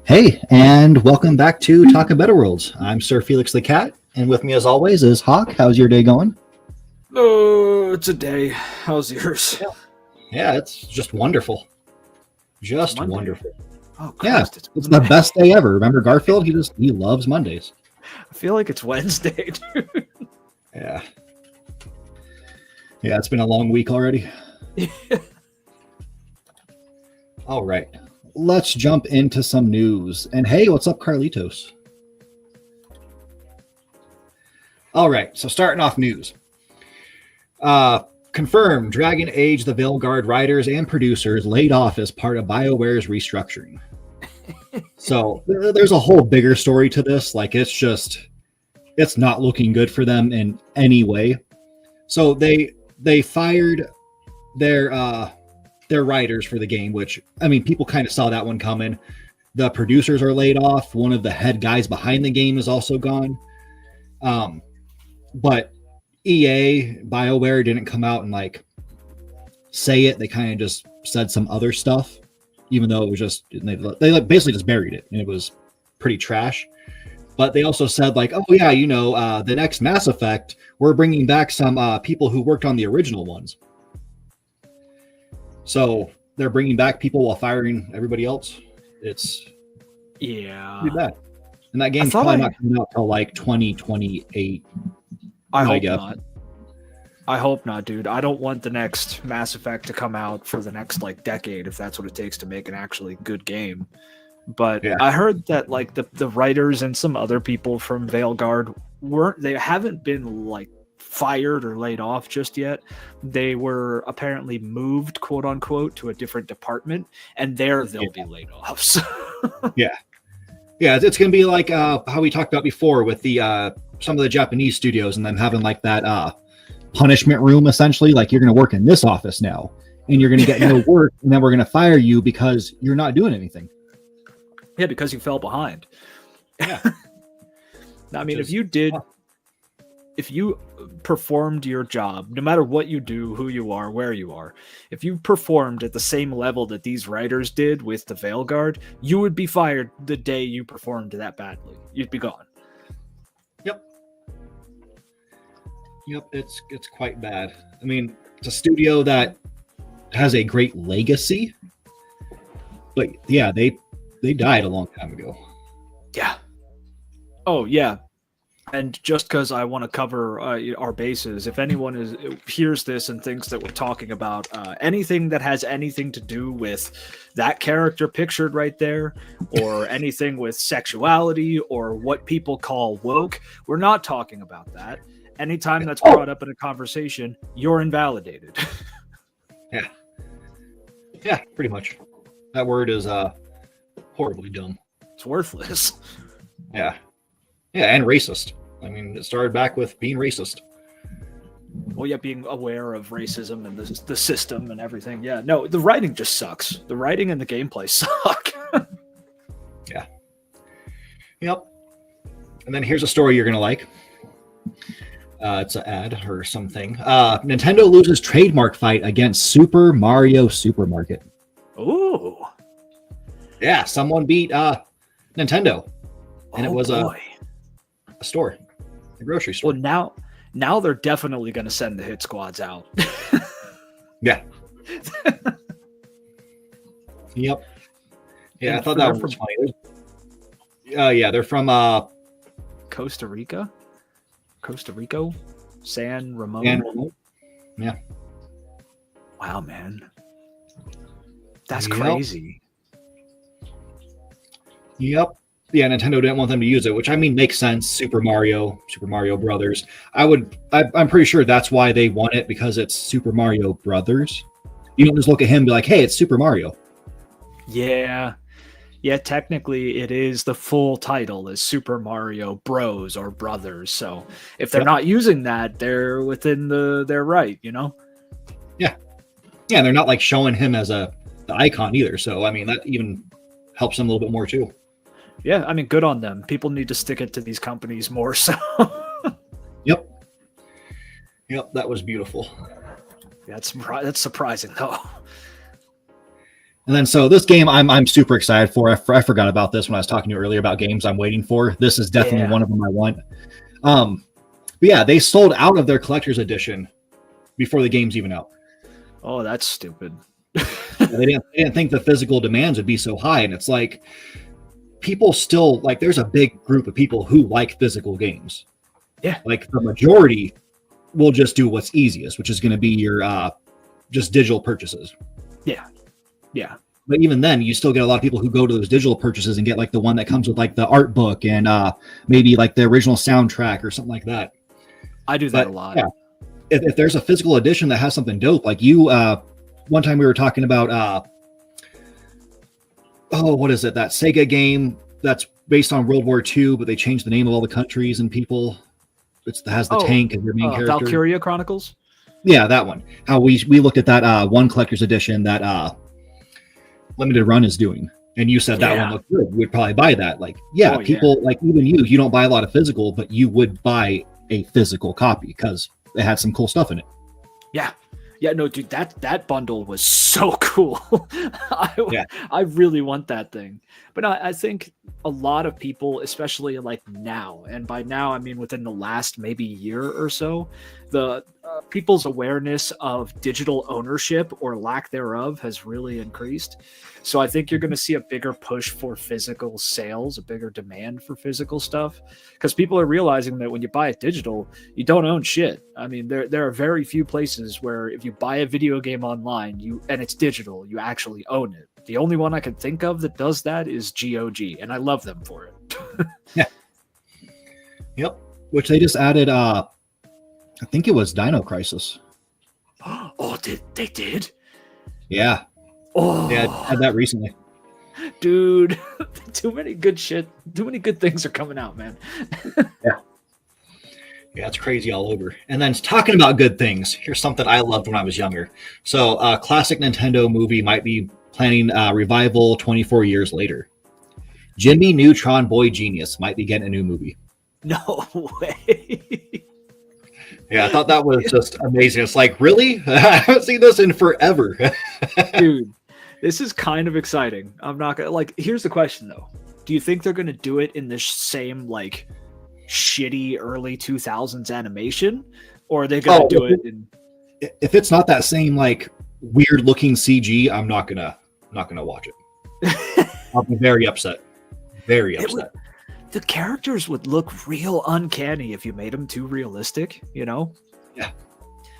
Hey, and welcome back to Talk of Better Worlds. I'm Sir Felix the Cat, and with me as always is Hawk. How's your day going? Oh, it's a day. How's yours? Yeah, it's just wonderful. Just wonderful. Oh, Christ, yeah, it's the best day ever. Remember Garfield? He loves Mondays. I feel like it's Wednesday, dude. Yeah. Yeah, it's been a long week already. All right. Let's jump into some news. And hey, what's up, Carlitos? All right, so starting off news. Confirmed, Dragon Age the Veilguard writers and producers laid off as part of BioWare's restructuring. So there's a whole bigger story to this. Like, it's not looking good for them in any way. So they fired their writers for the game, which, I mean, people kind of saw that one coming. The producers are laid off. One of the head guys behind the game is also gone. But EA, BioWare didn't come out and like say it. They kind of just said some other stuff, even though it was just, they basically just buried it. And it was pretty trash. But they also said like, oh yeah, the next Mass Effect, we're bringing back some people who worked on the original ones. So they're bringing back people while firing everybody else. It's pretty bad. And that game's probably not coming out till like 2028. I hope not. I hope not, dude. I don't want the next Mass Effect to come out for the next like decade, if that's what it takes to make an actually good game. But yeah. I heard that like the writers and some other people from Veilguard they haven't been like fired or laid off just yet. They were apparently moved, quote unquote, to a different department, and they'll be laid off. So. Yeah, it's gonna be like how we talked about before with the some of the Japanese studios and them having like that punishment room, essentially. Like, you're gonna work in this office now, and you're gonna get no work, and then we're gonna fire you because you're not doing anything. Yeah, because you fell behind. Yeah. I mean, if you performed your job, no matter what you do, who you are, where you are, if you performed at the same level that these writers did with the Veilguard, you would be fired the day you performed that badly. You'd be gone. Yep, it's quite bad. I mean, it's a studio that has a great legacy, but yeah, they died a long time ago. Yeah. Oh, yeah. And just because I want to cover our bases, if anyone hears this and thinks that we're talking about anything that has anything to do with that character pictured right there, or anything with sexuality or what people call woke, we're not talking about that. Anytime that's brought up in a conversation, you're invalidated. Yeah, pretty much. That word is horribly dumb. It's worthless. Yeah, and racist. I mean, it started back with being racist. Well, yeah, being aware of racism and the system and everything. Yeah, no, the writing just sucks. The writing and the gameplay suck. Yeah. Yep. And then here's a story you're going to like. It's an ad or something. Nintendo loses trademark fight against Super Mario Supermarket. Ooh. Yeah, someone beat Nintendo. And it was a store. A grocery store. Well, now they're definitely going to send the hit squads out. Yeah. Yep. Yeah, I thought that was funny. Yeah, they're from Costa Rica? San Ramon? Yeah. Wow, man. That's crazy. Yep. Yeah, Nintendo didn't want them to use it, which I mean makes sense. Super Mario Brothers. I'm pretty sure that's why they want it, because it's Super Mario Brothers. You don't just look at him and be like, hey, it's Super Mario. Yeah. Yeah, technically it is, the full title is Super Mario Bros. Or Brothers. So if they're not using that, they're within their right, Yeah. Yeah, and they're not like showing him as the icon either. So I mean, that even helps them a little bit more too. Yeah, I mean, good on them. People need to stick it to these companies more so. Yep, that was beautiful. Yeah, that's surprising though. And then so this game I'm super excited for. I forgot about this when I was talking to you earlier about games I'm waiting for. This is definitely one of them I want. But yeah, they sold out of their collector's edition before the game's even out. Oh, that's stupid. They didn't think the physical demands would be so high, and it's like people still like. There's a big group of people who like physical games. Yeah, like the majority will just do what's easiest, which is going to be your just digital purchases. Yeah. But even then, you still get a lot of people who go to those digital purchases and get like the one that comes with like the art book and maybe like the original soundtrack or something like that. I do that a lot. Yeah, if there's a physical edition that has something dope, like you, one time we were talking about, what is it? That Sega game that's based on World War II, but they changed the name of all the countries and people. It has the tank as your main character. Valkyria Chronicles? Yeah, that one. How we looked at that one collector's edition that Limited Run is doing, and you said that one looked good. We'd probably buy that. Like, people like even you don't buy a lot of physical, but you would buy a physical copy because it had some cool stuff in it. Yeah, no, dude, that bundle was so cool. I really want that thing. But I think a lot of people, especially like now, and by now I mean within the last maybe year or so, the people's awareness of digital ownership or lack thereof has really increased. So I think you're going to see a bigger push for physical sales, a bigger demand for physical stuff, because people are realizing that when you buy it digital, you don't own shit. I mean, there are very few places where if you buy a video game online, and it's digital, you actually own it. The only one I can think of that does that is GOG, and I love them for it. Yeah. Yep. Which they just added, I think it was Dino Crisis. Oh, they did? Yeah. Oh, yeah, I had that recently. Dude, too many good things are coming out, man. Yeah, it's crazy all over. And then talking about good things, here's something I loved when I was younger. So a classic Nintendo movie might be planning revival 24 years later. Jimmy Neutron Boy Genius might be getting a new movie. No way. Yeah, I thought that was just amazing. It's like, really? I haven't seen this in forever. Dude, this is kind of exciting. I'm not gonna here's the question though. Do you think they're gonna do it in this same like shitty early 2000s animation? Or are they gonna do it in if it's not that same like weird looking CG, I'm not gonna watch it. I'll be very upset. Very upset. The characters would look real uncanny if you made them too realistic, you know? Yeah.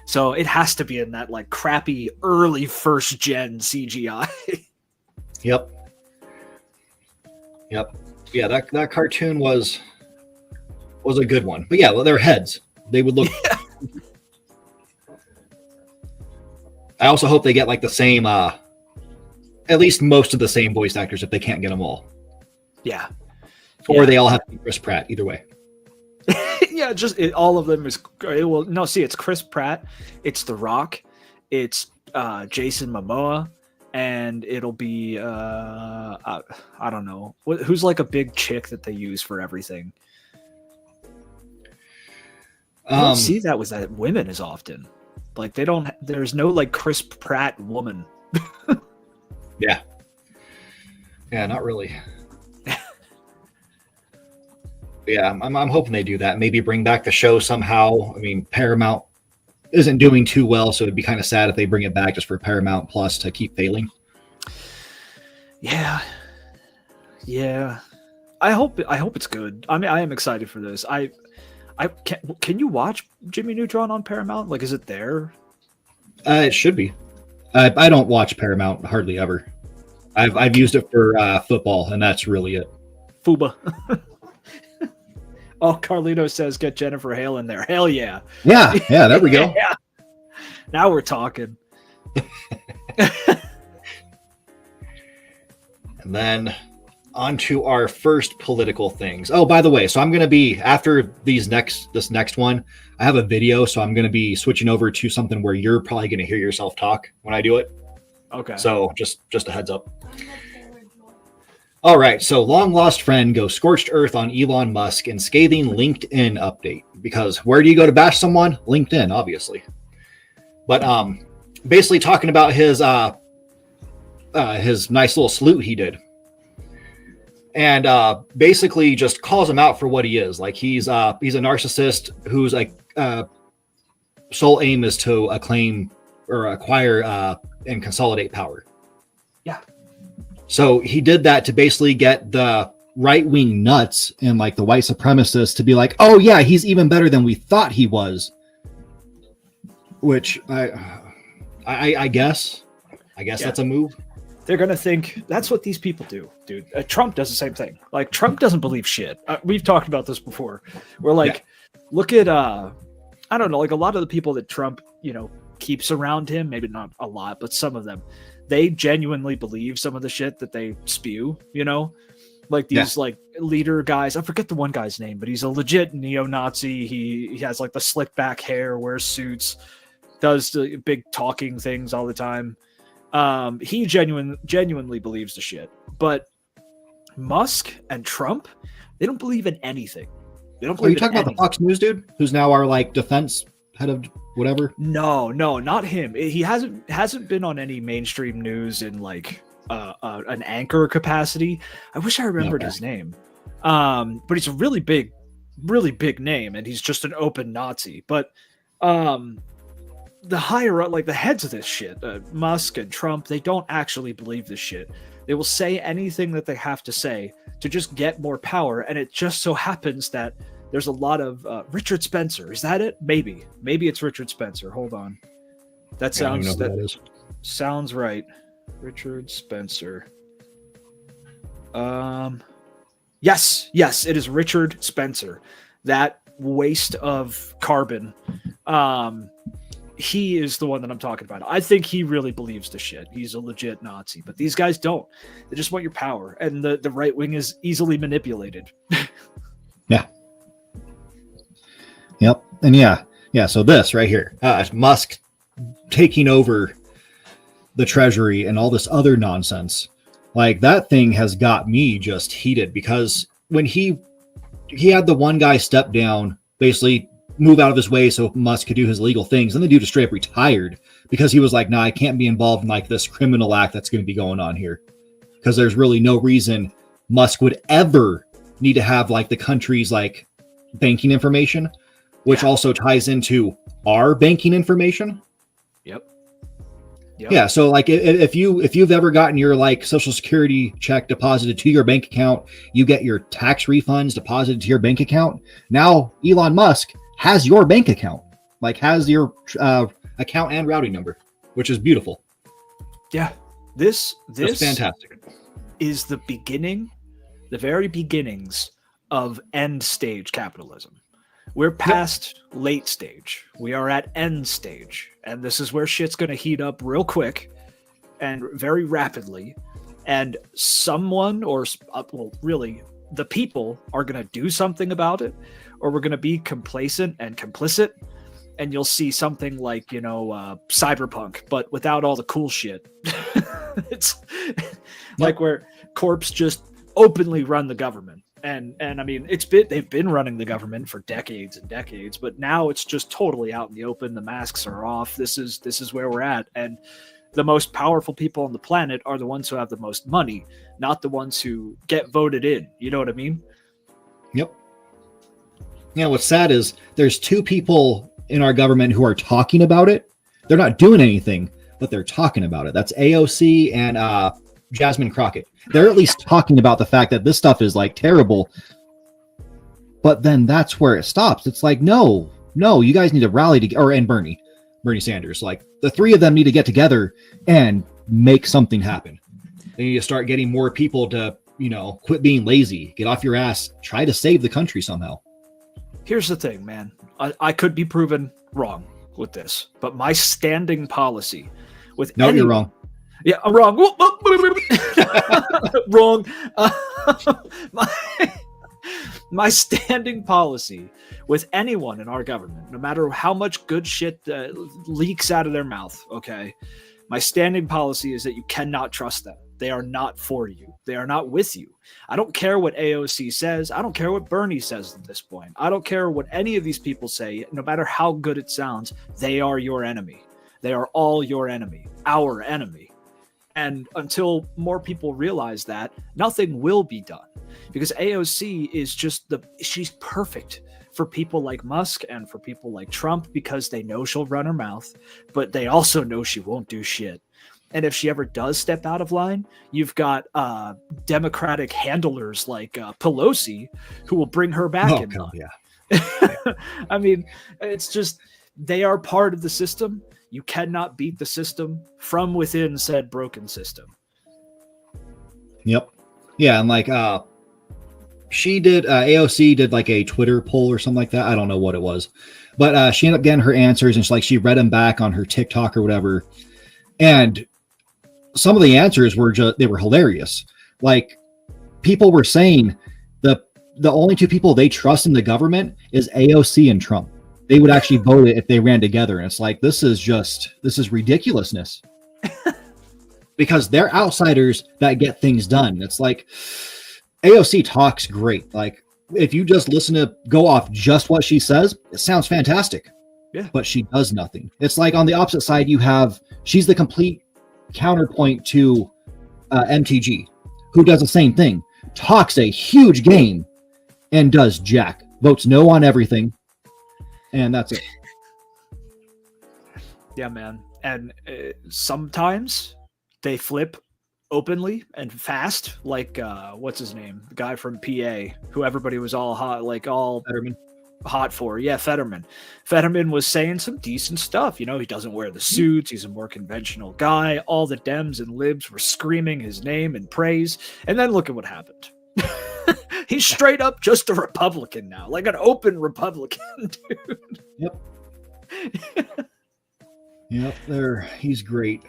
So it has to be in that like crappy early first gen CGI. Yep. Yeah, that cartoon was a good one. But yeah, well, their heads, they would look. I also hope they get like the same, at least most of the same voice actors if they can't get them all. Yeah. Or they all have to be Chris Pratt, either way. Yeah, all of them is well. No, see, it's Chris Pratt, it's The Rock, it's Jason Momoa, and it'll be I don't know who's like a big chick that they use for everything. I don't see that with that women as often. Like there's no like Chris Pratt woman. Yeah, not really. Yeah, I'm hoping they do that. Maybe bring back the show somehow. I mean, Paramount isn't doing too well, so it'd be kind of sad if they bring it back just for Paramount Plus to keep failing. Yeah. I hope it's good. I mean, I am excited for this. Can you watch Jimmy Neutron on Paramount? Like, is it there? It should be. I don't watch Paramount hardly ever. I've used it for football, and that's really it. Fuba. Oh, Carlito says get Jennifer Hale in there. Hell yeah. Yeah, there we go. Yeah. Now we're talking. And then on to our first political things. Oh, by the way, so I'm going to be, after this next one, I have a video, so I'm going to be switching over to something where you're probably going to hear yourself talk when I do it. Okay. So just a heads up. All right, so long lost friend goes scorched earth on Elon Musk and scathing LinkedIn update. Because where do you go to bash someone? LinkedIn, obviously. But basically talking about his his nice little salute he did, and basically just calls him out for what he is. Like he's a narcissist whose sole aim is to acclaim or acquire and consolidate power. Yeah. So he did that to basically get the right-wing nuts and like the white supremacists to be like, oh yeah, he's even better than we thought he was. Which I guess that's a move. They're going to think that's what these people do, dude. Trump does the same thing. Like Trump doesn't believe shit. We've talked about this before. We're like, look at, I don't know, like a lot of the people that Trump, keeps around him, maybe not a lot, but some of them, they genuinely believe some of the shit that they spew, like these like leader guys. I forget the one guy's name, but he's a legit neo-Nazi. He has like the slick back hair, wears suits, does the big talking things all the time. He genuinely believes the shit. But Musk and Trump, they don't believe in anything. They don't believe. Are you talking about the Fox News dude who's now our like defense head of whatever? No, not him. He hasn't been on any mainstream news in like an anchor capacity. I wish I remembered his name. But he's a really big name, and he's just an open Nazi. But the higher up, like the heads of this shit, Musk and Trump, they don't actually believe this shit. They will say anything that they have to say to just get more power. And it just so happens that there's a lot of Richard Spencer. Is that it? Maybe it's Richard Spencer. Hold on. That sounds right. Richard Spencer. Yes, it is Richard Spencer. That waste of carbon. He is the one that I'm talking about. I think he really believes the shit. He's a legit Nazi, but these guys don't. They just want your power, and the right wing is easily manipulated. Yeah. Yep. And yeah. So this right here, Musk taking over the treasury and all this other nonsense, like that thing has got me just heated, because when he had the one guy step down, basically move out of his way so Musk could do his legal things, and the dude just straight up retired because he was like, nah, I can't be involved in like this criminal act that's going to be going on here, because there's really no reason Musk would ever need to have like the country's like banking information, which also ties into our banking information. Yep. Yeah. So like if you've ever gotten your like social security check deposited to your bank account, you get your tax refunds deposited to your bank account. Now Elon Musk has your bank account, like has your account and routing number, which is beautiful. Yeah. This fantastic. Is the beginning, the very beginnings of end stage capitalism. We're past late stage. We are at end stage. And this is where shit's going to heat up real quick and very rapidly. And someone, or really the people, are going to do something about it, or we're going to be complacent and complicit. And you'll see something like, Cyberpunk, but without all the cool shit. It's like where corps just openly run the government. And I mean, they've been running the government for decades and decades, but now it's just totally out in the open. The masks are off. This is where we're at. And the most powerful people on the planet are the ones who have the most money, not the ones who get voted in. You know what I mean? Yep. Yeah. What's sad is there's two people in our government who are talking about it. They're not doing anything, but they're talking about it. That's AOC and Jasmine Crockett. They're at least talking about the fact that this stuff is like terrible, but then that's where it stops. It's like, no, you guys need to rally together. And Bernie Sanders, like the three of them need to get together and make something happen. They need to start getting more people to, quit being lazy, get off your ass, try to save the country somehow. Here's the thing, man. I could be proven wrong with this, but my standing policy with you're wrong. Yeah, I'm wrong. Wrong. My standing policy with anyone in our government, no matter how much good shit leaks out of their mouth, okay? My standing policy is that you cannot trust them. They are not for you. They are not with you. I don't care what AOC says. I don't care what Bernie says at this point. I don't care what any of these people say. No matter how good it sounds, they are your enemy. They are all your enemy, our enemy. And until more people realize that, nothing will be done, because AOC is just she's perfect for people like Musk and for people like Trump, because they know she'll run her mouth, but they also know she won't do shit. And if she ever does step out of line, you've got Democratic handlers like Pelosi who will bring her back in line. Yeah. I mean, it's just, they are part of the system. You cannot beat the system from within said broken system. Yep. Yeah, and like she did, AOC did like a Twitter poll or something like that. I don't know what it was, but she ended up getting her answers, and she read them back on her TikTok or whatever. And some of the answers were they were hilarious. Like, people were saying the only two people they trust in the government is AOC and Trump. They would actually vote it if they ran together. And it's like, this is ridiculousness. Because they're outsiders that get things done. It's like, AOC talks great. Like, if you just go off just what she says, it sounds fantastic. Yeah. But she does nothing. It's like on the opposite side, she's the complete counterpoint to MTG, who does the same thing. Talks a huge game and does jack. Votes no on everything. And that's it. Yeah, man. And sometimes they flip openly and fast, like what's his name, the guy from PA who everybody was all Fetterman. Hot for. Yeah, Fetterman was saying some decent stuff. He doesn't wear the suits, he's a more conventional guy. All the Dems and libs were screaming his name in praise, and then look at what happened. He's straight up just a Republican now, like an open Republican, dude. Yep. He's great.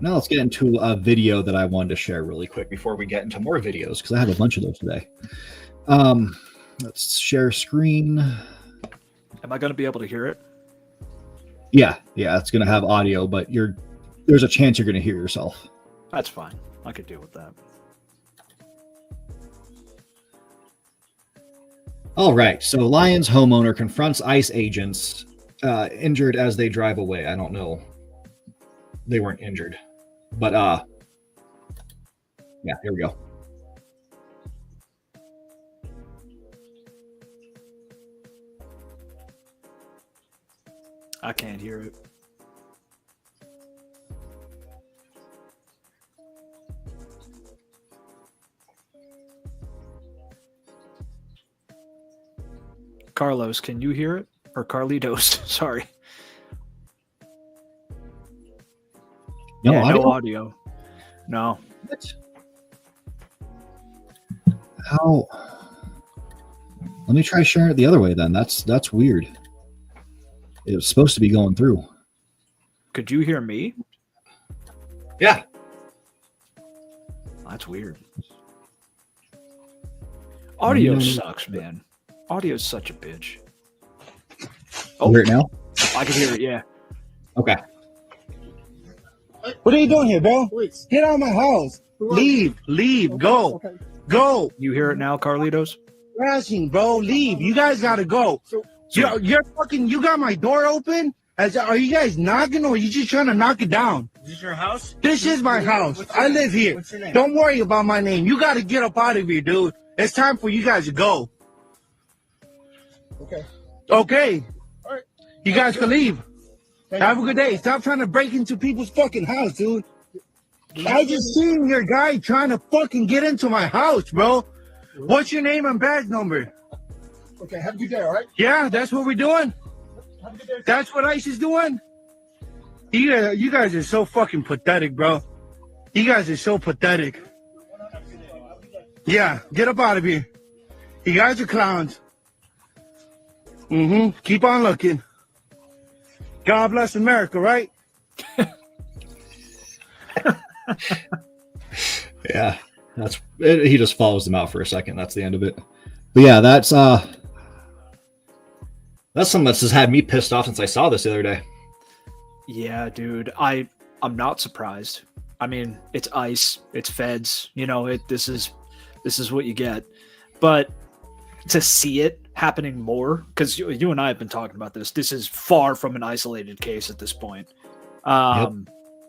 Now let's get into a video that I wanted to share really quick before we get into more videos, because I have a bunch of those today. Let's share screen. Am I going to be able to hear it? Yeah, it's going to have audio, but there's a chance you're going to hear yourself. That's fine. I could deal with that. All right. So Lyons homeowner confronts ICE agents injured as they drive away. I don't know. They weren't injured, but yeah, here we go. I can't hear it. Carlos, can you hear it? Or Carlitos, sorry. No audio? No audio. No. What? How? Let me try sharing it the other way then. That's weird. It was supposed to be going through. Could you hear me? Yeah. That's weird. Audio sucks, man. Audio's such a bitch. Oh, hear it now? I can hear it, yeah. Okay. What are you doing here, bro? Get out of my house. Leave, go. Okay. Go. You hear it now, Carlitos? Crashing, bro. Leave. You guys gotta go. You're fucking, you got my door open? Are you guys knocking, or are you just trying to knock it down? Is this your house? This is my house. I live here. What's your name? Don't worry about my name. You gotta get up out of here, dude. It's time for you guys to go. Okay. Okay. All right. You guys can leave. Thank Have you. a good day. Stop trying to break into people's fucking house, dude. I just seen your guy trying to fucking get into my house, bro. What's your name and badge number? Okay, have a good day, all right? Yeah, that's what we're doing. Have a good day. That's what ICE is doing. You guys are so fucking pathetic, bro. You guys are so pathetic. Yeah, get up out of here. You guys are clowns. Keep on looking. God bless America, right? Yeah, that's it. He just follows them out for a second. That's the end of it. But yeah, that's something that's just had me pissed off since I saw this the other day. Yeah, dude. I'm not surprised. I mean, it's ICE, it's feds, this is what you get. But to see it happening more, because you and I have been talking about this is far from an isolated case at this point. Yep.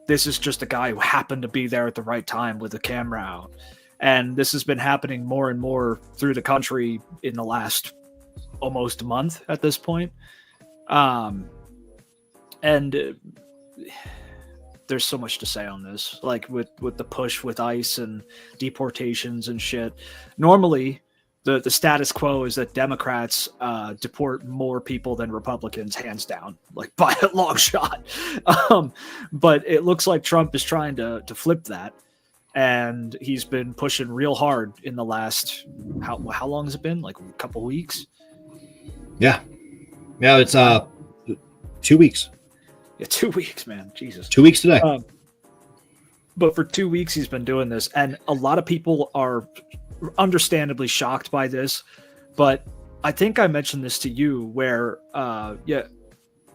This is just a guy who happened to be there at the right time with the camera out. And this has been happening more and more through the country in the last almost month at this point. There's so much to say on this, like with the push with ICE and deportations and shit. Normally, the status quo is that Democrats deport more people than Republicans, hands down, like by a long shot. But it looks like Trump is trying to flip that, and he's been pushing real hard in the last how long has it been? Like a couple weeks? Yeah, it's 2 weeks. Yeah, 2 weeks, man. Jesus. 2 weeks today. But for 2 weeks, he's been doing this. And a lot of people are understandably shocked by this. But I think I mentioned this to you where,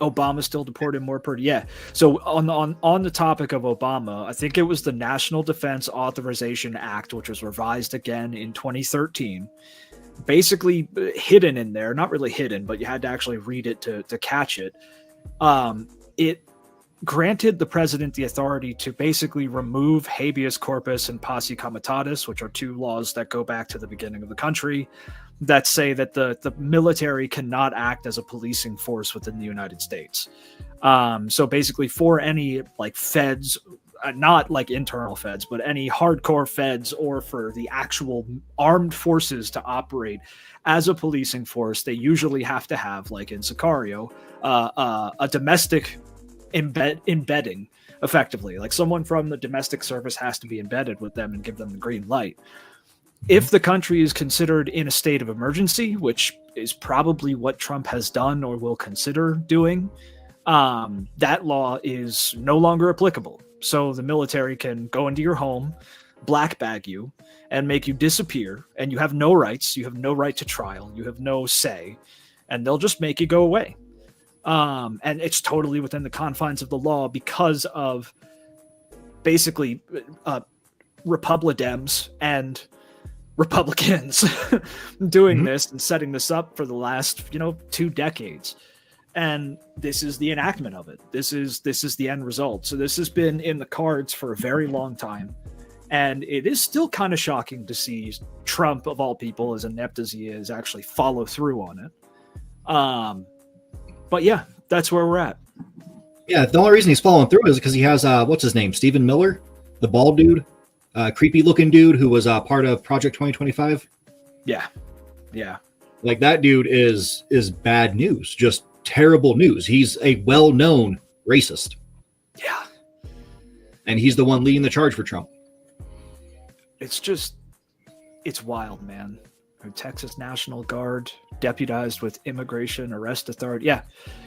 Obama still deported more per. Yeah. So on the topic of Obama, I think it was the National Defense Authorization Act, which was revised again in 2013. Basically hidden in there, not really hidden, but you had to actually read it to catch it. It granted the president the authority to basically remove habeas corpus and posse comitatus, which are two laws that go back to the beginning of the country that say that the military cannot act as a policing force within the United States. So basically for any like feds, not like internal feds, but any hardcore feds or for the actual armed forces to operate as a policing force, they usually have to have, like in Sicario, a domestic embedding, effectively. Like someone from the domestic service has to be embedded with them and give them the green light. If the country is considered in a state of emergency, which is probably what Trump has done or will consider doing, that law is no longer applicable. So the military can go into your home, black bag you, and make you disappear, and you have no rights. You have no right to trial. You have no say, and they'll just make you go away. And it's totally within the confines of the law because of basically Republidems and Republicans doing this and setting this up for the last 2 decades. And this is the enactment of it. This is the end result. So this has been in the cards for a very long time. And it is still kind of shocking to see Trump, of all people, as inept as he is, actually follow through on it. But yeah, that's where we're at. Yeah, the only reason he's following through is because he has, what's his name? Stephen Miller, the bald dude, creepy looking dude who was part of Project 2025. Yeah. Like that dude is bad news, just terrible news. He's a well-known racist. Yeah. And he's the one leading the charge for Trump. It's wild, man. Texas National Guard deputized with immigration arrest authority.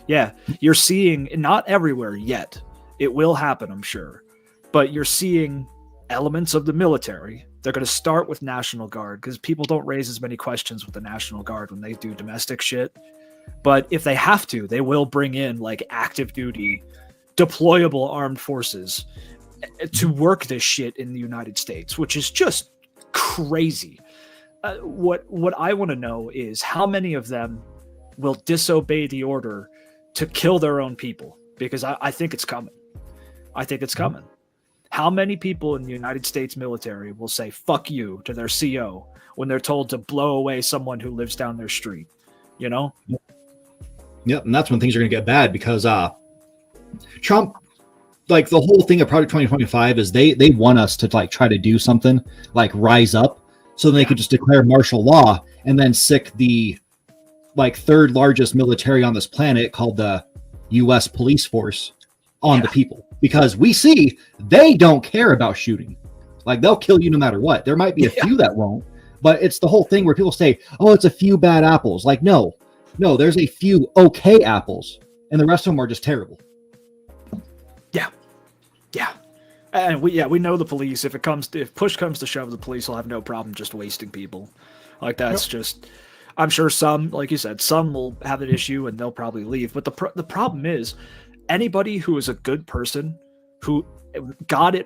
Yeah. You're seeing, not everywhere yet. It will happen, I'm sure. But you're seeing elements of the military. They're going to start with National Guard because people don't raise as many questions with the National Guard when they do domestic shit. But if they have to, they will bring in like active duty, deployable armed forces to work this shit in the United States, which is just crazy. What I want to know is how many of them will disobey the order to kill their own people, because I think it's coming. How many people in the United States military will say fuck you to their CO when they're told to blow away someone who lives down their street? Yep, and that's when things are going to get bad because Trump, like the whole thing of Project 2025 is they want us to like try to do something like rise up so they could just declare martial law and then sick the like third largest military on this planet called the U.S. police force on the people, because we see they don't care about shooting. Like they'll kill you no matter what. There might be a few that won't, but it's the whole thing where people say, oh, it's a few bad apples. Like, no, there's a few okay apples and the rest of them are just terrible. Yeah. And we know the police, if push comes to shove, the police will have no problem just wasting people. Like that's just, I'm sure some, like you said, some will have an issue and they'll probably leave. But the problem is anybody who is a good person who got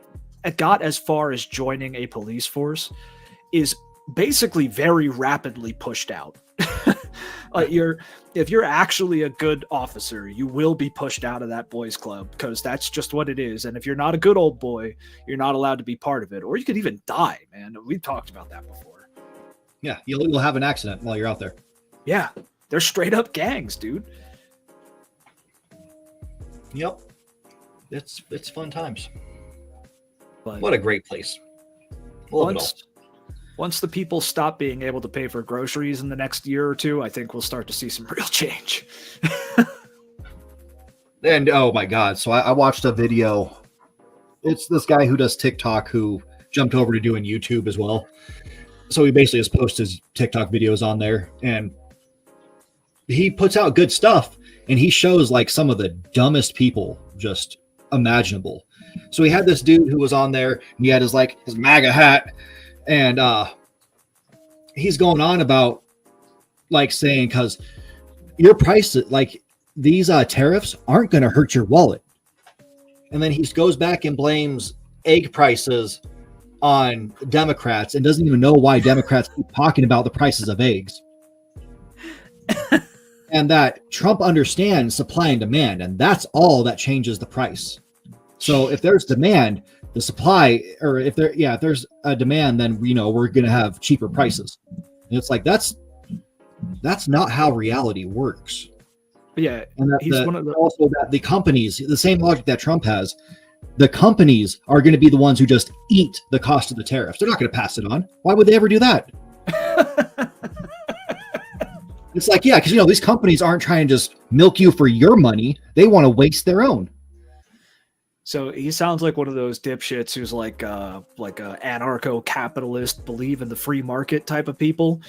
as far as joining a police force is basically very rapidly pushed out. if you're actually a good officer, you will be pushed out of that boys club because that's just what it is. And if you're not a good old boy, you're not allowed to be part of it, or you could even die, man. We've talked about that before. Yeah, you'll have an accident while you're out there. Yeah, they're straight up gangs, dude. Yep, it's fun times. But what a great place. Once the people stop being able to pay for groceries in the next year or two, I think we'll start to see some real change. And oh my God. So I watched a video. It's this guy who does TikTok who jumped over to doing YouTube as well. So he basically just posts his TikTok videos on there and he puts out good stuff and he shows like some of the dumbest people just imaginable. So he had this dude who was on there and he had his MAGA hat. And he's going on about like saying, because your price, like these tariffs aren't going to hurt your wallet. And then he goes back and blames egg prices on Democrats and doesn't even know why Democrats keep talking about the prices of eggs. And that Trump understands supply and demand, and that's all that changes the price. So if there's demand, the supply, or if there's a demand, then we're going to have cheaper prices. And it's like that's not how reality works. But yeah, and also that the companies, the same logic that Trump has, the companies are going to be the ones who just eat the cost of the tariffs. They're not going to pass it on. Why would they ever do that? It's like, yeah, because these companies aren't trying to just milk you for your money. They want to waste their own. So he sounds like one of those dipshits who's like a anarcho-capitalist, believe in the free market type of people,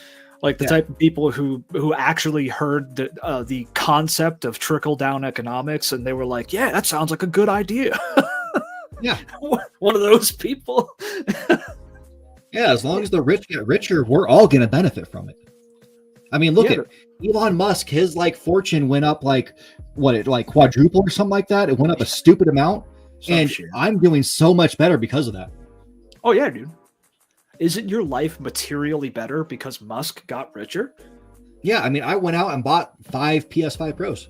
like the type of people who actually heard the concept of trickle-down economics, and they were like, "Yeah, that sounds like a good idea." Yeah, one of those people. Yeah, as long as the rich get richer, we're all going to benefit from it. I mean, look at Elon Musk. His fortune went up quadruple or something like that. It went up a stupid amount. I'm doing so much better because of that. Oh, yeah, dude. Isn't your life materially better because Musk got richer? Yeah, I mean, I went out and bought 5 PS5 Pros.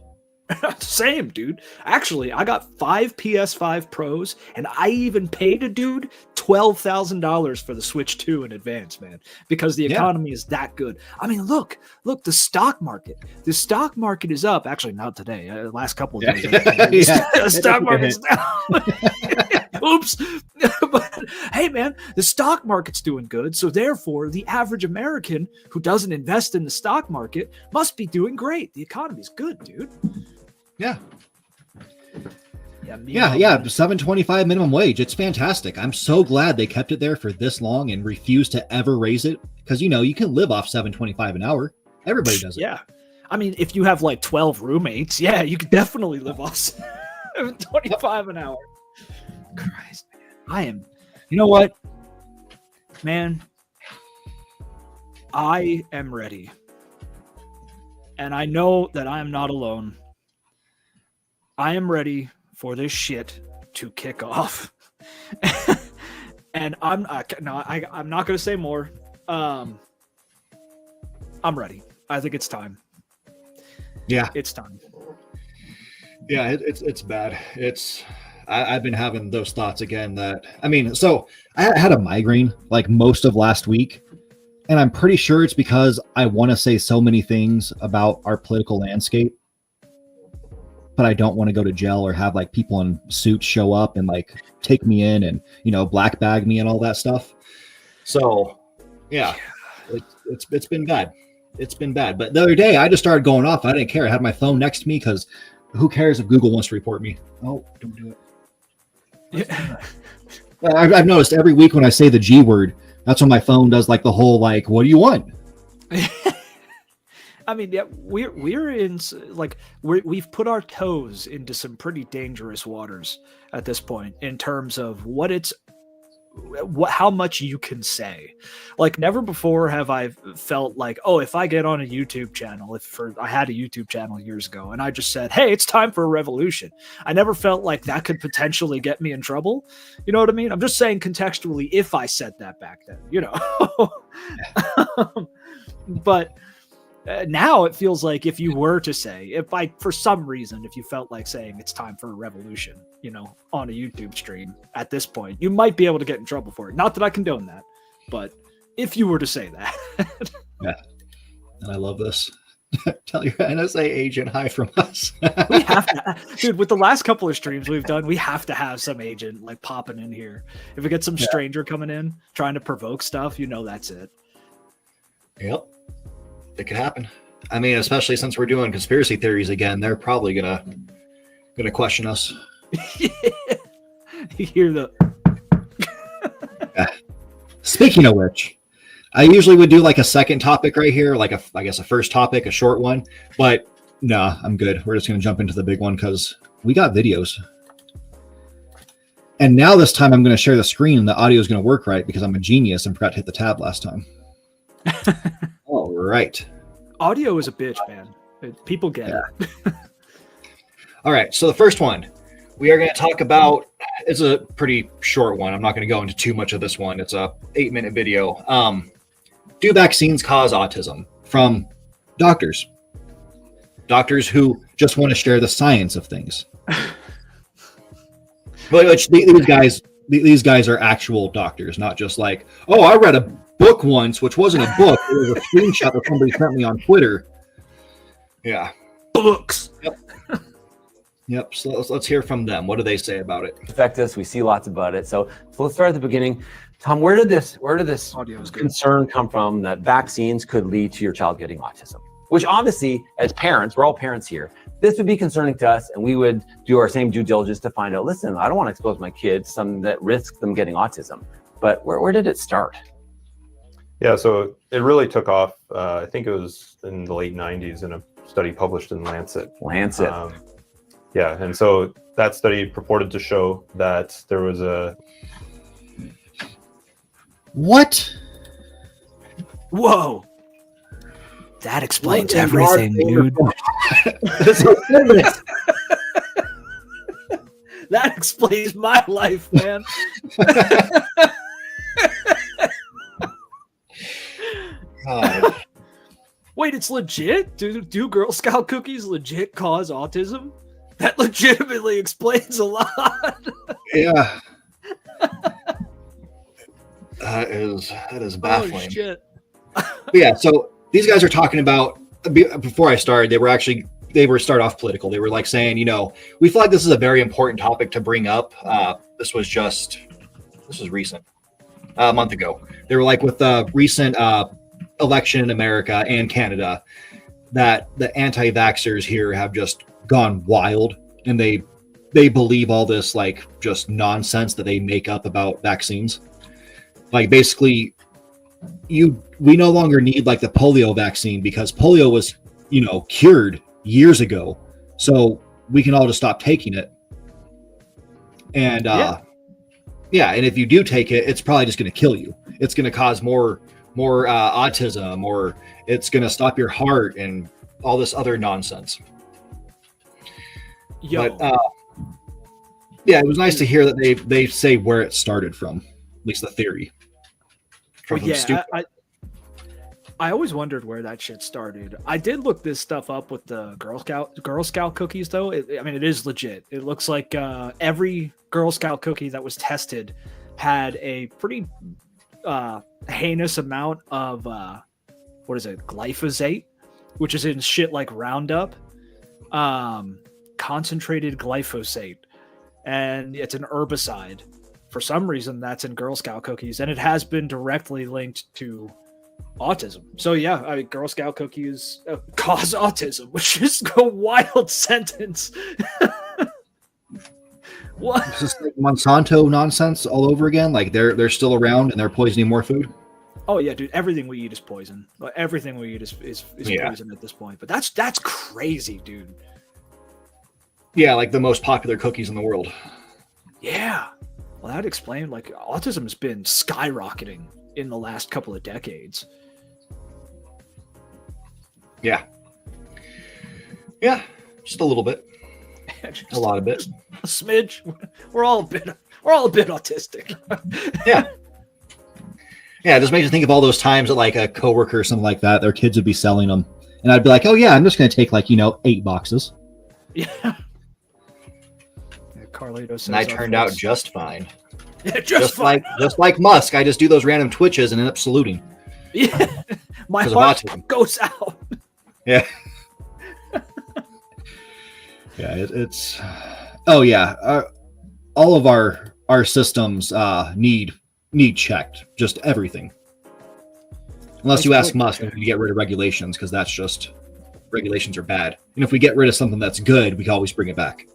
Same, dude. Actually, I got 5 PS5 Pros, and I even paid a dude $12,000 for the Switch 2 in advance, man, because the economy is that good. I mean, look, the stock market. The stock market is up. Actually, not today. Last couple of days. The stock market's down. Oops. But hey, man, the stock market's doing good. So therefore, the average American who doesn't invest in the stock market must be doing great. The economy's good, dude. Yeah. Yeah. $7.25 minimum wage. It's fantastic. I'm so glad they kept it there for this long and refused to ever raise it. Because you can live off $7.25 an hour. Everybody does it. Yeah. I mean, if you have 12 roommates, yeah, you could definitely live off $7.25 an hour. Christ, man. You know what? Man, I am ready. And I know that I am not alone. I am ready for this shit to kick off. And I'm not going to say more. I'm ready. I think it's time. Yeah. It's time. Yeah, it's bad. I've been having those thoughts again so I had a migraine most of last week, and I'm pretty sure it's because I want to say so many things about our political landscape, but I don't want to go to jail or have people in suits show up and take me in and, black bag me and all that stuff. So yeah, it's been bad. It's been bad. But the other day I just started going off. I didn't care. I had my phone next to me because who cares if Google wants to report me? Oh, don't do it. Yeah. I've noticed every week when I say the G word, that's when my phone does the whole what do you want? I mean, yeah, we're in we've put our toes into some pretty dangerous waters at this point in terms of how much you can say. Never before have I felt if I get on a YouTube channel, I had a YouTube channel years ago and I just said, hey, it's time for a revolution. I never felt like that could potentially get me in trouble. You know what I mean? I'm just saying contextually, if I said that back then, But Now it feels like if you were to say, for some reason, if you felt like saying it's time for a revolution, on a YouTube stream at this point, you might be able to get in trouble for it. Not that I condone that, but if you were to say that. Yeah. And I love this. Tell your NSA agent hi from us. We have to, dude, with the last couple of streams we've done, we have to have some agent like popping in here. If we get some stranger coming in trying to provoke stuff, that's it. Yep. It could happen. I mean, especially since we're doing conspiracy theories again, they're probably gonna question us. You hear the Speaking of which, I usually would do like a second topic right here, like I guess a first topic, a short one, but no, I'm good. We're just going to jump into the big one because we got videos. And now this time I'm going to share the screen and the audio is going to work right because I'm a genius and forgot to hit the tab last time. All right. Audio is a bitch, man. People get it. All right. So the first one we are going to talk about, it's a pretty short one. I'm not going to go into too much of this one. It's a 8-minute video. Do vaccines cause autism? From doctors who just want to share the science of things. But these guys are actual doctors, not just like, oh, I read a book once, which wasn't a book. It was a screenshot that somebody sent me on Twitter. Yeah. Books. Yep. So let's hear from them. What do they say about it? Affect us. We see lots about it. So let's start at the beginning. Tom, where did this concern come from that vaccines could lead to your child getting autism? Which obviously, as parents, we're all parents here, this would be concerning to us, and we would do our same due diligence to find out, listen, I don't want to expose my kids to something that risks them getting autism. But where did it start? Yeah, so it really took off, I think it was in the late 90s in a study published in Lancet. Yeah, and so that study purported to show that there was a... What? Whoa. That explains everything, dude. That explains my life, man. Wait, it's legit? Do Girl Scout cookies legit cause autism? That legitimately explains a lot. Yeah. That is baffling. Oh, shit. Yeah, so these guys are talking about, before I started, they were start off political. They were like saying, we feel like this is a very important topic to bring up. This was recent, a month ago. They were like, with the recent election in America and Canada, that the anti-vaxxers here have just gone wild, and they believe all this like just nonsense that they make up about vaccines. Like basically, we no longer need like the polio vaccine because polio was, cured years ago. So we can all just stop taking it. And and if you do take it, it's probably just going to kill you. It's going to cause more autism, or it's going to stop your heart and all this other nonsense. But it was nice to hear that they say where it started from, at least the theory. I always wondered where that shit started. I did look this stuff up with the Girl Scout cookies, though. It is legit. It looks like every Girl Scout cookie that was tested had a pretty heinous amount of glyphosate, which is in shit like Roundup, concentrated glyphosate, and it's an herbicide. For some reason, that's in Girl Scout cookies, and it has been directly linked to autism. So yeah, Girl Scout cookies cause autism, which is a wild sentence. What? Is this like Monsanto nonsense all over again? Like they're still around and they're poisoning more food? Oh yeah, dude. Everything we eat is poison. Everything we eat is poison at this point. But that's crazy, dude. Yeah, like the most popular cookies in the world. Yeah. Well, that explained like autism has been skyrocketing in the last couple of decades. Yeah. Yeah, just a little bit. A lot of bit. A smidge. We're all a bit autistic. Yeah. Yeah, it just makes you think of all those times that like a coworker or something like that, their kids would be selling them And I'd be like, oh yeah, I'm just going to take 8 boxes. Yeah. Carlito says, and I turned out just fine. Yeah, just fine. Just like Musk, I just do those random twitches and end up saluting. Yeah, my heart goes out. Yeah. Yeah, it's. Oh yeah, all of our systems need checked. Just everything. Unless you ask Musk, we get rid of regulations because that's just regulations are bad. And if we get rid of something that's good, we can always bring it back.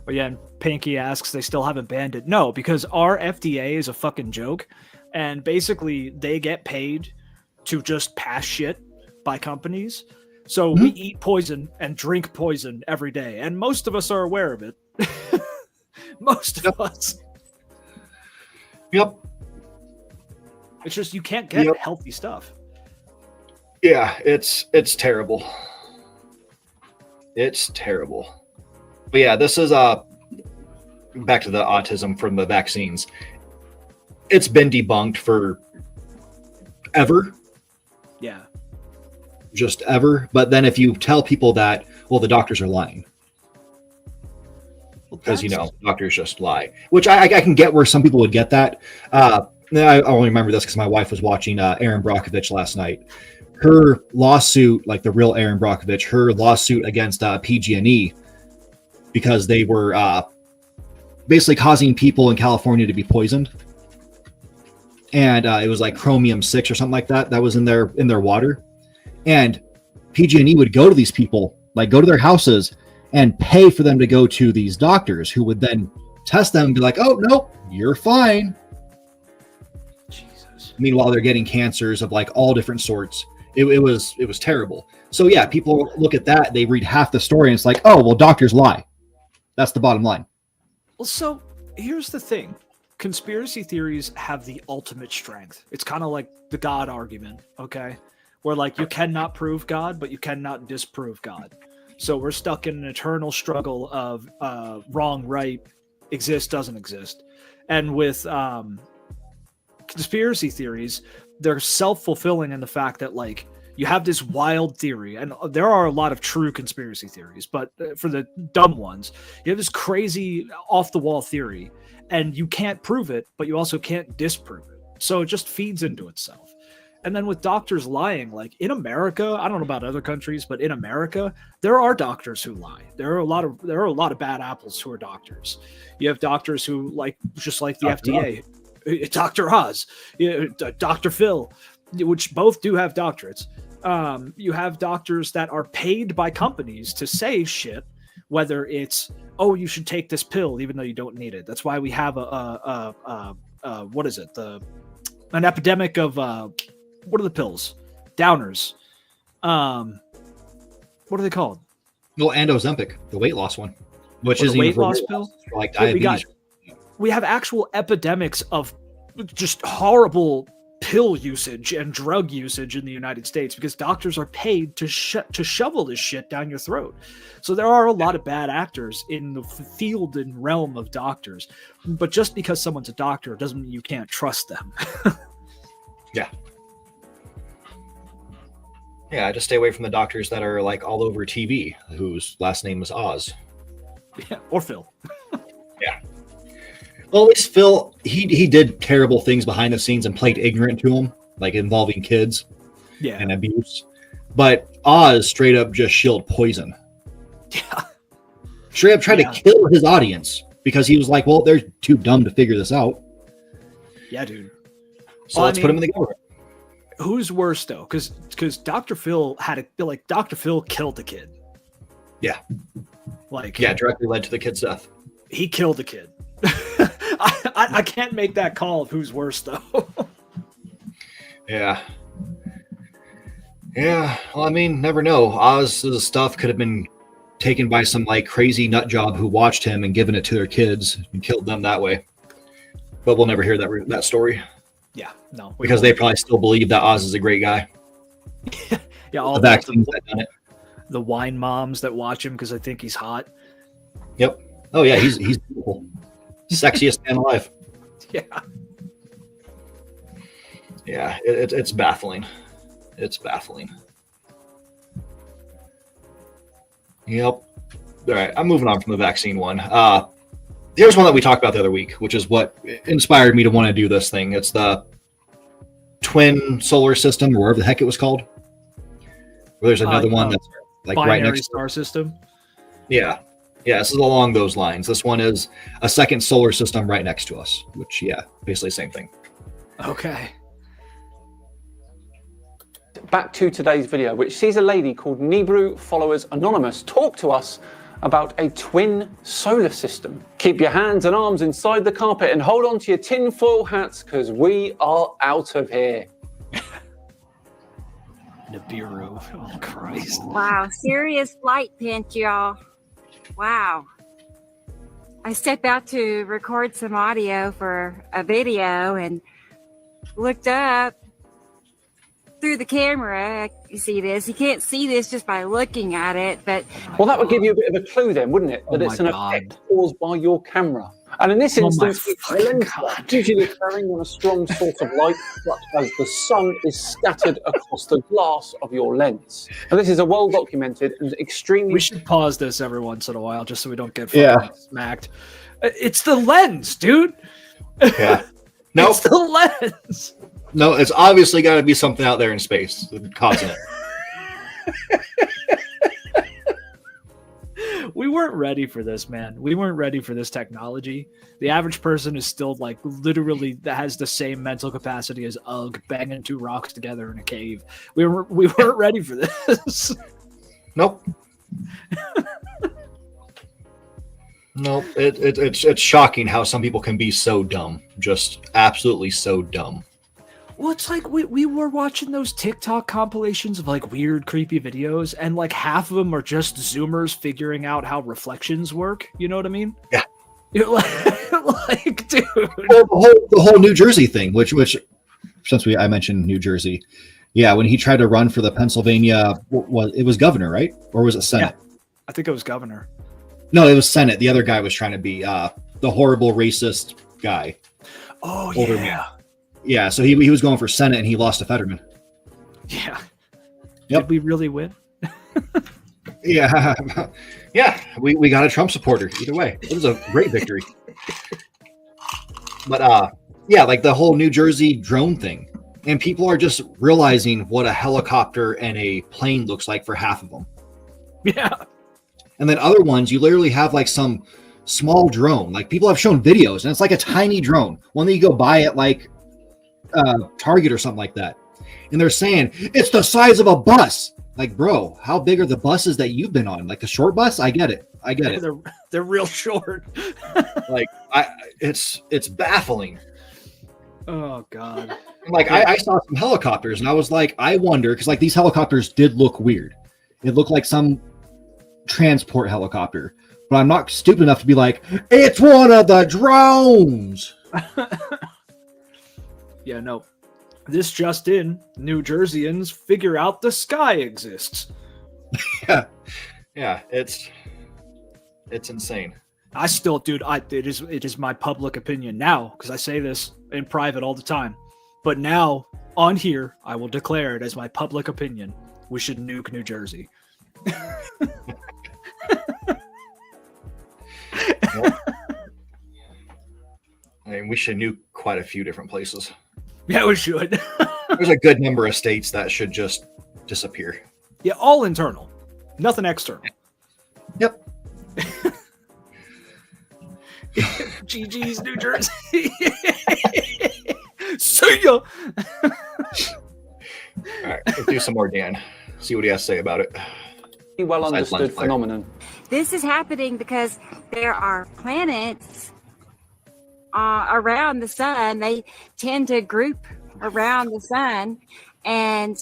Oh yeah, and Pinky asks, they still haven't banned it. No, because our FDA is a fucking joke, and basically they get paid to just pass shit by companies. So we eat poison and drink poison every day, and most of us are aware of it. Most of us. Yep. It's just you can't get healthy stuff. Yeah, it's terrible. It's terrible. But yeah, this is back to the autism from the vaccines. It's been debunked for ever. Yeah. Just ever. But then if you tell people that, well, the doctors are lying. Because, doctors just lie. Which I can get where some people would get that. I only remember this because my wife was watching Erin Brockovich last night. Her lawsuit, like the real Erin Brockovich, her lawsuit against PG&E, because they were basically causing people in California to be poisoned. And it was like chromium-6 or something like that was in their water. And PG&E would go to these people, go to their houses and pay for them to go to these doctors who would then test them and be like, oh, no, you're fine. Jesus. Meanwhile, they're getting cancers of all different sorts. It was terrible. So yeah, people look at that, they read half the story, and it's like, oh, well, doctors lie. That's the bottom line. Well, so here's the thing. Conspiracy theories have the ultimate strength. It's kind of like the God argument, okay? Where you cannot prove God, but you cannot disprove God. So we're stuck in an eternal struggle of wrong, right, exists, doesn't exist. And with conspiracy theories, they're self-fulfilling in the fact that you have this wild theory, and there are a lot of true conspiracy theories, but for the dumb ones, you have this crazy off-the-wall theory, and you can't prove it, but you also can't disprove it. So it just feeds into itself. And then with doctors lying, in America, I don't know about other countries, but in America, there are doctors who lie. There are a lot of bad apples who are doctors. You have doctors who just like the FDA, Dr. Oz, Dr. Phil, which both do have doctorates. You have doctors that are paid by companies to say shit, whether it's, oh, you should take this pill even though you don't need it. That's why we have what is it? An epidemic of what are the pills? Downers. What are they called? Well, and Ozempic, the weight loss one, which is the weight loss pill for diabetes. We have actual epidemics of just horrible pill usage and drug usage in the United States because doctors are paid to shovel this shit down your throat. So there are a lot of bad actors in the field and realm of doctors. But just because someone's a doctor doesn't mean you can't trust them. Yeah. Yeah, I just stay away from the doctors that are all over TV, whose last name is Oz. Yeah, or Phil. Yeah. Well, at least Phil, he did terrible things behind the scenes and played ignorant to him, involving kids and abuse. But Oz straight up just shilled poison. Yeah. Straight up tried to kill his audience because he was like, well, they're too dumb to figure this out. Yeah, dude. So let's put him in the government. Who's worse though? Because Dr. Phil Dr. Phil killed the kid. Yeah. Directly led to the kid's death. He killed the kid. I can't make that call of who's worse though. Yeah. Yeah. Well, never know. Oz's stuff could have been taken by some crazy nut job who watched him and given it to their kids and killed them that way. But we'll never hear that story. Yeah, no. Because they probably still believe that Oz is a great guy. Yeah, all the vaccines that done it. The wine moms that watch him because I think he's hot. Yep. Oh yeah, he's beautiful. Sexiest man alive. Yeah. Yeah, it's baffling. It's baffling. Yep. All right, I'm moving on from the vaccine one. Here's one that we talked about the other week, which is what inspired me to want to do this thing. It's the twin solar system, or whatever the heck it was called. Where there's another one that's like binary right next star system. Yeah. Yeah, this is along those lines. This one is a second solar system right next to us, which, yeah, basically same thing. Okay. Back to today's video, which sees a lady called Nibru Followers Anonymous talk to us about a twin solar system. Keep your hands and arms inside the carpet and hold on to your tinfoil hats because we are out of here. Nibiru. Oh, Christ. Wow, serious light pinch, y'all. Wow. I stepped out to record some audio for a video and looked up through the camera. You see this. You can't see this just by looking at it, but... Well, that would give you a bit of a clue then, wouldn't it? That it's an effect caused by your camera. And in this instance, it's a lens flare, usually occurring when a strong source of light, such as the sun, is scattered across the glass of your lens. And this is a well-documented and extremely... We should pause this every once in a while just so we don't get smacked. It's the lens, dude. Yeah. No, it's the lens. No, it's obviously got to be something out there in space causing it. We weren't ready for this, man. We weren't ready for this technology. The average person is still like literally that has the same mental capacity as Ugg banging two rocks together in a cave. We weren't ready for this. Nope. Nope. It's shocking how some people can be so dumb. Just absolutely so dumb. Well, it's like we were watching those TikTok compilations of like weird, creepy videos, and like half of them are just Zoomers figuring out how reflections work. You know what I mean? Yeah. You're like, dude. Well, the whole New Jersey thing, which since I mentioned New Jersey, yeah, when he tried to run for the Pennsylvania, it was governor, right? Or was it Senate? Yeah, I think it was governor. No, it was Senate. The other guy was trying to be the horrible racist guy. Oh, older man. Yeah, so he was going for Senate and he lost to Fetterman. Yeah. Yep. Did we really win? Yeah. Yeah, we got a Trump supporter. Either way, it was a great victory. But yeah, like the whole New Jersey drone thing. And people are just realizing what a helicopter and a plane looks like for half of them. Yeah. And then other ones, you literally have like some small drone. Like people have shown videos and it's like a tiny drone. One that you go buy at like Target or something like that. And they're saying it's the size of a bus. Like, bro, how big are the buses that you've been on? Like the short bus? I get it. They're real short. Like it's baffling. Oh God. And like I saw some helicopters and I was like, I wonder, because like these helicopters did look weird. It looked like some transport helicopter. But I'm not stupid enough to be like, it's one of the drones. Yeah, no. This just in, New Jerseyans figure out the sky exists. Yeah. Yeah, it's insane. I still, dude, it is my public opinion now, because I say this in private all the time. But now, on here, I will declare it as my public opinion. We should nuke New Jersey. Well, I mean, we should nuke quite a few different places. Yeah, we should. There's a good number of states that should just disappear. Yeah, all internal. Nothing external. Yep. GG's New Jersey. See ya. All right, let's do some more, Dan. See what he has to say about it. Well understood phenomenon. This is happening because there are planets around the sun. They tend to group around the sun, and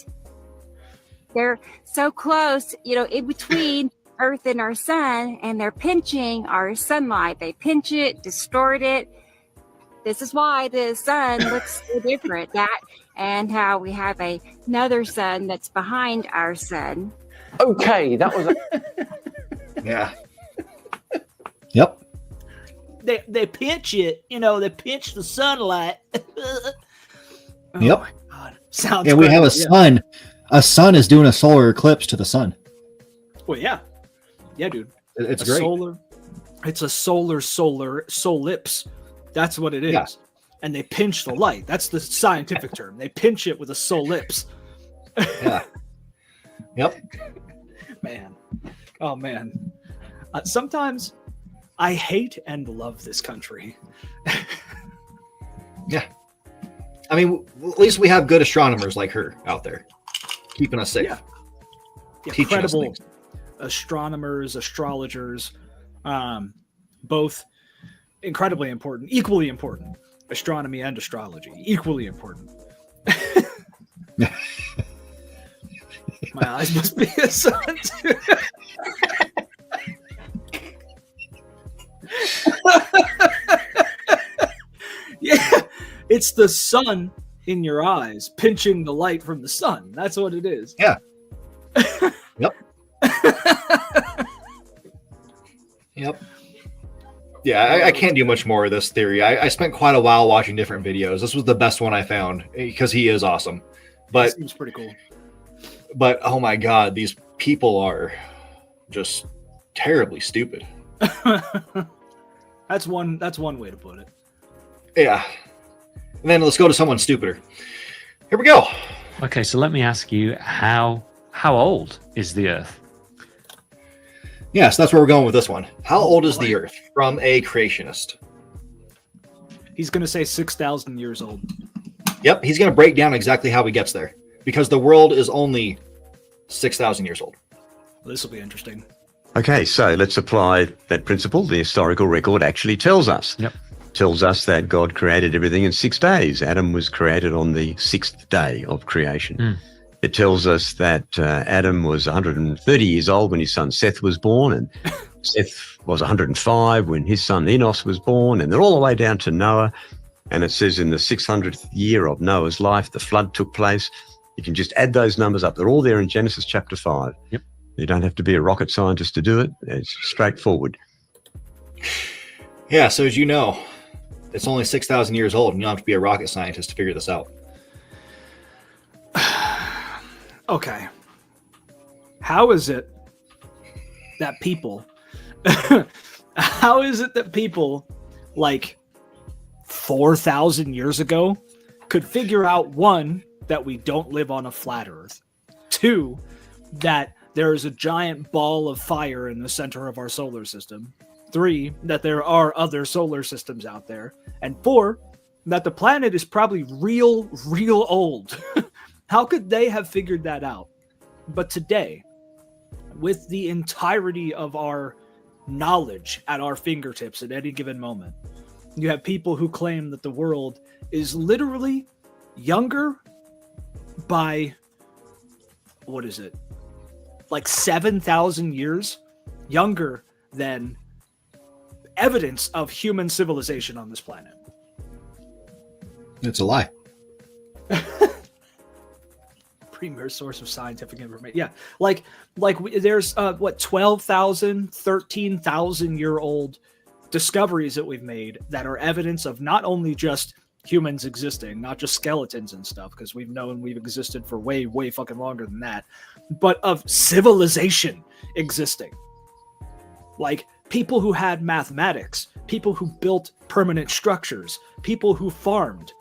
they're so close, in between Earth and our sun, and they're pinching our sunlight. They pinch it, distort it. This is why the sun looks so different. That and how we have another sun that's behind our sun. Okay, that was Yeah. Yep. They pinch it, they pinch the sunlight. Yep. My God. Sounds and great. We have a sun. A sun is doing a solar eclipse to the sun. Well, yeah. Yeah, dude. It's great. It's a solar solipse. That's what it is. Yeah. And they pinch the light. That's the scientific term. They pinch it with a solipse. Yeah. Yep. Man. Oh, man. Sometimes I hate and love this country. Yeah. I mean, at least we have good astronomers like her out there, keeping us safe. Yeah. Teaching us Incredible things. astronomers, astrologers, both incredibly important, equally important. Astronomy and astrology, equally important. My eyes must be a sun too. Yeah, it's the sun in your eyes pinching the light from the sun. That's what it is. Yeah. Yep. Yep. Yeah, I can't do much more of this theory. I spent quite a while watching different videos. This was the best one I found because he is awesome. But It seems pretty cool. But oh my God, these people are just terribly stupid. That's one way to put it. Yeah. And then let's go to someone stupider. Here we go. Okay, so let me ask you, how old is the Earth? Yes, that's where we're going with this one. How old is the Earth from a creationist? He's going to say 6,000 years old. Yep, he's going to break down exactly how he gets there because the world is only 6,000 years old. Well, this will be interesting. Okay, so let's apply that principle. The historical record actually tells us. Yep. Tells us that God created everything in 6 days. Adam was created on the 6th day of creation. It tells us that Adam was 130 years old when his son Seth was born, and Seth was 105 when his son Enos was born, and they're all the way down to Noah. And it says in the 600th year of Noah's life, the flood took place. You can just add those numbers up. They're all there in Genesis chapter 5. Yep. You don't have to be a rocket scientist to do it. It's straightforward. Yeah, so as you know, it's only 6,000 years old, and you don't have to be a rocket scientist to figure this out. Okay. How is it that people like 4,000 years ago could figure out, one, that we don't live on a flat Earth, two, that there is a giant ball of fire in the center of our solar system, three, that there are other solar systems out there, and four, that the planet is probably real old. How could they have figured that out? But today, with the entirety of our knowledge at our fingertips at any given moment, you have people who claim that the world is literally younger by, what is it? Like 7,000 years younger than evidence of human civilization on this planet. It's a lie. Premier source of scientific information. Yeah, there's 12,000, 13,000 year old discoveries that we've made that are evidence of not only just humans existing, not just skeletons and stuff, because we've known we've existed for way fucking longer than that, but of civilization existing. Like people who had mathematics, people who built permanent structures, people who farmed.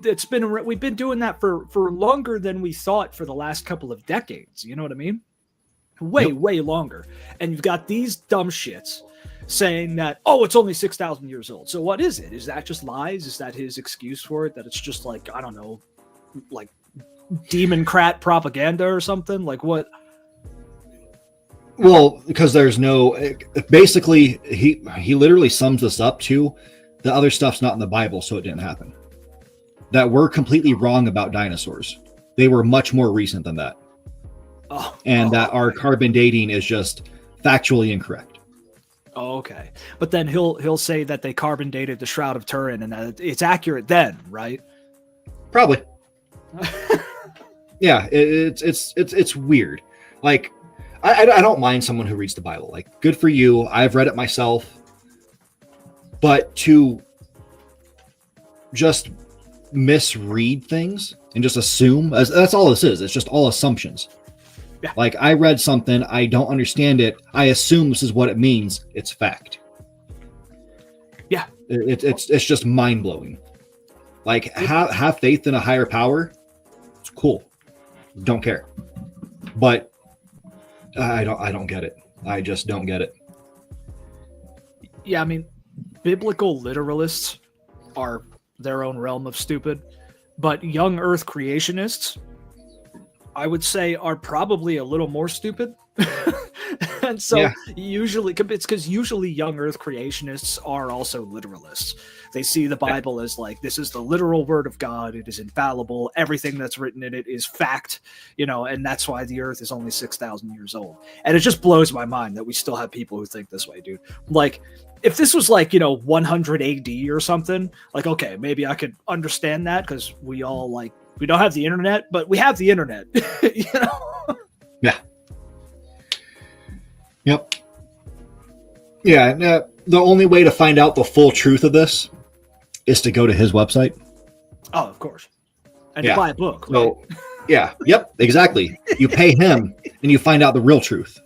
We've been doing that for longer than we thought for the last couple of decades. You know what I mean? Way longer. And you've got these dumb shits saying that, oh, it's only 6,000 years old. So what is it? Is that just lies? Is that his excuse for it? That it's just like, I don't know, like democrat propaganda or something? Like what? Well, because there's no, basically he literally sums this up to the other stuff's not in the Bible, so it didn't happen. That we're completely wrong about dinosaurs. They were much more recent than that. That our carbon dating is just factually incorrect. Oh, okay. But then he'll say that they carbon dated the Shroud of Turin and that it's accurate then, right? Probably. Yeah, it's weird. Like, I don't mind someone who reads the Bible. Like, good for you. I've read it myself. But to just misread things and just assume, that's all this is. It's just all assumptions. Yeah. Like, I read something, I don't understand it, I assume this is what it means. It's fact. Yeah. It's just mind-blowing. Like, have faith in a higher power. It's cool. Don't care. But I don't get it. I just don't get it. Yeah, I mean, biblical literalists are their own realm of stupid, but young Earth creationists, I would say, are probably a little more stupid. And so usually, it's because usually young Earth creationists are also literalists. They see the Bible as like, this is the literal word of God. It is infallible. Everything that's written in it is fact, and that's why the Earth is only 6,000 years old. And it just blows my mind that we still have people who think this way, dude. Like, if this was like, 100 AD or something, like, okay, maybe I could understand that because we all we don't have the internet, but we have the internet, Yeah. Yep. Yeah. The only way to find out the full truth of this is to go to his website. Oh, of course. And to buy a book. Right? So, yeah. Yep. Exactly. You pay him and you find out the real truth.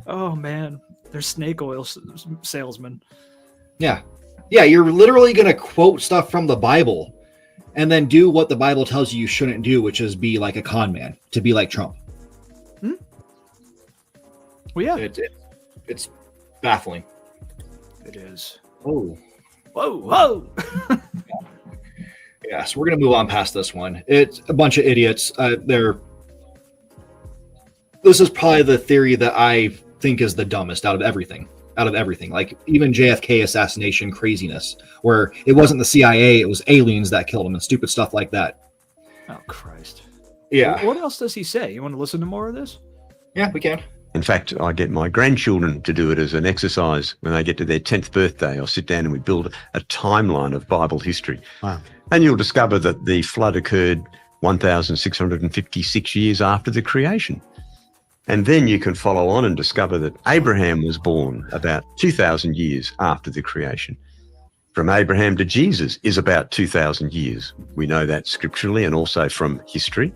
Oh, man. They're snake oil salesmen. Yeah. Yeah. You're literally going to quote stuff from the Bible and then do what the Bible tells you shouldn't do, which is be like a con man, to be like Trump. Well, yeah. It's baffling. It is. Oh. Whoa. Yeah, so we're going to move on past this one. It's a bunch of idiots. This is probably the theory that I think is the dumbest out of everything. Like even JFK assassination craziness, where it wasn't the CIA, it was aliens that killed him and stupid stuff like that. Oh, Christ. Yeah. What else does he say? You want to listen to more of this? Yeah, we can. In fact, I get my grandchildren to do it as an exercise. When they get to their 10th birthday, I'll sit down and we build a timeline of Bible history. Wow. And you'll discover that the flood occurred 1,656 years after the creation. And then you can follow on and discover that Abraham was born about 2,000 years after the creation. From Abraham to Jesus is about 2,000 years. We know that scripturally and also from history.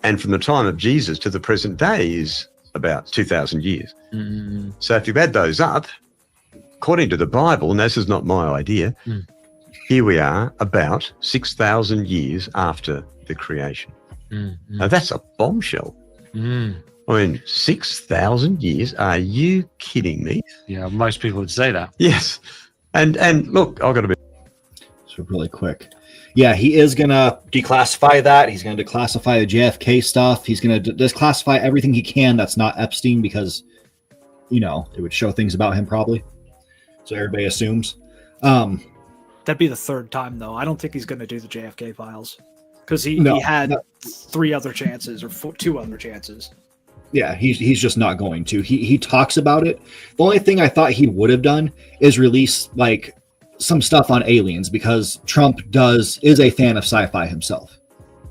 And from the time of Jesus to the present day is about 2,000 years. Mm. So if you add those up, according to the Bible, and this is not my idea, here we are about 6,000 years after the creation. Now that's a bombshell. I mean, 6,000 years? Are you kidding me? Yeah, most people would say that. Yes. And look, I've got to be... So really quick. Yeah, he is going to declassify that. He's going to declassify the JFK stuff. He's going to disclassify everything he can that's not Epstein because, it would show things about him probably. So everybody assumes. That'd be the third time, though. I don't think he's going to do the JFK files because he had 3 other chances or 2 other chances. Yeah, he's just not going to. He talks about it. The only thing I thought he would have done is release some stuff on aliens because Trump is a fan of sci-fi himself.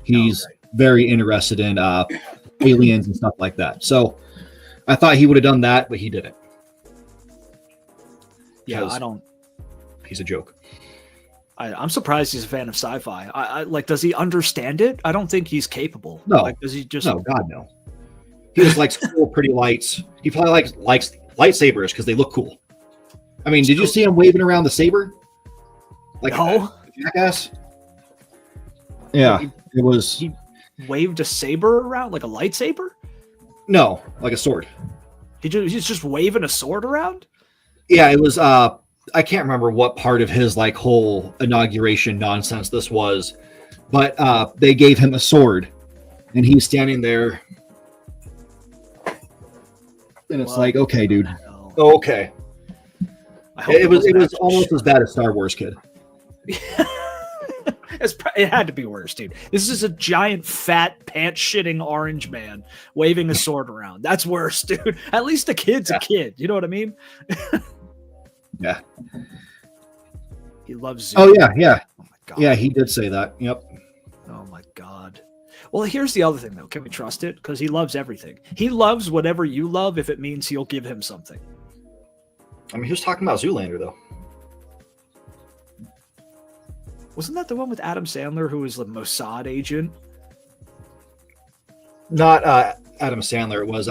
He's very interested in aliens and stuff like that. So I thought he would have done that, but he didn't. Yeah, I don't. He's a joke. I'm surprised he's a fan of sci-fi. I does he understand it? I don't think he's capable. No. Does he just? No, God, no. He just likes cool, pretty lights. He probably likes lightsabers because they look cool. I mean, did you see him waving around the saber? No. Jackass? Yeah, it was. He waved a saber around like a lightsaber? No, like a sword. He's just waving a sword around? Yeah, it was. I can't remember what part of his whole inauguration nonsense this was, but they gave him a sword, and he was standing there, and it's okay, dude. Oh, okay. It was almost as bad as Star Wars, kid. It had to be worse, dude. This is a giant, fat, pants-shitting orange man waving a sword around. That's worse, dude. At least a kid's a kid. You know what I mean? Yeah. He loves Zoom. Oh, yeah. Oh, my God. Yeah, he did say that. Yep. Oh, my God. Well, here's the other thing, though. Can we trust it? Because he loves everything. He loves whatever you love if it means he'll give him something. I mean, he was talking about Zoolander, though. Wasn't that the one with Adam Sandler who was the Mossad agent? not Adam Sandler. It was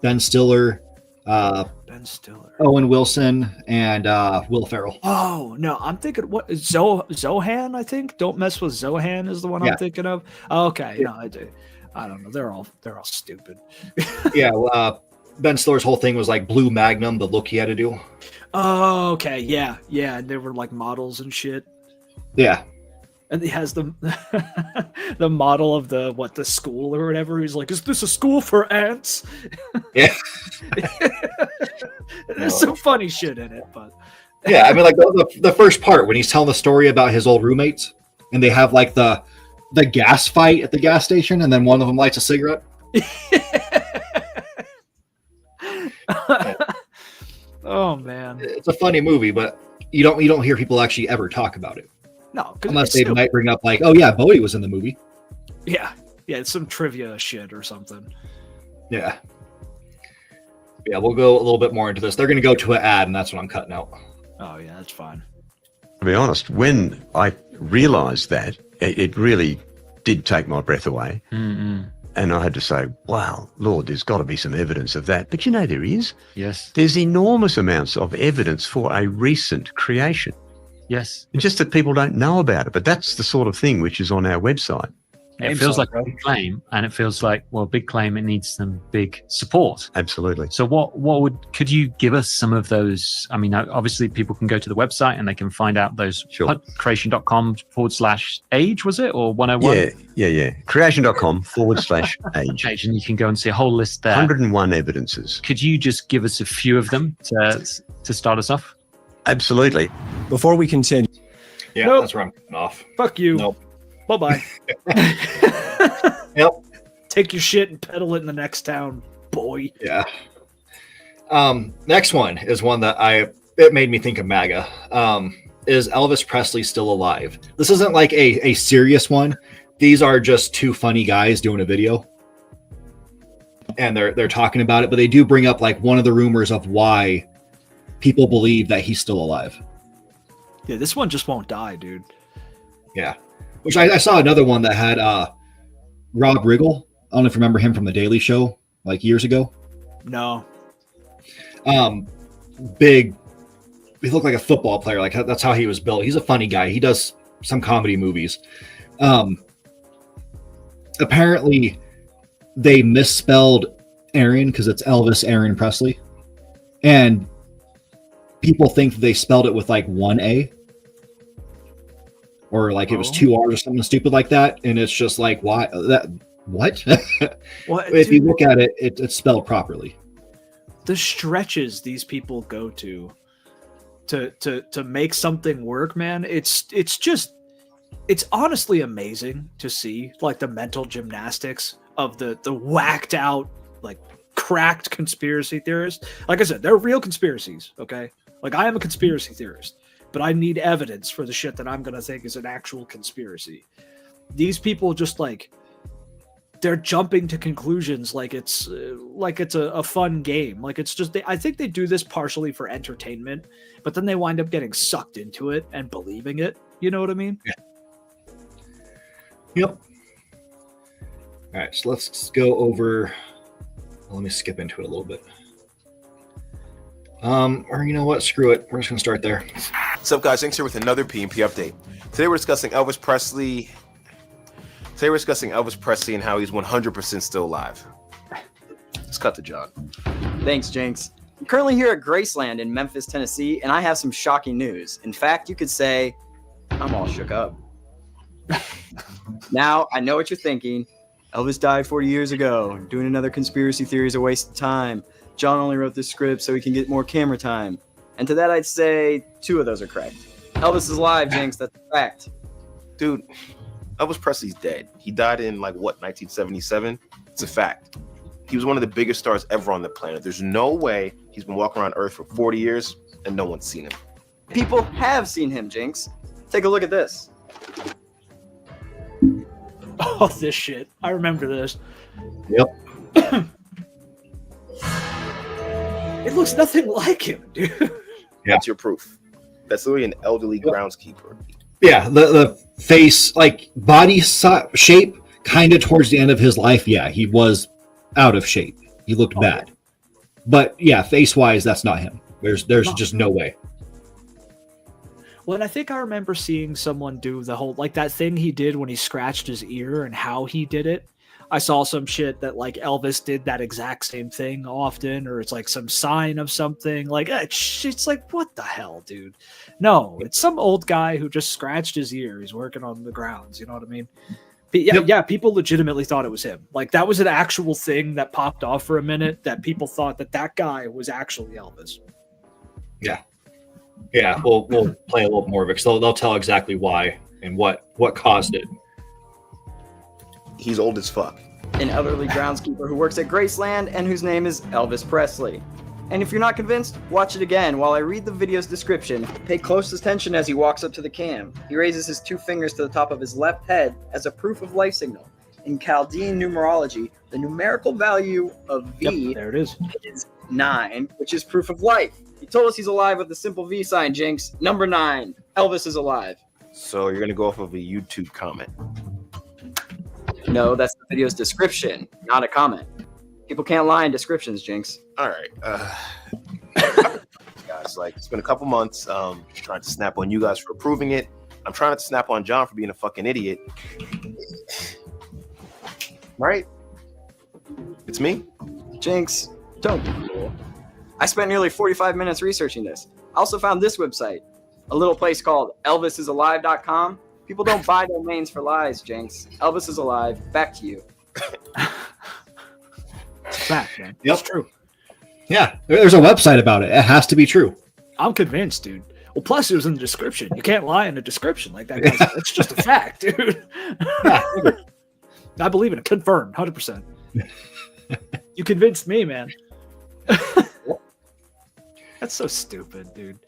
Ben Stiller, Owen Wilson, and Will Ferrell. Oh no, I'm thinking what Zohan. I think Don't Mess with Zohan is the one I'm thinking of. Okay, no, I don't know. They're all stupid. Yeah, well, Ben Stiller's whole thing was like Blue Magnum, the look he had to do. Oh, okay, yeah, and they were like models and shit. Yeah. And he has the the model of the school or whatever. He's like, "Is this a school for ants?" Yeah. There's some funny shit in it, but yeah, I mean, like the first part when he's telling the story about his old roommates, and they have like the gas fight at the gas station, and then one of them lights a cigarette. Oh man, it's a funny movie, but you don't hear people actually ever talk about it. No, unless they might bring up like, oh yeah, Bodie was in the movie. Yeah, it's some trivia shit or something. Yeah, we'll go a little bit more into this. They're going to go to an ad, and that's what I'm cutting out. Oh yeah, that's fine. To be honest, when I realised that, it really did take my breath away. Mm-hmm. And I had to say, wow, Lord, there's got to be some evidence of that. But there is. Yes. There's enormous amounts of evidence for a recent creation. Yes. It's just that people don't know about it. But that's the sort of thing which is on our website. It feels like a big claim, and it feels like, well, big claim, it needs some big support. Absolutely. So could you give us some of those? I mean, obviously people can go to the website and they can find out those. Sure. Creation.com/age, was it? Or 101? Yeah. Creation.com/age. And you can go and see a whole list there. 101 evidences. Could you just give us a few of them to start us off? Absolutely. Before we continue. Yeah, that's where I'm cutting off. Fuck you. Nope. Bye-bye. Yep. Take your shit and peddle it in the next town, boy. Yeah. Next one is one that it made me think of MAGA. Is Elvis Presley still alive? This isn't like a serious one. These are just two funny guys doing a video. And they're talking about it, but they do bring up like one of the rumors of why people believe that he's still alive. Yeah, this one just won't die, dude. Yeah. Which I saw another one that had Rob Riggle. I don't know if you remember him from The Daily Show, like years ago. No. Big. He looked like a football player. Like that's how he was built. He's a funny guy. He does some comedy movies. Apparently, they misspelled Aaron because it's Elvis Aaron Presley, and people think they spelled it with like one A. Or like it was 2 R's or something stupid like that, and it's just like why that what? Well, if you look at it, it's spelled properly. The stretches these people go to make something work, man. It's honestly amazing to see like the mental gymnastics of the whacked out, like cracked conspiracy theorists. Like I said, they're real conspiracies. Okay, like I am a conspiracy theorist. But I need evidence for the shit that I'm going to think is an actual conspiracy. These people just like, they're jumping to conclusions like it's a fun game. Like it's just, I think they do this partially for entertainment, but then they wind up getting sucked into it and believing it. You know what I mean? Yeah. Yep. All right, so let's go over, let me skip into it a little bit. Or you know what? Screw it. We're just going to start there. What's up, guys? Thanks here with another PMP update. Today we're discussing Elvis Presley. And how he's 100% still alive. Let's cut to John. Thanks, Jinx. I'm currently here at Graceland in Memphis, Tennessee, and I have some shocking news. In fact, you could say I'm all shook up. Now, I know what you're thinking. Elvis died 40 years ago. Doing another conspiracy theory is a waste of time. John only wrote this script so he can get more camera time. And to that, I'd say 2 of those are correct. Elvis is alive, Jinx. That's a fact. Dude, Elvis Presley's dead. He died in, 1977? It's a fact. He was one of the biggest stars ever on the planet. There's no way he's been walking around Earth for 40 years and no one's seen him. People have seen him, Jinx. Take a look at this. Oh, this shit. I remember this. Yep. It looks nothing like him, dude. Yeah. That's your proof. That's literally an elderly groundskeeper. Yeah, the face, like body shape kind of towards the end of his life, yeah, he was out of shape. He looked bad. But yeah, face-wise, that's not him. There's just no way. Well, and I think I remember seeing someone do the whole, like that thing he did when he scratched his ear and how he did it. I saw some shit that like Elvis did that exact same thing often, or it's like some sign of something. Like it's like, what the hell, dude? No, it's some old guy who just scratched his ear. He's working on the grounds. You know what I mean? But yeah, people legitimately thought it was him. Like that was an actual thing that popped off for a minute, that people thought that guy was actually Elvis. Yeah, we'll play a little more of it, because they'll tell exactly why and what caused it. He's old as fuck. An elderly groundskeeper who works at Graceland and whose name is Elvis Presley. And if you're not convinced, watch it again while I read the video's description. Pay close attention as he walks up to the cam. He raises his 2 fingers to the top of his left head as a proof of life signal. In Chaldean numerology, the numerical value of V there it is 9, which is proof of life. He told us he's alive with the simple V sign, Jinx. Number 9, Elvis is alive. So you're gonna go off of a YouTube comment? No, that's the video's description, not a comment. People can't lie in descriptions, Jinx. All right. Guys, like, it's been a couple months trying to snap on you guys for approving it. I'm trying to snap on John for being a fucking idiot. Right? It's me? Jinx, don't be cool. I spent nearly 45 minutes researching this. I also found this website, a little place called elvisisalive.com. People don't buy domains for lies, Jinx. Elvis is alive. Back to you. It's fact, man. Yep. It's true. Yeah, there's a website about it. It has to be true. I'm convinced, dude. Well, plus it was in the description. You can't lie in the description like that. It's just a fact, dude. I believe in it. Confirmed, 100%. You convinced me, man. That's so stupid, dude.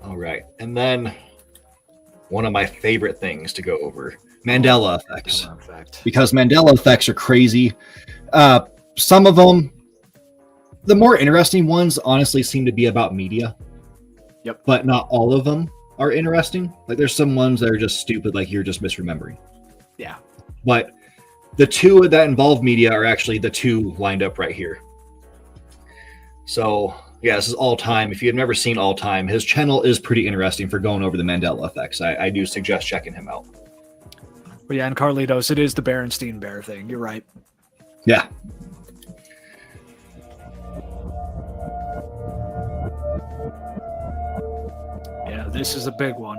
All right, and then one of my favorite things to go over, Mandela effects. Because Mandela effects are crazy. Some of them, the more interesting ones, honestly seem to be about media. Yep. But not all of them are interesting. Like there's some ones that are just stupid, like you're just misremembering. Yeah. But the 2 that involve media are actually the 2 lined up right here. So yeah, this is All Time. If you have never seen All Time, his channel is pretty interesting for going over the Mandela effects. I do suggest checking him out. But yeah, and Carlitos, it is the Berenstein Bear thing. You're right. Yeah. Yeah, this is a big one.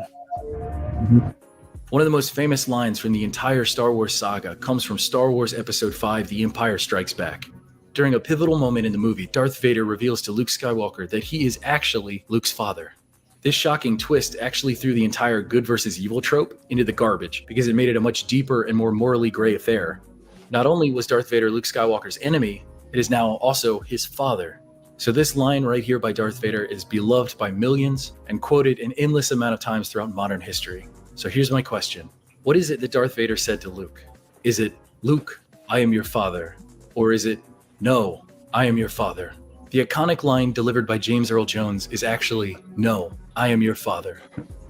One of the most famous lines from the entire Star Wars saga comes from Star Wars Episode 5, The Empire Strikes Back. During a pivotal moment in the movie, Darth Vader reveals to Luke Skywalker that he is actually Luke's father. This shocking twist actually threw the entire good versus evil trope into the garbage because it made it a much deeper and more morally gray affair. Not only was Darth Vader Luke Skywalker's enemy, it is now also his father. So this line right here by Darth Vader is beloved by millions and quoted an endless amount of times throughout modern history. So here's my question. What is it that Darth Vader said to Luke? Is it, Luke, I am your father? Or is it, no, I am your father? The iconic line delivered by James Earl Jones is actually, no, I am your father.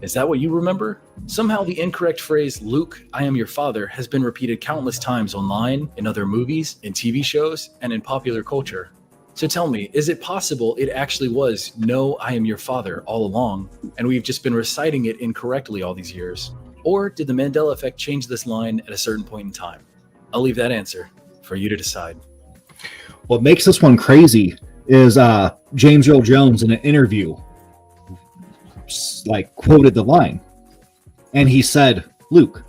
Is that what you remember? Somehow the incorrect phrase, Luke, I am your father, has been repeated countless times online, in other movies, in TV shows, and in popular culture. So tell me, is it possible it actually was, no, I am your father all along, and we've just been reciting it incorrectly all these years? Or did the Mandela effect change this line at a certain point in time? I'll leave that answer for you to decide. What makes this one crazy is James Earl Jones in an interview like quoted the line, and he said Luke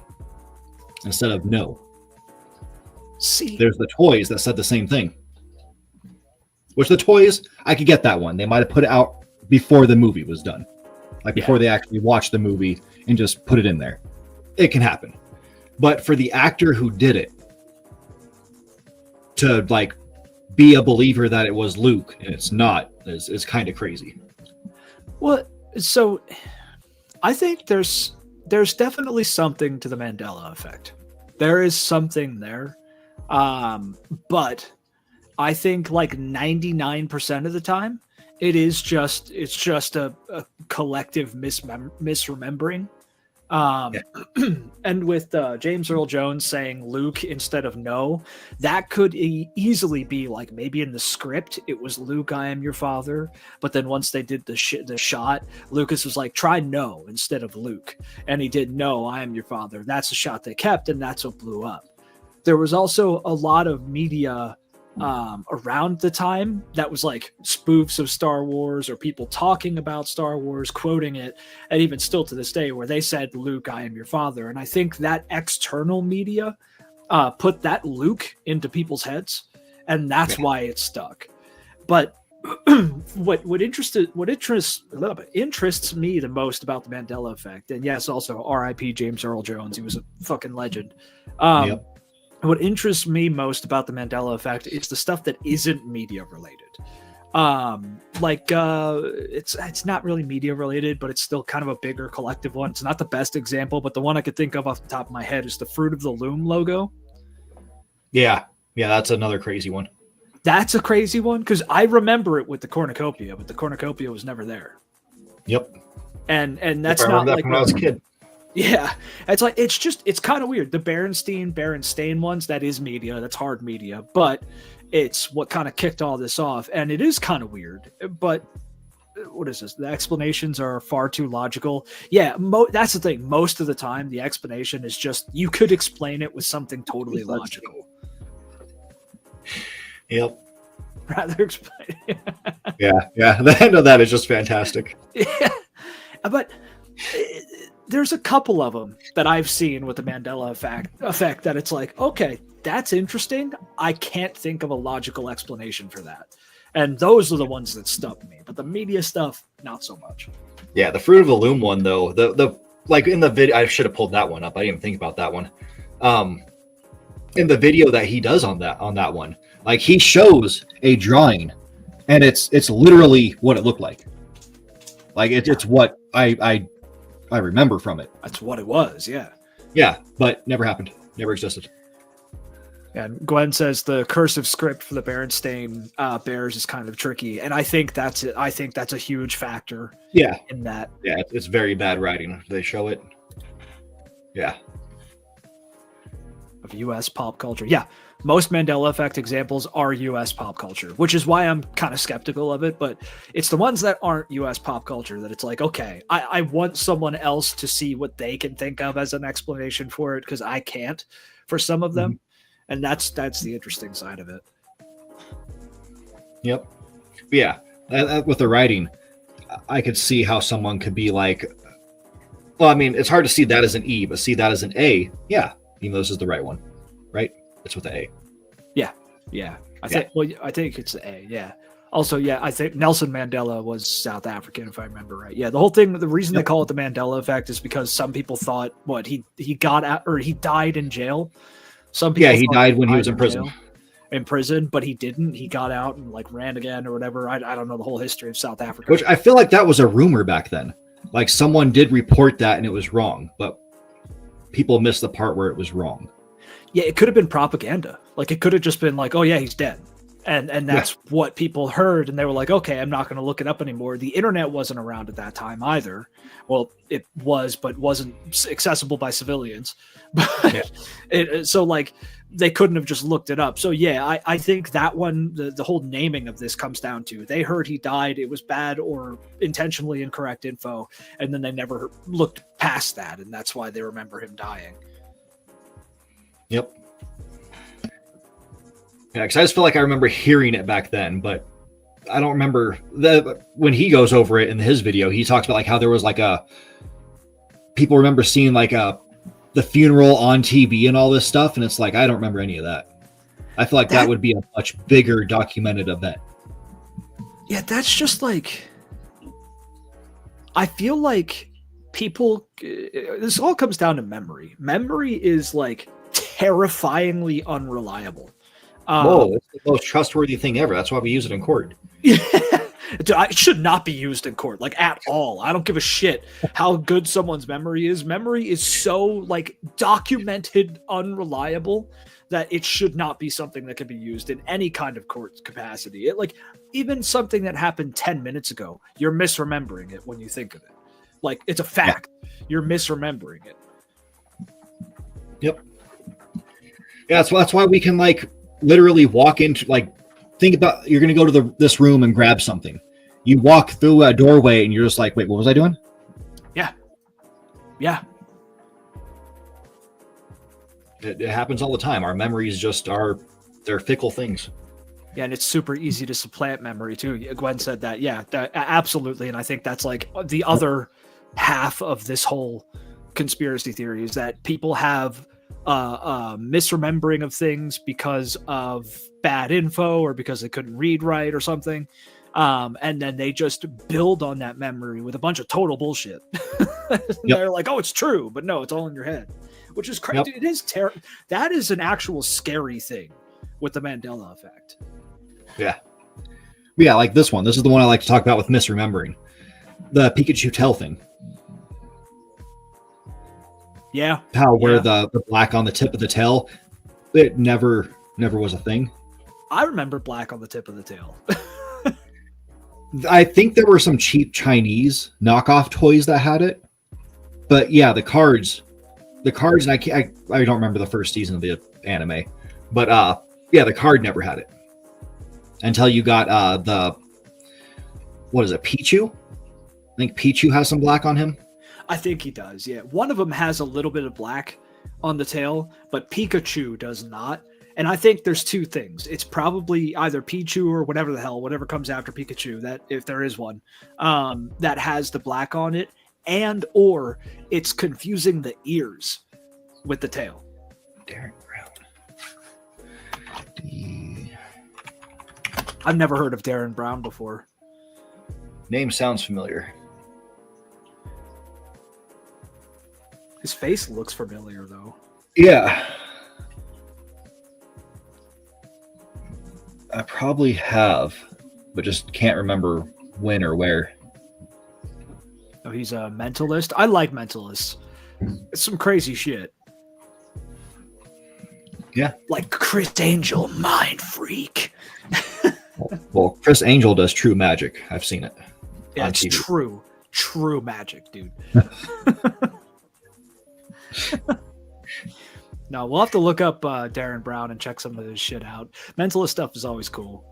instead of no. See, there's the toys that said the same thing. Which the toys, I could get that one. They might have put it out before the movie was done, like before they actually watched the movie and just put it in there. It can happen, but for the actor who did it to like be a believer that it was Luke and it's not is kind of crazy. Well, so I think there's definitely something to the Mandela effect. There is something there, but I think like 99% of the time it's just a collective misremembering. And with James Earl Jones saying Luke instead of no, that could easily be like maybe in the script it was Luke, I am your father, but then once they did the shot, Lucas was like, try no instead of Luke, and he did no, I am your father. That's the shot they kept, and that's what blew up. There was also a lot of media around the time that was like spoofs of Star Wars or people talking about Star Wars, quoting it, and even still to this day where they said, Luke, I am your father. And I think that external media put that Luke into people's heads, and that's why it stuck. But what interests me the most about the Mandela effect, and yes, also R.I.P. James Earl Jones, he was a fucking legend. What interests me most about the Mandela effect is the stuff that isn't media related. It's not really media related, but it's still kind of a bigger collective one. It's not the best example, but the one I could think of off the top of my head is the Fruit of the Loom logo. Yeah, that's another crazy one. That's a crazy one because I remember it with the cornucopia, but the cornucopia was never there. Yep. And that's not like when I was a kid. Yeah, it's kind of weird. The Berenstain ones, that is media, that's hard media, but it's what kind of kicked all this off, and it is kind of weird. But what is this? The explanations are far too logical. Yeah, that's the thing. Most of the time, the explanation is just you could explain it with something totally logical. Yep. Rather explain. Yeah. The end of that is just fantastic. Yeah, but. There's a couple of them that I've seen with the Mandela effect that it's like, okay, that's interesting. I can't think of a logical explanation for that. And those are the ones that stuck me. But the media stuff, not so much. Yeah, the Fruit of the Loom one, though, the like in the video, I should have pulled that one up. I didn't even think about that one. In the video that he does on that one, like he shows a drawing, and it's literally what it looked like. Like it's what I remember from it. That's what it was, yeah. Yeah, but never happened. Never existed. And Gwen says the cursive script for the Berenstain Bears is kind of tricky, and I think that's it. I think that's a huge factor. Yeah, in that. Yeah, it's very bad writing. They show it. Yeah. Of U.S. pop culture, yeah. Most Mandela effect examples are U.S. pop culture, which is why I'm kind of skeptical of it. But it's the ones that aren't U.S. pop culture that it's like, okay, I want someone else to see what they can think of as an explanation for it because I can't for some of them. And that's the interesting side of it. Yep. Yeah. With the writing, I could see how someone could be like, well, I mean, it's hard to see that as an E, but see that as an A. Yeah. Even though this is the right one, right? It's with the A. Yeah. I think it's the A. Yeah. Also, yeah, I think Nelson Mandela was South African, if I remember right. Yeah, the whole thing. The reason they call it the Mandela effect is because some people thought he got out or he died in jail. Some people he died when he was in prison. In prison, but he didn't. He got out and like ran again or whatever. I don't know the whole history of South Africa. Which I feel like that was a rumor back then. Like someone did report that and it was wrong, but people missed the part where it was wrong. Yeah, it could have been propaganda. Like it could have just been like, oh yeah, he's dead. And that's what people heard. And they were like, okay, I'm not going to look it up anymore. The internet wasn't around at that time either. Well, it was, but wasn't accessible by civilians. But so like they couldn't have just looked it up. So yeah, I think that one, the whole naming of this comes down to they heard he died. It was bad or intentionally incorrect info. And then they never looked past that. And that's why they remember him dying. Yep. Yeah, because I just feel like I remember hearing it back then, but I don't remember when he goes over it in his video. He talks about like how there was like people remember seeing like the funeral on TV and all this stuff, and it's like I don't remember any of that. I feel like that would be a much bigger documented event. Yeah, that's just like I feel like people. This all comes down to memory. Memory is like terrifyingly unreliable. Whoa, it's the most trustworthy thing ever. That's why we use it in court. It should not be used in court, like at all. I don't give a shit how good someone's memory is. Memory is so like documented unreliable that it should not be something that can be used in any kind of court capacity. It like even something that happened 10 minutes ago, you're misremembering it when you think of it. Like, it's a fact. You're misremembering it. Yep. Yeah, that's why we can like literally walk into like think about you're gonna go to this room and grab something. You walk through a doorway and you're just like, wait, what was I doing? Yeah. Yeah. It happens all the time. Our memories they're fickle things. Yeah, and it's super easy to supplant memory too. Gwen said that. Yeah, absolutely. And I think that's like the other half of this whole conspiracy theory is that people have misremembering of things because of bad info or because they couldn't read right or something. And then they just build on that memory with a bunch of total bullshit. They're like, oh, it's true, but no, it's all in your head, which is crazy. It is terrible. That is an actual scary thing with the Mandela effect. Yeah. Yeah, like this one. This is the one I like to talk about with misremembering. The Pikachu tail thing. Yeah. How where the black on the tip of the tail, it never was a thing. I remember black on the tip of the tail. I think there were some cheap Chinese knockoff toys that had it. But yeah, the cards, and I don't remember the first season of the anime. But yeah, the card never had it. Until you got what is it, Pichu? I think Pichu has some black on him. I think he does, yeah. One of them has a little bit of black on the tail, but Pikachu does not. And I think there's two things. It's probably either Pichu or whatever comes after Pikachu, that if there is one, that has the black on it, and or it's confusing the ears with the tail. Darren Brown. I've never heard of Darren Brown before. Name sounds familiar. His face looks familiar, though. Yeah. I probably have, but just can't remember when or where. Oh, he's a mentalist? I like mentalists. It's some crazy shit. Yeah. Like Chris Angel, mind freak. Well, Chris Angel does true magic. I've seen it. Yeah, it's true. True magic, dude. No, we'll have to look up Darren Brown and check some of his shit out. Mentalist stuff is always cool.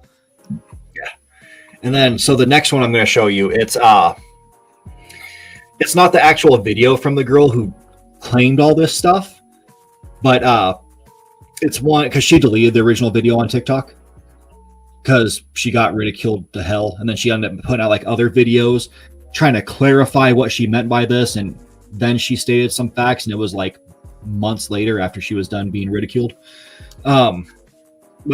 Yeah. And then, so the next one I'm going to show you, it's not the actual video from the girl who claimed all this stuff, but it's one, because she deleted the original video on TikTok because she got ridiculed to hell. And then she ended up putting out like other videos trying to clarify what she meant by this. And then she stated some facts, and it was like months later after she was done being ridiculed. But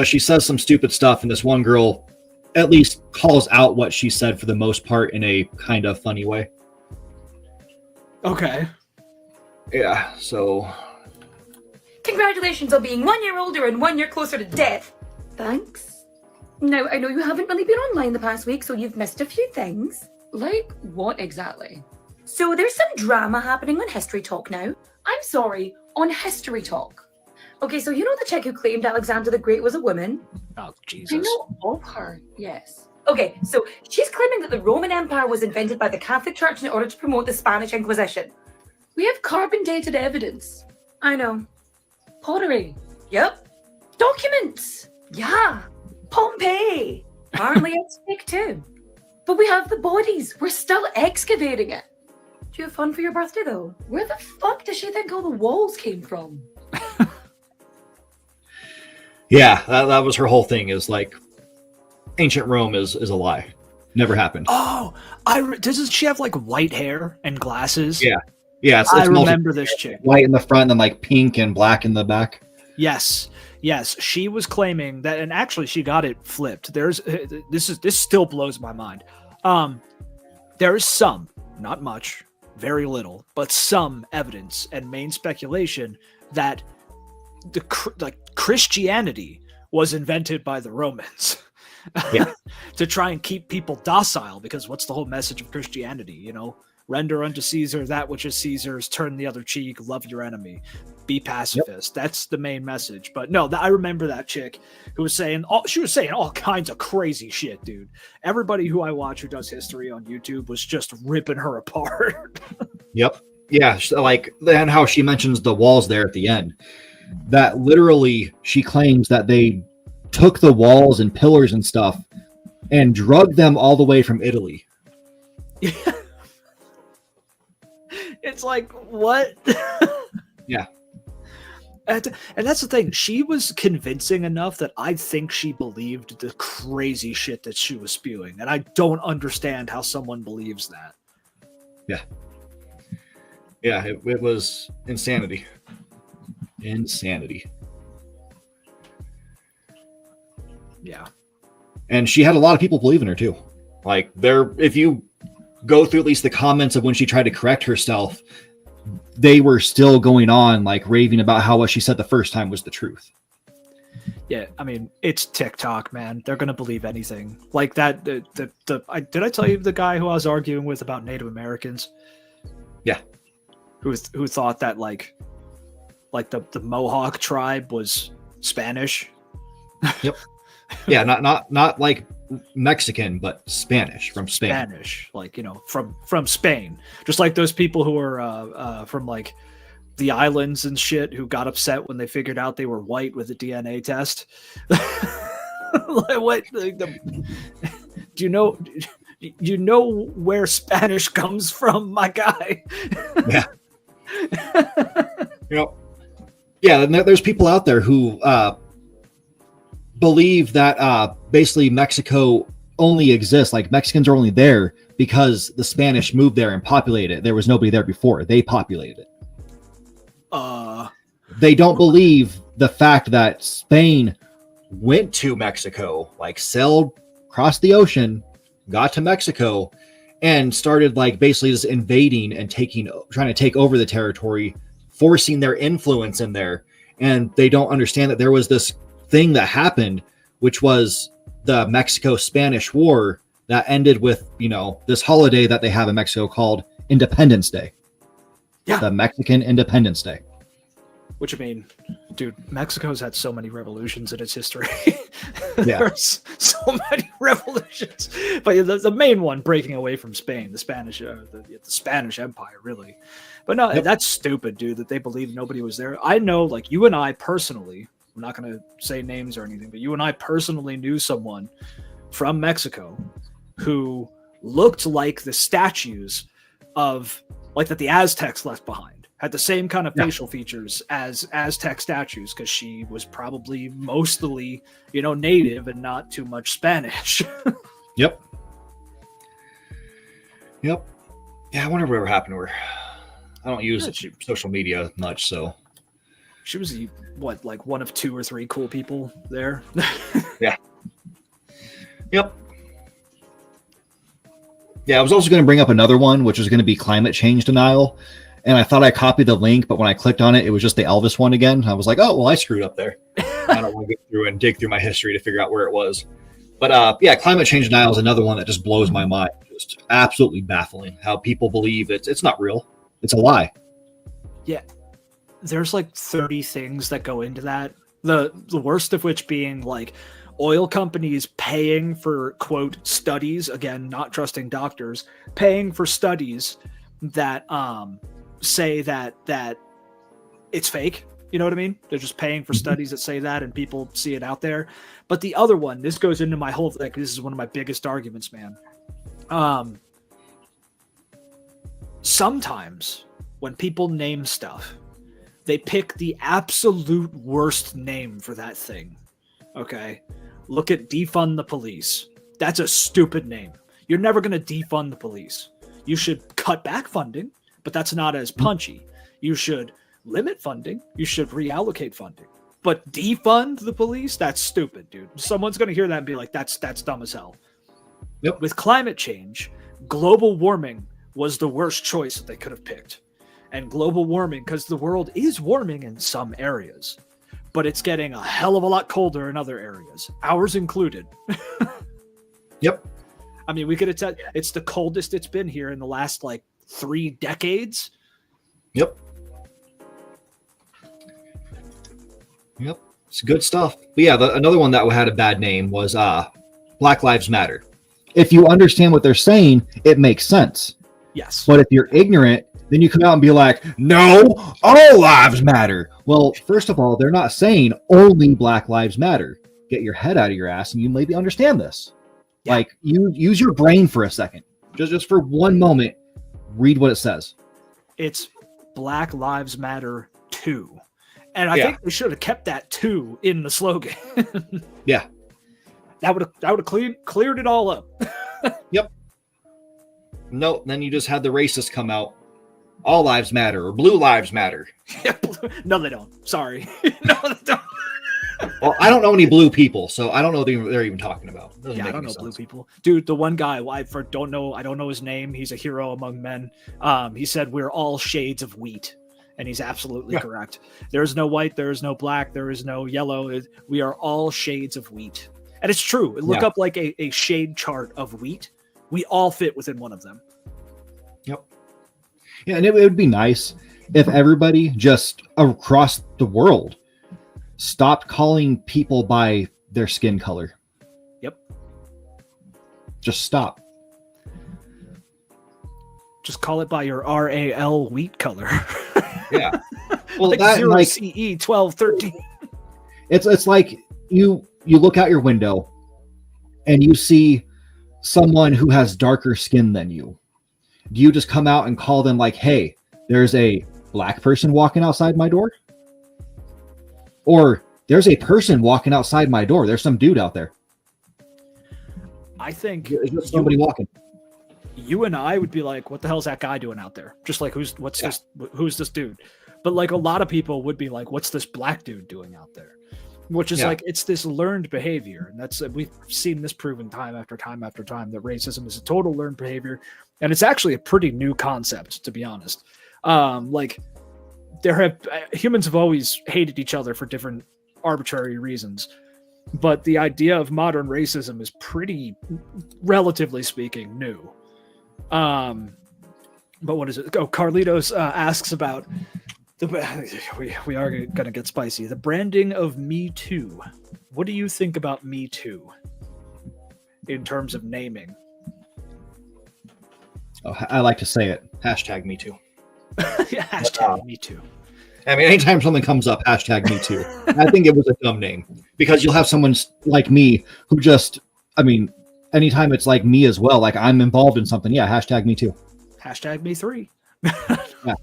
she says some stupid stuff, and this one girl at least calls out what she said for the most part in a kind of funny way. Okay. Yeah, so... Congratulations on being 1 year older and 1 year closer to death. Thanks. Now, I know you haven't really been online the past week, so you've missed a few things. Like what exactly? So there's some drama happening on History Talk now. I'm sorry, on History Talk. Okay, so you know the chick who claimed Alexander the Great was a woman? Oh, Jesus. I know of her, yes. Okay, so she's claiming that the Roman Empire was invented by the Catholic Church in order to promote the Spanish Inquisition. We have carbon-dated evidence. I know. Pottery. Yep. Documents. Yeah. Pompeii. Apparently it's fake too. But we have the bodies. We're still excavating it. Do you have fun for your birthday though? Where the fuck does she think all the walls came from? Yeah, that was her whole thing, is like ancient Rome is a lie. Never happened. Oh, doesn't she have like white hair and glasses? Yeah. Yeah, it's I remember this chick. White in the front and then like pink and black in the back. Yes. She was claiming that, and actually she got it flipped. This still blows my mind. There is some, not much, very little, but some evidence and main speculation that Christianity was invented by the Romans. Yeah. To try and keep people docile, because what's the whole message of Christianity? You know, render unto Caesar that which is Caesar's, turn the other cheek, love your enemy. Be pacifist. That's the main message. But no, I remember that chick who was saying she was saying all kinds of crazy shit, dude. Everybody who I watch who does history on YouTube was just ripping her apart. Yep. Yeah, like, and how she mentions the walls there at the end. That literally, she claims that they took the walls and pillars and stuff and drugged them all the way from Italy. It's like, what? Yeah. And that's the thing. She was convincing enough that I think she believed the crazy shit that she was spewing. And I don't understand how someone believes that. Yeah. Yeah, it was insanity. Insanity. Yeah. And she had a lot of people believe in her too. Like, if you go through at least the comments of when she tried to correct herself, they were still going on, like, raving about how what she said the first time was the truth. Yeah, I mean, it's TikTok, man. They're gonna believe anything. Like that. Did I tell you the guy who I was arguing with about Native Americans? Yeah. Who thought that like the Mohawk tribe was Spanish? Yep. Yeah, not like Mexican, but Spanish, from Spain. Spanish, like, from Spain. Just like those people who are from like the islands and shit who got upset when they figured out they were white with a DNA test. Like, what? Do you know where Spanish comes from, my guy? Yeah. Yeah, and there's people out there who believe that basically Mexico only exists, like Mexicans are only there because the Spanish moved there and populated it. There was nobody there before. They populated it. They don't believe the fact that Spain went to Mexico, like sailed across the ocean, got to Mexico, and started like basically just invading and trying to take over the territory, forcing their influence in there. And they don't understand that there was this thing that happened, which was the Mexico-Spanish War that ended with, this holiday that they have in Mexico called Independence Day. Yeah. The Mexican Independence Day. Which, I mean, dude, Mexico's had so many revolutions in its history. Yeah. There's so many revolutions. But the main one breaking away from Spain, the Spanish Empire, really. But no, That's stupid, dude, that they believe nobody was there. I know, like, you and I personally, I'm not going to say names or anything, but you and I personally knew someone from Mexico who looked like the statues of, like, that the Aztecs left behind. Had the same kind of facial features as Aztec statues, because she was probably mostly, native and not too much Spanish. Yep. Yeah, I wonder whatever happened to her. I don't use social media much, so. She was like one of 2 or 3 cool people there. Yeah. Yep. Yeah, I was also going to bring up another one, which was going to be climate change denial. And I thought I copied the link, but when I clicked on it, it was just the Elvis one again. I was like, oh, well, I screwed up there. I don't want to get through and dig through my history to figure out where it was. But yeah, climate change denial is another one that just blows my mind. Just absolutely baffling how people believe it's not real. It's a lie. Yeah. There's like 30 things that go into that. The worst of which being like oil companies paying for, quote, studies, again, not trusting doctors, paying for studies that say that it's fake. You know what I mean? They're just paying for studies that say that, and people see it out there. But the other one, this goes into my whole thing. This is one of my biggest arguments, man. Sometimes when people name stuff, they pick the absolute worst name for that thing. Okay? Look at defund the police. That's a stupid name. You're never going to defund the police. You should cut back funding, but that's not as punchy. You should limit funding. You should reallocate funding. But defund the police? That's stupid, dude. Someone's going to hear that and be like, that's dumb as hell. Yep. With climate change, global warming was the worst choice that they could have picked. And global warming, because the world is warming in some areas, but it's getting a hell of a lot colder in other areas, ours included. Yep. I mean, we could attest it's the coldest it's been here in the last like 3 decades. Yep. Yep, it's good stuff. But yeah, another one that had a bad name was Black Lives Matter. If you understand what they're saying, it makes sense. Yes. But if you're ignorant, then you come out and be like, no, all lives matter. Well, first of all, they're not saying only Black Lives Matter. Get your head out of your ass and you maybe understand this. Yeah. Like, you use your brain for a second. Just for one moment, read what it says. It's Black Lives Matter 2. And I think we should have kept that 2 in the slogan. Yeah. That would have cleared it all up. Yep. No, then you just had the racists come out. All lives matter, or blue lives matter. No, they don't. Sorry. No, they don't. Well, I don't know any blue people, so I don't know what they're even talking about. I don't know blue people. Dude, the one guy, I don't know his name. He's a hero among men. He said we're all shades of wheat. And he's absolutely correct. There is no white, there is no black, there is no yellow. We are all shades of wheat. And it's true. Look up like a shade chart of wheat. We all fit within one of them. Yep. Yeah, and it would be nice if everybody just across the world stopped calling people by their skin color. Yep. Just stop. Just call it by your RAL wheat color. Yeah. Well, like that 0 like CE 1213. It's like you look out your window and you see someone who has darker skin than you. Do you just come out and call them like, hey, there's a black person walking outside my door? Or there's a person walking outside my door. There's some dude out there. I think there's somebody walking. You and I would be like, what the hell's that guy doing out there? Just like, who's this dude? But like a lot of people would be like, what's this black dude doing out there? Which is like, it's this learned behavior. And that's, we've seen this proven time after time after time that racism is a total learned behavior. And it's actually a pretty new concept, to be honest. Like humans have always hated each other for different arbitrary reasons. But the idea of modern racism is pretty, relatively speaking, new. But what is it? Oh, Carlitos asks about we are gonna get spicy. The branding of Me Too. What do you think about Me Too in terms of naming? Oh, I like to say it. Hashtag Me Too. Yeah, hashtag Me Too. I mean, anytime something comes up, hashtag Me Too. I think it was a dumb name because you'll have someone like me who just, I mean, anytime it's like me as well, like I'm involved in something. Yeah, hashtag Me Too. Hashtag Me 3. Yeah.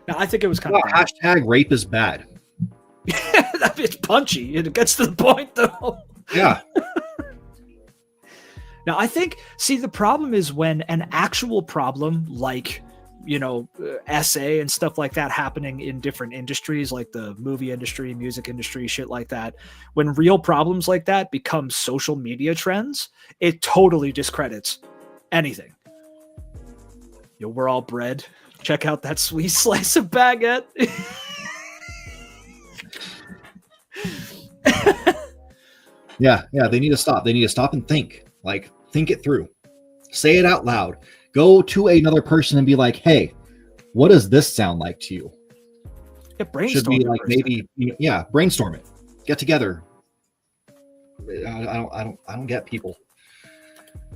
No, I think it was kind of hashtag rape is bad. It's punchy. It gets to the point though. Yeah. Now I think, the problem is when an actual problem like, essay and stuff like that happening in different industries, like the movie industry, music industry, shit like that. When real problems like that become social media trends, it totally discredits anything. We're all bred. Check out that sweet slice of baguette. Yeah. They need to stop. They need to stop and think. Like, think it through. Say it out loud. Go to another person and be like, hey, what does this sound like to you? Yeah, brainstorm. Should be like maybe, brainstorm it. Get together. I don't get people.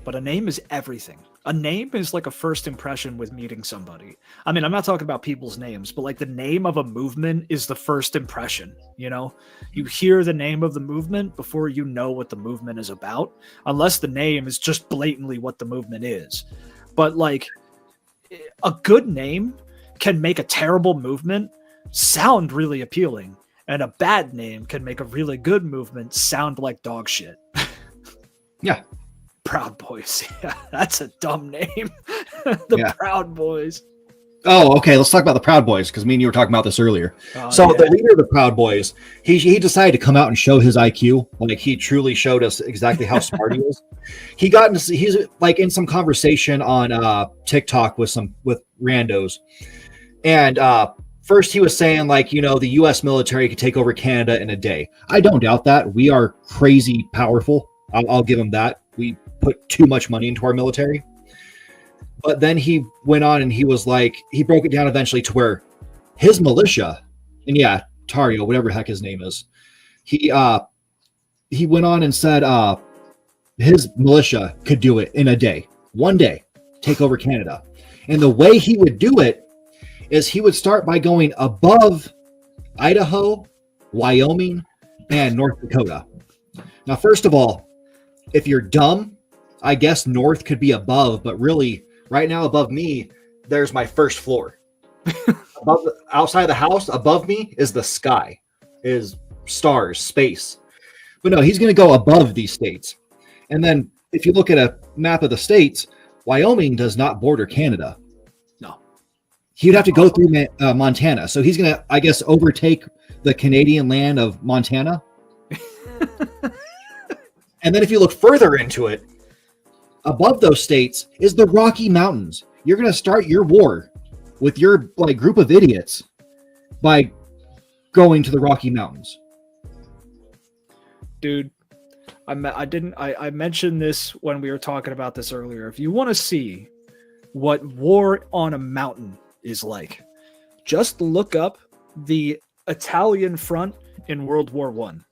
But a name is everything. A name is like a first impression with meeting somebody. I mean, I'm not talking about people's names, but like the name of a movement is the first impression, You hear the name of the movement before you know what the movement is about, unless the name is just blatantly what the movement is. But like a good name can make a terrible movement sound really appealing, and a bad name can make a really good movement sound like dog shit. Yeah. Proud Boys. Yeah, that's a dumb name. Proud Boys. Oh, okay. Let's talk about the Proud Boys because me and you were talking about this earlier. The leader of the Proud Boys, he decided to come out and show his IQ. Like he truly showed us exactly how smart he is. He's like in some conversation on TikTok with randos, and first he was saying like the U.S. military could take over Canada in a day. I don't doubt that. We are crazy powerful. I'll give him that. We put too much money into our military. But then he went on and he was like, he broke it down eventually to where his militia, and Tario, whatever the heck his name is. He went on and said his militia could do it in a day, one day, take over Canada. And the way he would do it is he would start by going above Idaho, Wyoming, and North Dakota. Now, first of all, if you're dumb, I guess north could be above, but really, right now above me, there's my first floor. Outside the house, above me is the sky, is stars, space. But no, he's going to go above these states. And then if you look at a map of the states, Wyoming does not border Canada. No. He'd have to go through Montana. So he's going to, I guess, overtake the Canadian land of Montana. And then if you look further into it, above those states is the Rocky Mountains. You're going to start your war with your group of idiots by going to the Rocky Mountains. Dude, I mentioned this when we were talking about this earlier. If you want to see what war on a mountain is like, just look up the Italian front in World War One.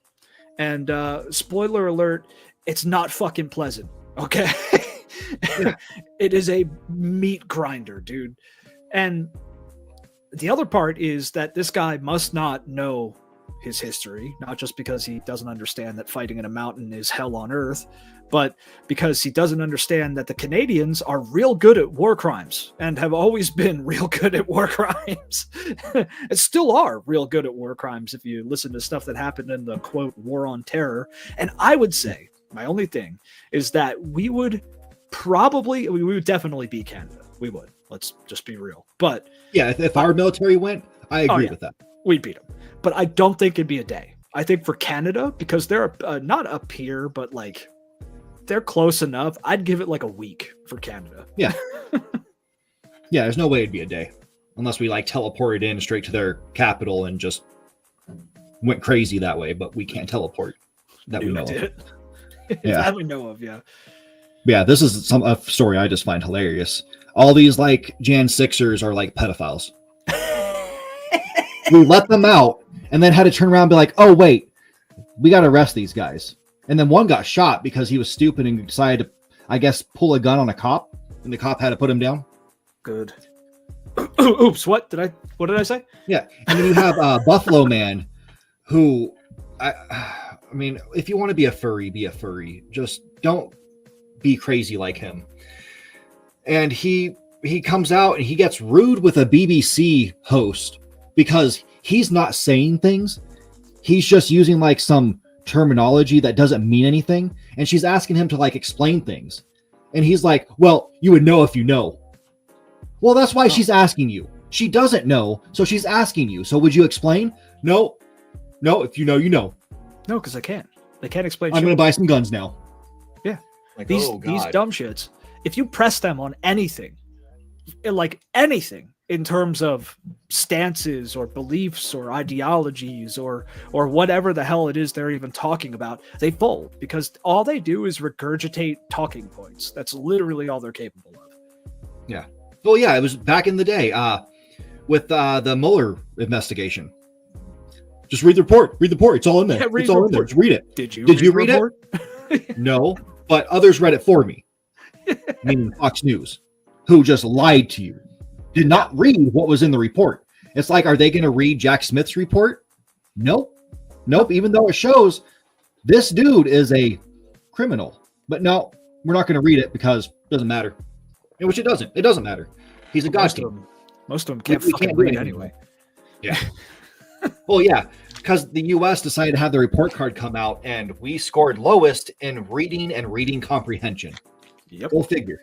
And spoiler alert, it's not fucking pleasant. Okay. It is a meat grinder, dude. And the other part is that this guy must not know his history, not just because he doesn't understand that fighting in a mountain is hell on earth, but because he doesn't understand that the Canadians are real good at war crimes and have always been real good at war crimes and still are real good at war crimes if you listen to stuff that happened in the quote war on terror. And I would say my only thing is that we would definitely beat Canada. We would. Let's just be real. But yeah, if our military went, I agree with that. We'd beat them. But I don't think it'd be a day. I think for Canada, because they're not up here, but they're close enough, I'd give it a week for Canada. Yeah. Yeah, there's no way it'd be a day. Unless we teleported in straight to their capital and just went crazy that way, but we can't teleport. That we know of. Yeah. That we know of, yeah. Yeah, this is a story I just find hilarious. All these Jan 6ers are pedophiles. We let them out and then had to turn around and be like, oh, wait, we got to arrest these guys. And then one got shot because he was stupid and decided to, I guess, pull a gun on a cop, and the cop had to put him down. Good. Oops, what did I say? Yeah. And then you have Buffalo Man, who, I mean, if you want to be a furry, be a furry. Just don't be crazy like him. And he comes out and he gets rude with a BBC host because he's not saying things. He's just using some terminology that doesn't mean anything. And she's asking him to explain things. And he's like, well, you would know if you know. Well, that's why she's asking you. She doesn't know, so she's asking you. So would you explain? No, if you know, you know. No, because I can't. They can't explain. I'm going to buy some guns now. Yeah. These dumb shits, if you press them on anything, anything in terms of stances or beliefs or ideologies or whatever the hell it is they're even talking about, they fold because all they do is regurgitate talking points. That's literally all they're capable of. Yeah. Well, yeah, it was back in the day with the Mueller investigation. Just read the report. Read the report. It's all in there. Yeah, it's all in there. Just read it. Did you read it? No, but others read it for me. Meaning Fox News, who just lied to you. Did not read what was in the report. It's are they going to read Jack Smith's report? Nope. Even though it shows this dude is a criminal. But no, we're not going to read it because it doesn't matter. Which it doesn't. It doesn't matter. He's a god king. Most of them can't fucking read anyway. Yeah. Well, yeah, because the U.S. decided to have the report card come out, and we scored lowest in reading comprehension. Yep. Go figure.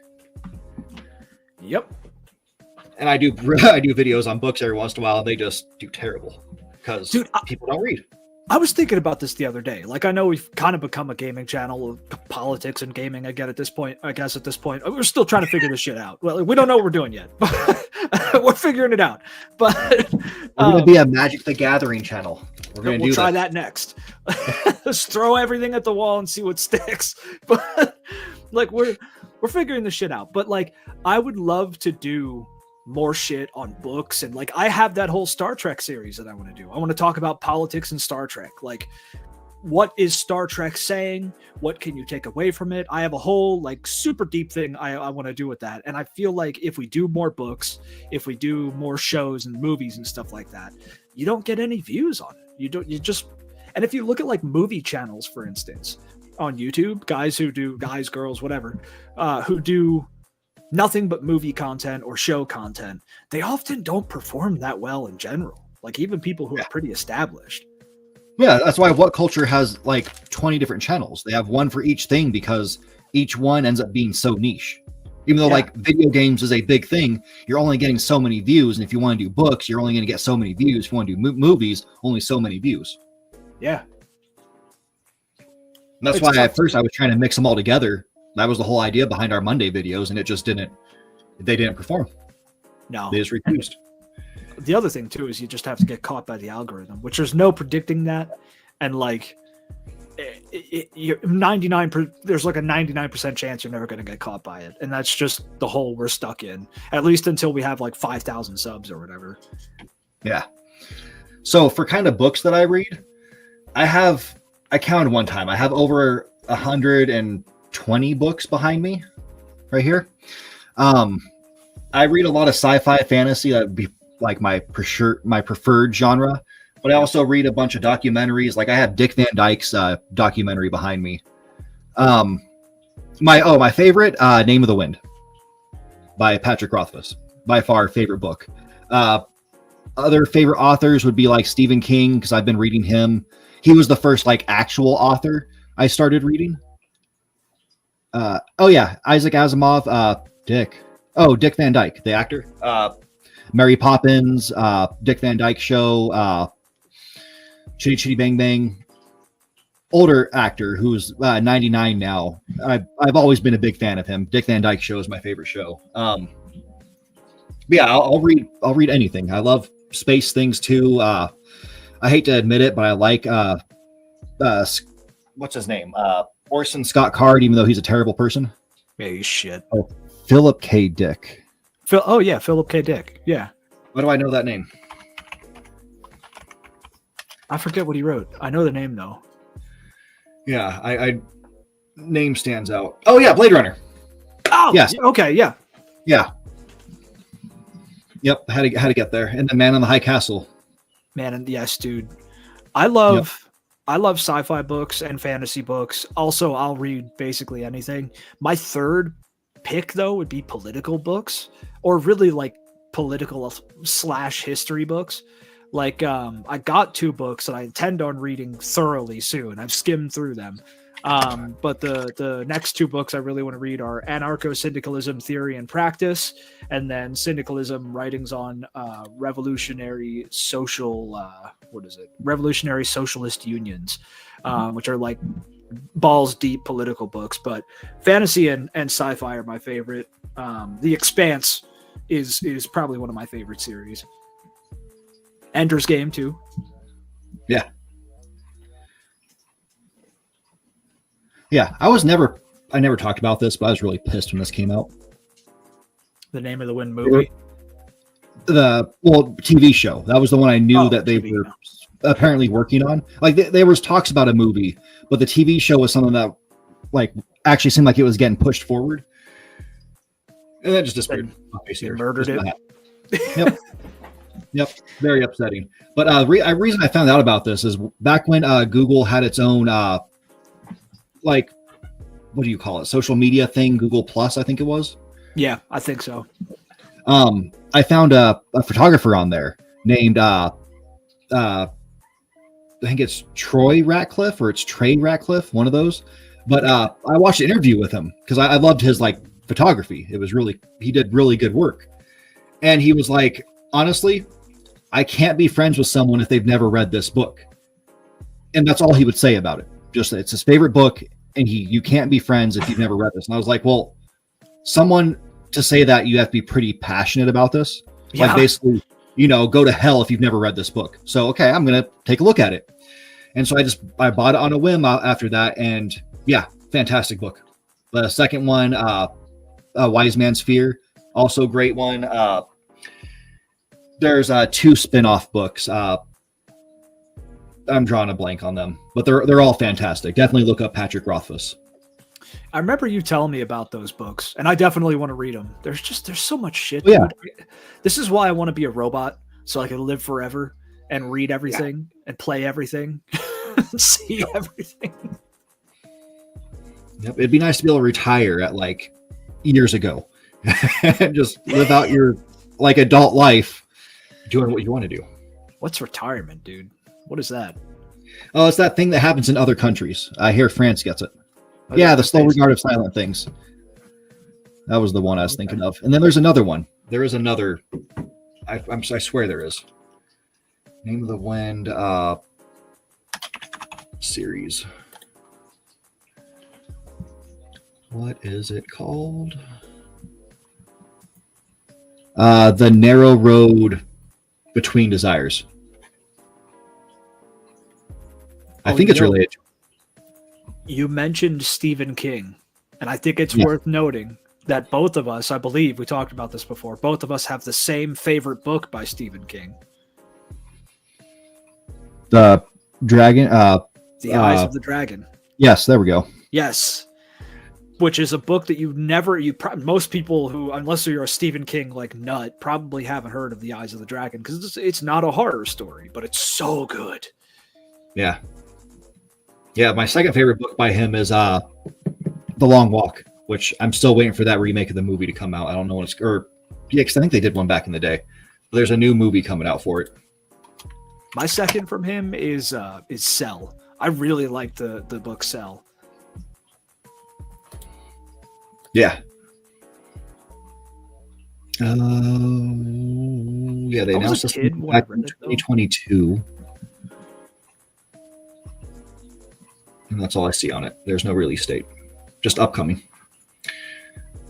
Yep. And I do videos on books every once in a while, and they just do terrible because people don't read. I was thinking about this the other day. I know we've kind of become a gaming channel of politics and gaming. I guess at this point, we're still trying to figure this shit out. Well, we don't know what we're doing yet, but we're figuring it out. But we're going to be a Magic the Gathering channel. We'll try that next. Just throw everything at the wall and see what sticks. But we're figuring this shit out. But I would love to do more shit on books. And like, I have that whole Star Trek series that I want to do. I want to talk about politics in Star Trek. Like, what is Star Trek saying? What can you take away from it? I have a whole like super deep thing I want to do with that. And I feel like if we do more books, if we do more shows and movies and stuff like that, you don't get any views on it. And if you look at like movie channels, for instance, on YouTube, guys, girls, whatever, who do nothing but movie content or show content, they often don't perform that well in general. Like even people who are pretty established. Yeah, that's why What Culture has like 20 different channels. They have one for each thing because each one ends up being so niche. Even though like video games is a big thing, you're only getting so many views. And if you want to do books, you're only going to get so many views. If you want to do movies, only so many views. Yeah. And that's why at first I was trying to mix them all together. That was the whole idea behind our Monday videos, and it just didn't perform. No. They just refused. The other thing too is you just have to get caught by the algorithm, which there's no predicting that. And like you're 99, there's like a 99% chance you're never going to get caught by it. And that's just the hole we're stuck in, at least until we have like 5,000 subs or whatever. Yeah. So for kind of books that I read, I counted one time, I have over 120 books behind me right here. I read a lot of sci-fi fantasy. That would be like my preferred genre, but I also read a bunch of documentaries. Like I have Dick Van Dyke's documentary behind me. My favorite, Name of the Wind by Patrick Rothfuss, by far favorite book. Other favorite authors would be like Stephen King, because I've been reading him. He was the first like actual author I started reading. Isaac Asimov, Dick Van Dyke, the actor. Mary Poppins, Dick Van Dyke Show, Chitty Chitty Bang Bang. Older actor who's 99 now. I've always been a big fan of him. Dick Van Dyke Show is my favorite show. I'll read anything. I love space things too. I hate to admit it, but I like what's his name? Orson Scott Card, even though he's a terrible person. Yeah, he's shit. Oh, Philip K. Dick. Philip K. Dick. Yeah. Why do I know that name? I forget what he wrote. I know the name though. Yeah, I name stands out. Oh yeah, Blade Runner. Oh yes. Okay, yeah. Yeah. Yep, had to get there. And the Man on the High Castle. Yes, dude. I love sci-fi books and fantasy books. Also, I'll read basically anything. My third pick though would be political books, or really like political / history books. Like I got 2 books that I intend on reading thoroughly soon. I've skimmed through them. But the next 2 books I really want to read are Anarcho-Syndicalism Theory and Practice, and then Syndicalism Writings on Revolutionary Socialist Unions, which are like balls deep political books. But fantasy and sci-fi are my favorite. The Expanse is probably one of my favorite series. Ender's Game too. Yeah. Yeah, I never talked about this, but I was really pissed when this came out. The Name of the Wind movie? TV show. That was the one I knew that they were apparently working on. Like there was talks about a movie, but the TV show was something that like actually seemed like it was getting pushed forward. And that just disappeared. They murdered it. Yep. Very upsetting. But reason I found out about this is back when Google had its own like, what do you call it? Social media thing, Google Plus, I think it was. Yeah, I think so. I found a photographer on there named I think it's Troy Ratcliffe or it's Trey Ratcliffe, one of those. But I watched an interview with him because I loved his like photography. He did really good work. And he was like, honestly, I can't be friends with someone if they've never read this book. And that's all he would say about it. Just it's his favorite book, and you can't be friends if you've never read this. And I was like, well, someone to say that, you have to be pretty passionate about this. Yeah. Like basically, go to hell if you've never read this book. So, okay, I'm going to take a look at it. And so I bought it on a whim after that. And yeah, fantastic book. The second one, Wise Man's Fear, also great one. There's 2 spin-off books. I'm drawing a blank on them, but they're all fantastic. Definitely look up Patrick Rothfuss. I remember you telling me about those books, and I definitely want to read them. There's so much shit. Oh, yeah. Dude. This is why I want to be a robot, so I can live forever and read everything and play everything, and see everything. Yep, it'd be nice to be able to retire at like years ago and just live out your like adult life doing what you want to do. What's retirement, dude? What is that? Oh, it's that thing that happens in other countries. I hear France gets it. Yeah, the slow regard of silent things. That was the one I was thinking of. And then there's another one. There is another. I swear there is. Name of the Wind series. What is it called? The Narrow Road Between Desires. I think it's related to. You mentioned Stephen King, and I think it's worth noting that both of us, I believe we talked about this before, both of us have the same favorite book by Stephen King. The Dragon. The Eyes of the Dragon. Yes, there we go. Yes. Which is a book that most people who, unless you're a Stephen King like nut, probably haven't heard of The Eyes of the Dragon, because it's not a horror story, but it's so good. Yeah. Yeah, my second favorite book by him is The Long Walk, which I'm still waiting for that remake of the movie to come out. I don't know when it's, or yeah, because I think they did one back in the day. But there's a new movie coming out for it. My second from him is Cell. I really like the book Cell. Yeah. Yeah, they announced this back in 2022. And that's all I see on it. There's no release date. Just upcoming.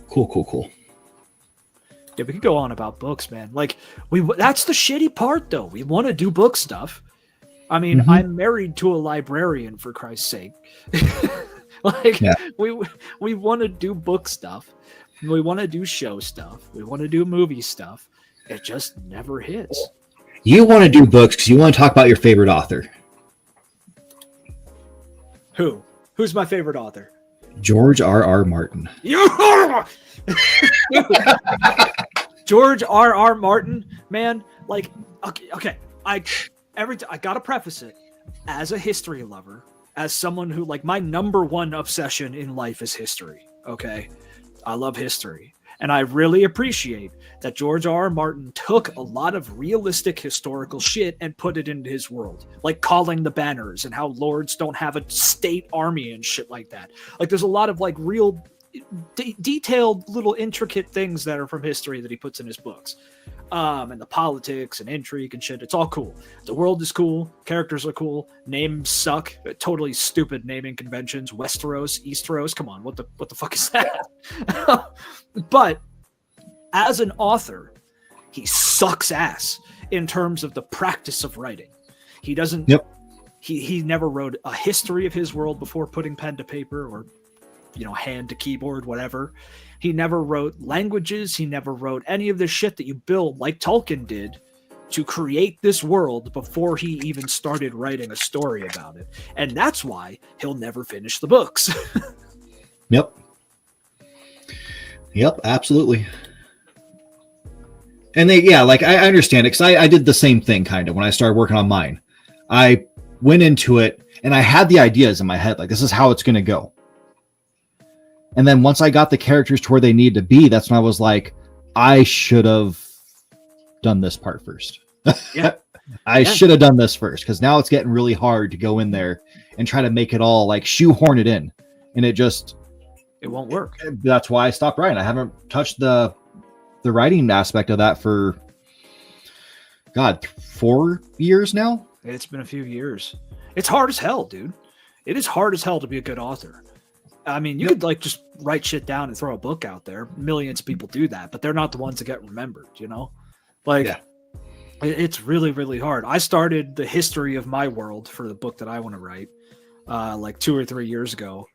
Cool. Yeah, we could go on about books, man. Like, that's the shitty part, though. We want to do book stuff. I mean, I'm married to a librarian, for Christ's sake. We want to do book stuff. We want to do show stuff. We want to do movie stuff. It just never hits. You want to do books because you want to talk about your favorite author. Who? Who's my favorite author? George R.R. Martin. George R.R. Martin, man. Like, okay. I gotta preface it as a history lover, as someone who, like, my number one obsession in life is history. Okay, I love history, and I really appreciate that George R.R. Martin took a lot of realistic historical shit and put it into his world, like calling the banners and how lords don't have a state army and shit like that. Like, there's a lot of like real detailed little intricate things that are from history that he puts in his books. And the politics and intrigue and shit, it's all cool. The world is cool, characters are cool, names suck, totally stupid naming conventions. Westeros, Easteros, come on, what the fuck is that? But as an author, he sucks ass in terms of the practice of writing. He doesn't. Yep. He never wrote a history of his world before putting pen to paper, or hand to keyboard, whatever. He never wrote languages. He never wrote any of the shit that you build like Tolkien did to create this world before he even started writing a story about it. And that's why he'll never finish the books. Yep, absolutely. And I understand it, because I did the same thing kind of when I started working on mine. I went into it and I had the ideas in my head, like, this is how it's going to go. And then once I got the characters to where they need to be, that's when I was like, I should have done this part first. Yeah. I should have done this first, because now it's getting really hard to go in there and try to make it all like shoehorn it in. And it won't work. That's why I stopped writing. I haven't touched the writing aspect of that for 4 years now. It's been a few years. It's hard as hell, dude. It is hard as hell to be a good author. I mean, you could like just write shit down and throw a book out there. Millions of people do that, but they're not the ones that get remembered, It's really, really hard. I started the history of my world for the book that I want to write like 2 or 3 years ago.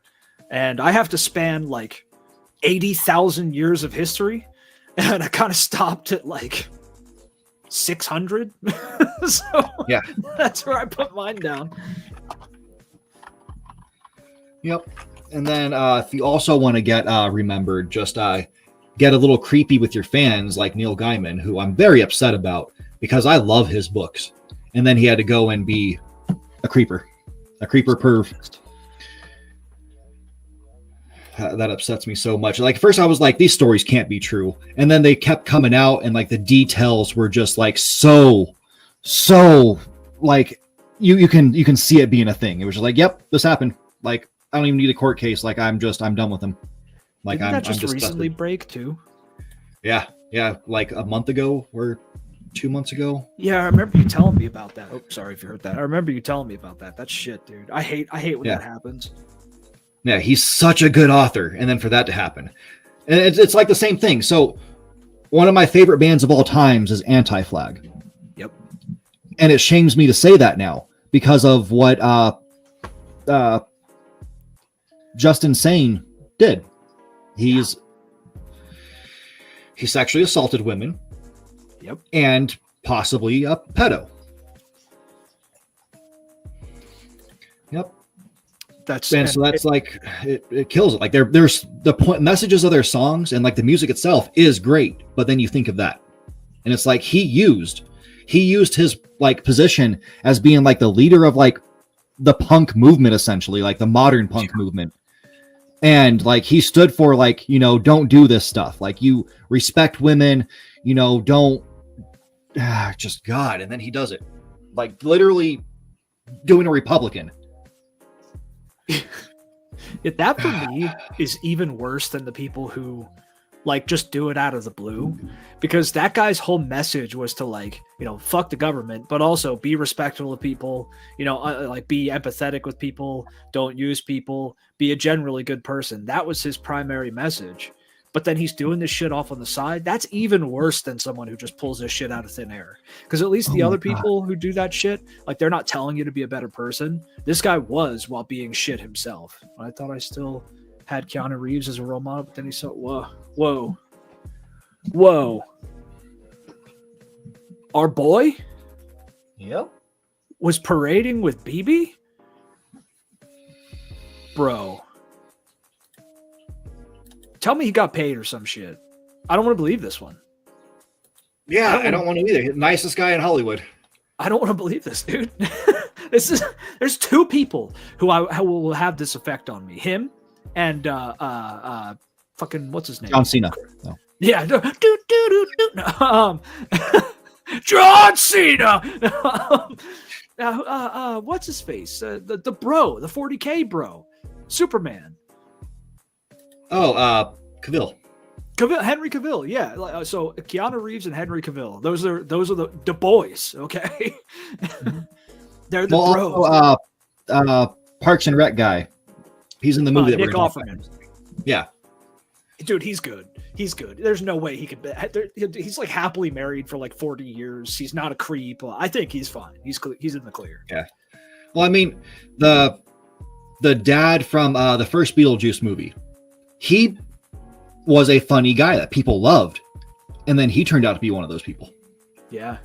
And I have to span like 80,000 years of history. And I kind of stopped at like 600. So yeah, that's where I put mine down. Yep. And then if you also want to get remembered, just get a little creepy with your fans like Neil Gaiman, who I'm very upset about because I love his books. And then he had to go and be a creeper perv. That upsets me so much. Like first I was like, these stories can't be true. And then they kept coming out and like the details were just like so like you can see it being a thing. It was just like, yep, this happened. Like I don't even need a court case. Like I'm done with him. Like Didn't that just I'm recently break too? Yeah, like a month ago or 2 months ago. Yeah, I remember you telling me about that. Oh, sorry if you heard that. I remember you telling me about that. That's shit, dude. I hate when that happens. Yeah, he's such a good author, and then for that to happen, and it's like the same thing. So, one of my favorite bands of all times is Anti-Flag. Yep. And it shames me to say that now because of what Justin Sane did. He sexually assaulted women. Yep. And possibly a pedo. Yep. So that's like it kills it. Like there's the point messages of their songs and like the music itself is great, but then you think of that, and it's like he used his like position as being like the leader of like the punk movement, essentially, like the modern punk movement, and like he stood for like, you know, don't do this stuff. Like you respect women, you know, don't just God, and then he does it, like literally doing a Republican. That for me is even worse than the people who like just do it out of the blue, because that guy's whole message was to like, you know, fuck the government, but also be respectful of people, you know, like be empathetic with people, don't use people, be a generally good person. That was his primary message. But then he's doing this shit off on the side. That's even worse than someone who just pulls this shit out of thin air. Because at least the other people who do that shit, like they're not telling you to be a better person. This guy was while being shit himself. I thought I still had Keanu Reeves as a role model, but then he saw, whoa. Our boy? Yep. Was parading with BB? Bro. Tell me he got paid or some shit. I don't want to believe this one. Yeah, I don't want to either. Nicest guy in Hollywood. I don't want to believe this, dude. There's two people who will have this effect on me. Him and fucking what's his name? John Cena. No. Yeah. John Cena. What's his face? The bro, the 40K bro, Superman. Oh, Cavill. Henry Cavill, yeah. So Keanu Reeves and Henry Cavill. Those are the boys. Okay, they're the bros. Also, Parks and Rec guy. He's in the movie that Nick we're Offerman. Yeah, dude, he's good. He's good. There's no way he could. He's like happily married for like 40 years. He's not a creep. I think he's fine. He's in the clear. Yeah. Well, I mean, the dad from the first Beetlejuice movie. He was a funny guy that people loved, and then he turned out to be one of those people. Yeah.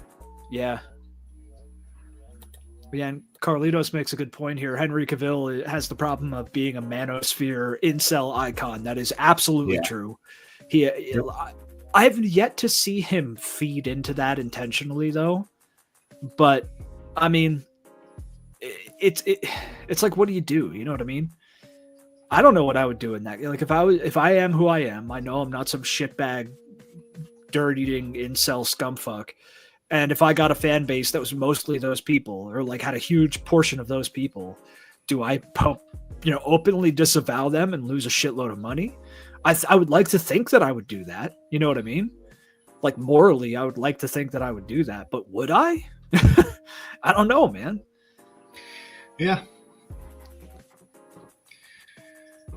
And Carlitos makes a good point here. Henry Cavill has the problem of being a manosphere incel icon. That is absolutely true. I have yet to see him feed into that intentionally, though. But I mean, it's like, what do you do? You know what I mean? I don't know what I would do in that. Like if I am who I am, I know I'm not some shitbag, dirt-eating incel scumfuck. And if I got a fan base that was mostly those people, or like had a huge portion of those people, do I, openly disavow them and lose a shitload of money? I would like to think that I would do that. You know what I mean? Like morally, I would like to think that I would do that, but would I? I don't know, man. Yeah.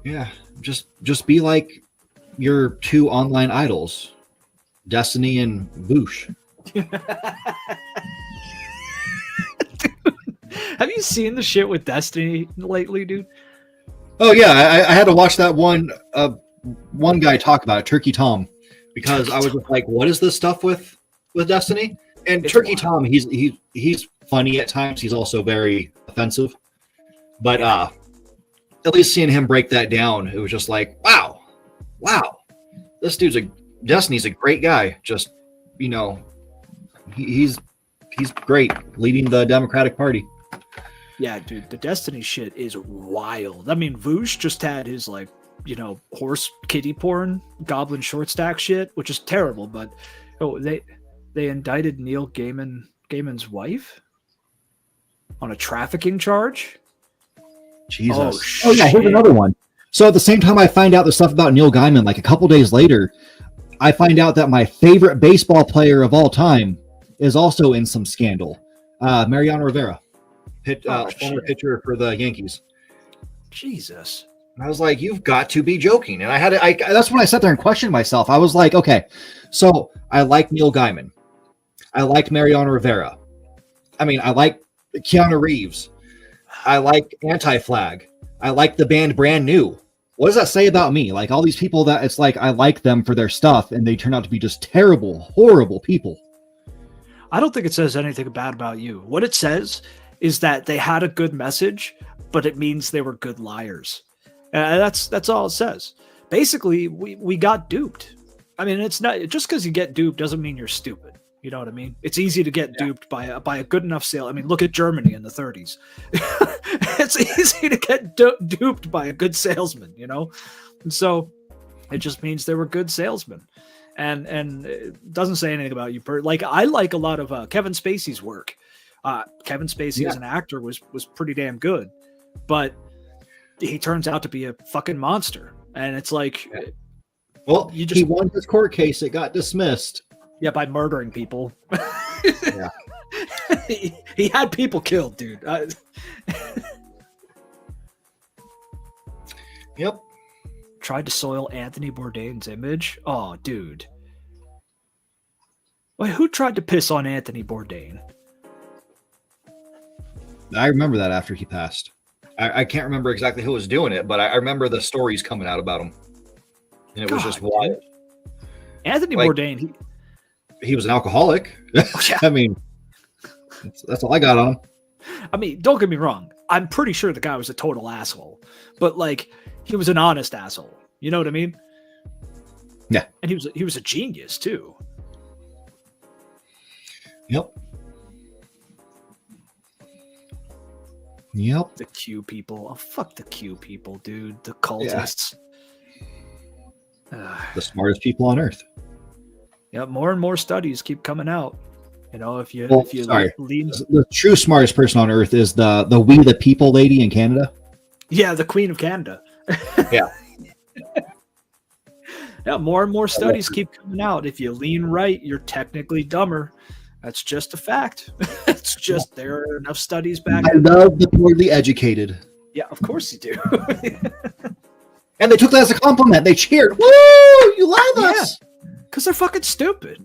Yeah, just be like your two online idols, Destiny and Boosh. Have you seen the shit with Destiny lately, dude? Oh yeah, I had to watch that one guy talk about it, Turkey Tom, because I was just like, what is this stuff with Destiny? And Turkey Tom, he's funny at times. He's also very offensive. But at least seeing him break that down, it was just like, wow, this Destiny's a great guy. Just, you know, he's great leading the Democratic Party. Yeah, dude, the Destiny shit is wild. I mean, Voosh just had his, like, you know, horse kitty porn, goblin short stack shit, which is terrible. But they indicted Neil Gaiman's wife on a trafficking charge. Jesus. Oh yeah, here's another one. So at the same time I find out the stuff about Neil Gaiman, like a couple days later, I find out that my favorite baseball player of all time is also in some scandal. Mariano Rivera, former pitcher for the Yankees. Jesus. And I was like, you've got to be joking. And that's when I sat there and questioned myself. I was like, okay, so I like Neil Gaiman. I like Mariano Rivera. I mean, I like Keanu Reeves. I like Anti-Flag. I like the band Brand New. What does that say about me? Like, all these people that it's like I like them for their stuff, and they turn out to be just terrible, horrible people. I don't think it says anything bad about you. What it says is that they had a good message, but it means they were good liars. That's all it says. Basically, we got duped. I mean, it's not just because you get duped doesn't mean you're stupid. You know what I mean? It's easy to get duped by a good enough sale. I mean, look at Germany in the 30s. It's easy to get duped by a good salesman, you know? And so it just means they were good salesmen. And it doesn't say anything about you. Like, I like a lot of Kevin Spacey's work. Kevin Spacey as an actor was pretty damn good. But he turns out to be a fucking monster. And it's like... Well, he won his court case. It got dismissed. Yeah, by murdering people. Yeah. he had people killed, dude. Yep. Tried to soil Anthony Bourdain's image. Oh, dude. Wait, who tried to piss on Anthony Bourdain? I remember that after he passed. I can't remember exactly who was doing it, but I remember the stories coming out about him. And it was just wild. Anthony Bourdain, he was an alcoholic. I mean, that's all I got on him. I mean, don't get me wrong. I'm pretty sure the guy was a total asshole, but like, he was an honest asshole. You know what I mean? Yeah. And he was a genius too. Yep. Yep. The Q people. Oh, fuck the Q people, dude. The cultists. The smartest people on earth. Yeah, more and more studies keep coming out. You know, if you lean, the true smartest person on earth is the We the People lady in Canada. Yeah, the Queen of Canada. Yeah. Yeah, more and more studies keep coming out. If you lean right, you're technically dumber. That's just a fact. It's just there are enough studies back. I love the poorly educated. Yeah, of course you do. And they took that as a compliment. They cheered. Woo! You love us. Because they're fucking stupid.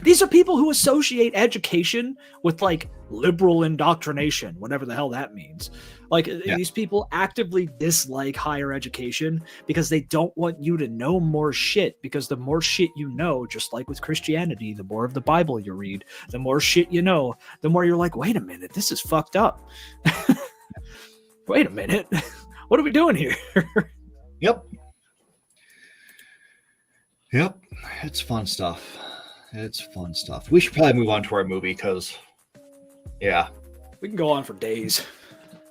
These are people who associate education with like liberal indoctrination, whatever the hell that means. Like these people actively dislike higher education because they don't want you to know more shit, because the more shit you know, just like with Christianity, the more of the Bible you read, the more shit you know, the more you're like, wait a minute, this is fucked up. Wait a minute. What are we doing here? Yep. Yep. It's fun stuff. It's fun stuff. We should probably move on to our movie because, yeah. We can go on for days.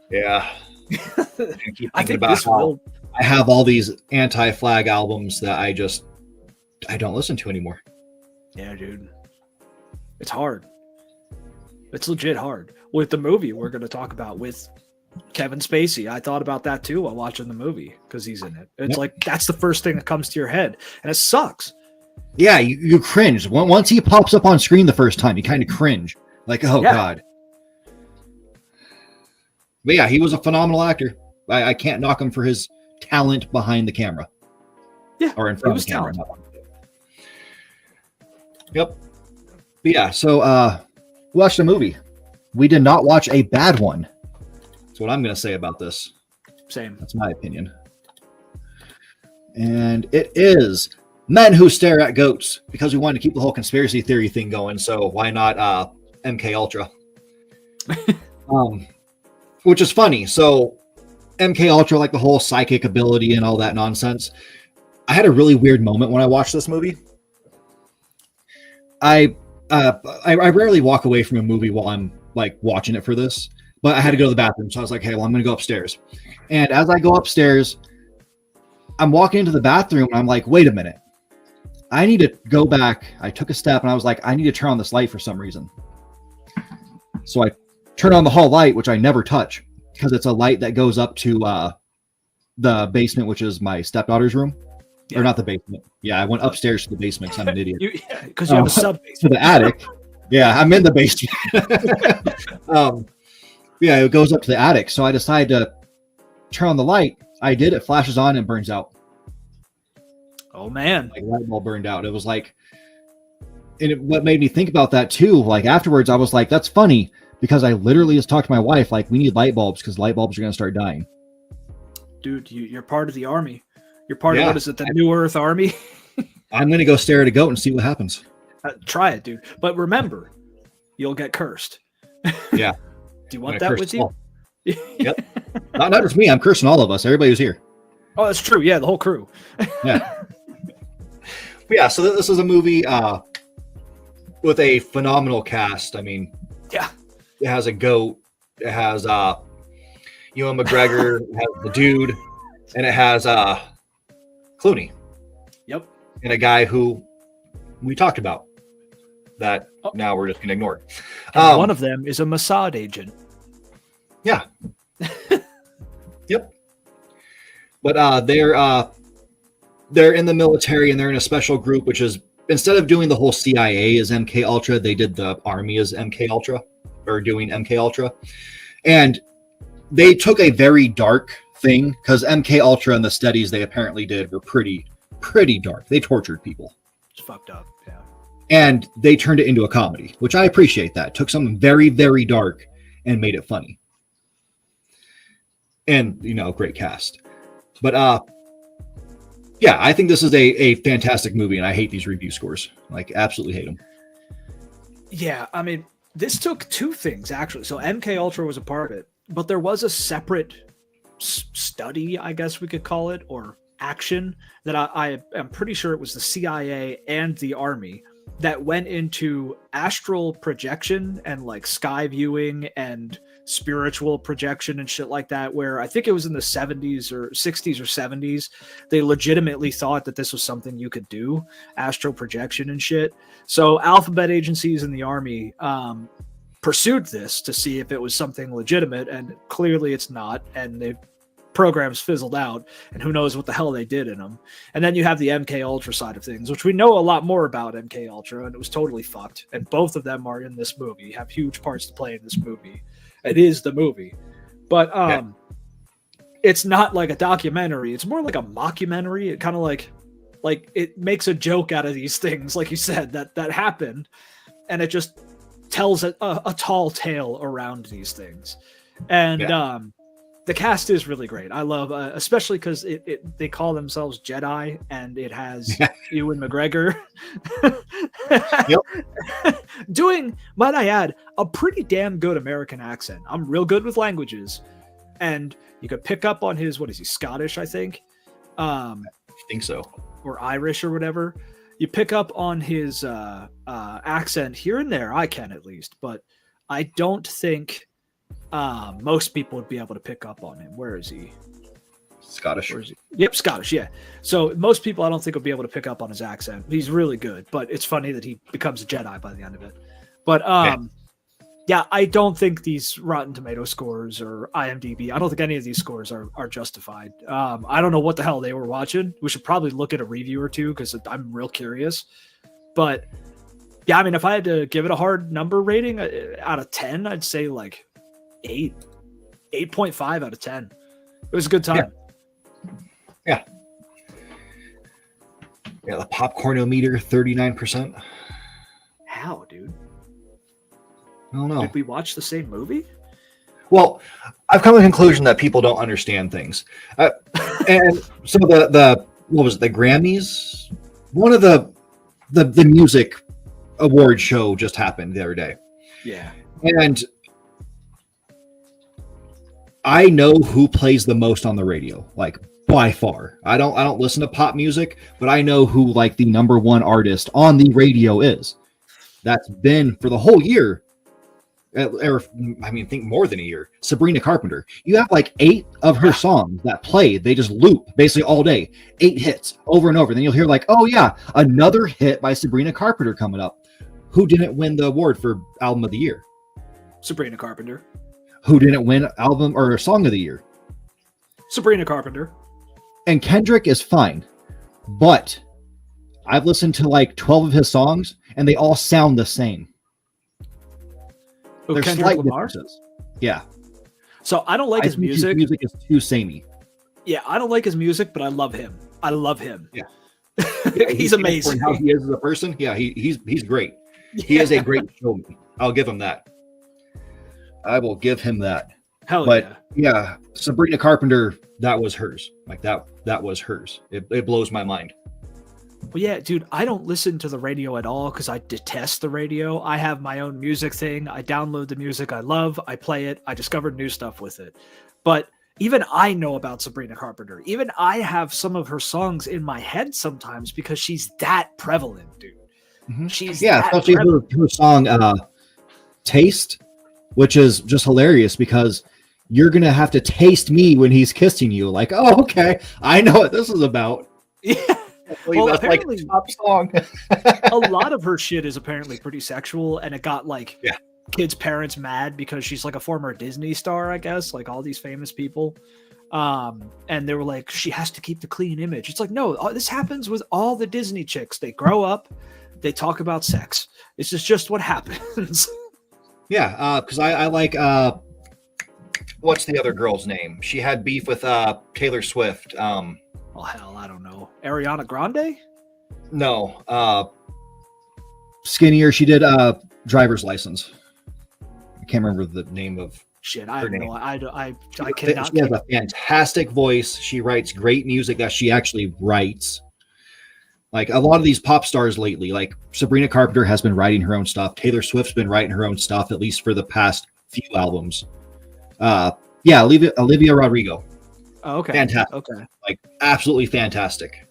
Yeah. I think this will. I have all these Anti-Flag albums that I don't listen to anymore. Yeah, dude. It's hard. It's legit hard. With the movie we're going to talk about with Kevin Spacey, I thought about that too while watching the movie because he's in it. It's like that's the first thing that comes to your head, and it sucks. Yeah, you cringe. Once he pops up on screen the first time, you kind of cringe. Like, oh, God. But yeah, he was a phenomenal actor. I can't knock him for his talent behind the camera. Yeah, or in front of the camera. Yep. But yeah, so we watched a movie. We did not watch a bad one. That's what I'm going to say about this. Same. That's my opinion. And it is men who stare at goats, because we wanted to keep the whole conspiracy theory thing going. So why not MK Ultra? Which is funny. So MK Ultra, like the whole psychic ability and all that nonsense. I had a really weird moment when I watched this movie. I rarely walk away from a movie while I'm like watching it for this, but I had to go to the bathroom. So I was like, hey, well, I'm going to go upstairs. And as I go upstairs, I'm walking into the bathroom and I'm like, wait a minute. I need to go back. I took a step and I was like, I need to turn on this light for some reason. So I turn on the hall light, which I never touch because it's a light that goes up to the basement, which is my stepdaughter's room. Yeah. Or not the basement. Yeah, I went upstairs to the basement because I'm an idiot. Because you have a sub-basement. To the attic. Yeah, I'm in the basement. Yeah, it goes up to the attic. So I decided to turn on the light. I did. It flashes on and burns out. Oh, man. Like light bulb burned out. It was like, and what made me think about that too, like afterwards, I was like, that's funny because I literally just talked to my wife, like, we need light bulbs because light bulbs are going to start dying. Dude, you're part of the army. You're part of, what is it, the New Earth Army? I'm going to go stare at a goat and see what happens. Try it, dude. But remember, you'll get cursed. Yeah. Do you want that with you? Yep. Not just me. I'm cursing all of us. Everybody who's here. Oh, that's true. Yeah, the whole crew. Yeah. But yeah, so this is a movie with a phenomenal cast. I mean, yeah, it has a goat. It has Ewan McGregor. It has the dude, and it has Clooney. Yep. And a guy who we talked about that now we're just going to ignore. One of them is a Mossad agent. Yeah. Yep. But they're in the military and they're in a special group, which is, instead of doing the whole CIA as MK Ultra, they did the Army as MK Ultra, or doing MK Ultra. And they took a very dark thing because MK Ultra and the studies they apparently did were pretty dark. They tortured people. It's fucked up. Yeah. And they turned it into a comedy, which I appreciate that. Took something very, very dark and made it funny. And, great cast. But yeah, I think this is a fantastic movie, and I hate these review scores. Like, absolutely hate them. Yeah, I mean, this took two things, actually. So MK Ultra was a part of it, but there was a separate study, I guess we could call it, or action that I am pretty sure it was the CIA and the Army that went into astral projection and like sky viewing and spiritual projection and shit like that, where I think it was in the 70s or 60s or 70s, they legitimately thought that this was something you could do, astral projection and shit. So alphabet agencies in the Army pursued this to see if it was something legitimate, and clearly it's not, and the programs fizzled out, and who knows what the hell they did in them. And then you have the MK Ultra side of things, which we know a lot more about MK Ultra, and it was totally fucked, and both of them are in this movie, have huge parts to play in this movie. It is the movie, but it's not like a documentary. It's more like a mockumentary. It kind of like it makes a joke out of these things, like you said, that happened, and it just tells a tall tale around these things. And the cast is really great. I love, especially because they call themselves Jedi, and it has Ewan McGregor doing, might I add, a pretty damn good American accent. I'm real good with languages, and you could pick up on his, what is he, Scottish, I think? I think so. Or Irish or whatever. You pick up on his accent here and there. I can, at least, but I don't think most people would be able to pick up on him. Where is he? Scottish. Where is he? Yep, Scottish, yeah. So most people I don't think would be able to pick up on his accent. He's really good, but it's funny that he becomes a Jedi by the end of it. But yeah, I don't think these Rotten Tomato scores or IMDb, I don't think any of these scores are justified. I don't know what the hell they were watching. We should probably look at a review or two because I'm real curious. But yeah, I mean, if I had to give it a hard number rating out of 10, I'd say like 8.5 out of 10. It was a good time. Yeah, the popcornometer 39%. How, dude? I don't know. Did we watch the same movie? Well, I've come to the conclusion that people don't understand things. And so the what was it, the Grammys one of the music award show just happened the other day. Yeah. And I know who plays the most on the radio, like by far. I don't listen to pop music, but I know who like the number one artist on the radio is. That's been for the whole year. Or I mean, think more than a year. Sabrina Carpenter. You have like 8 of her songs that play. They just loop basically all day. 8 hits over and over. Then you'll hear like, oh yeah, another hit by Sabrina Carpenter coming up. Who didn't win the award for album of the year? Sabrina Carpenter. Who didn't win album or song of the year? Sabrina Carpenter. And Kendrick is fine, but I've listened to like 12 of his songs and they all sound the same. Oh, There's Kendrick slight Lamar? differences. Yeah. So I don't like his music. His music is too samey. Yeah, I don't like his music, but I love him. I love him. Yeah. He's amazing. How he is as a person. Yeah, he's great. He is a great showman. I'll give him that. I will give him that. Hell but yeah, Sabrina Carpenter, that was hers. Like that was hers. It blows my mind. Well, yeah, dude, I don't listen to the radio at all because I detest the radio. I have my own music thing. I download the music I love. I play it. I discovered new stuff with it. But even I know about Sabrina Carpenter. Even I have some of her songs in my head sometimes because she's that prevalent, dude. Mm-hmm. She's especially her song Taste, which is just hilarious because you're gonna have to taste me when he's kissing you. Like, oh, okay, I know what this is about. Yeah. Well, that's apparently, like a top song. A lot of her shit is apparently pretty sexual, and it got like kids' parents mad because she's like a former Disney star, I guess, like all these famous people. And they were like, she has to keep the clean image. It's like, no, this happens with all the Disney chicks. They grow up, they talk about sex. It's just what happens. Yeah, because I like what's the other girl's name? She had beef with Taylor Swift. Oh hell, I don't know. Ariana Grande? No, skinnier. She did Driver's License. I can't remember the name of. Shit, I have name. no. I cannot. She has a fantastic voice. She writes great music that she actually writes. Like a lot of these pop stars lately, like Sabrina Carpenter has been writing her own stuff. Taylor Swift's been writing her own stuff, at least for the past few albums. Olivia Rodrigo. Oh, okay. Fantastic. Okay. Like absolutely fantastic.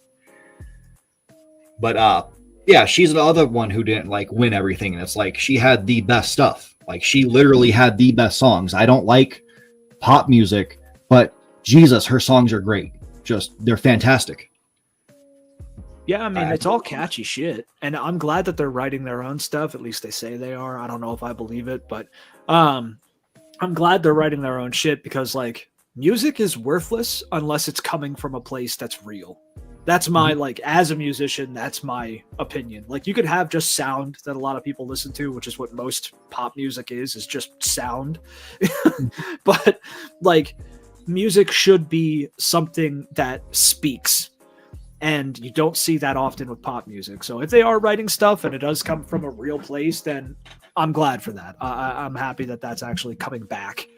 But yeah, she's the other one who didn't like win everything. And it's like she had the best stuff. Like she literally had the best songs. I don't like pop music, but Jesus, her songs are great. They're fantastic. Yeah, I mean, it's all catchy shit. And I'm glad that they're writing their own stuff. At least they say they are. I don't know if I believe it, but I'm glad they're writing their own shit because, like, music is worthless unless it's coming from a place that's real. That's my, like, as a musician, that's my opinion. Like, you could have just sound that a lot of people listen to, which is what most pop music is just sound. But, like, music should be something that speaks. And you don't see that often with pop music. So if they are writing stuff and it does come from a real place, then I'm glad for that. I'm happy that that's actually coming back.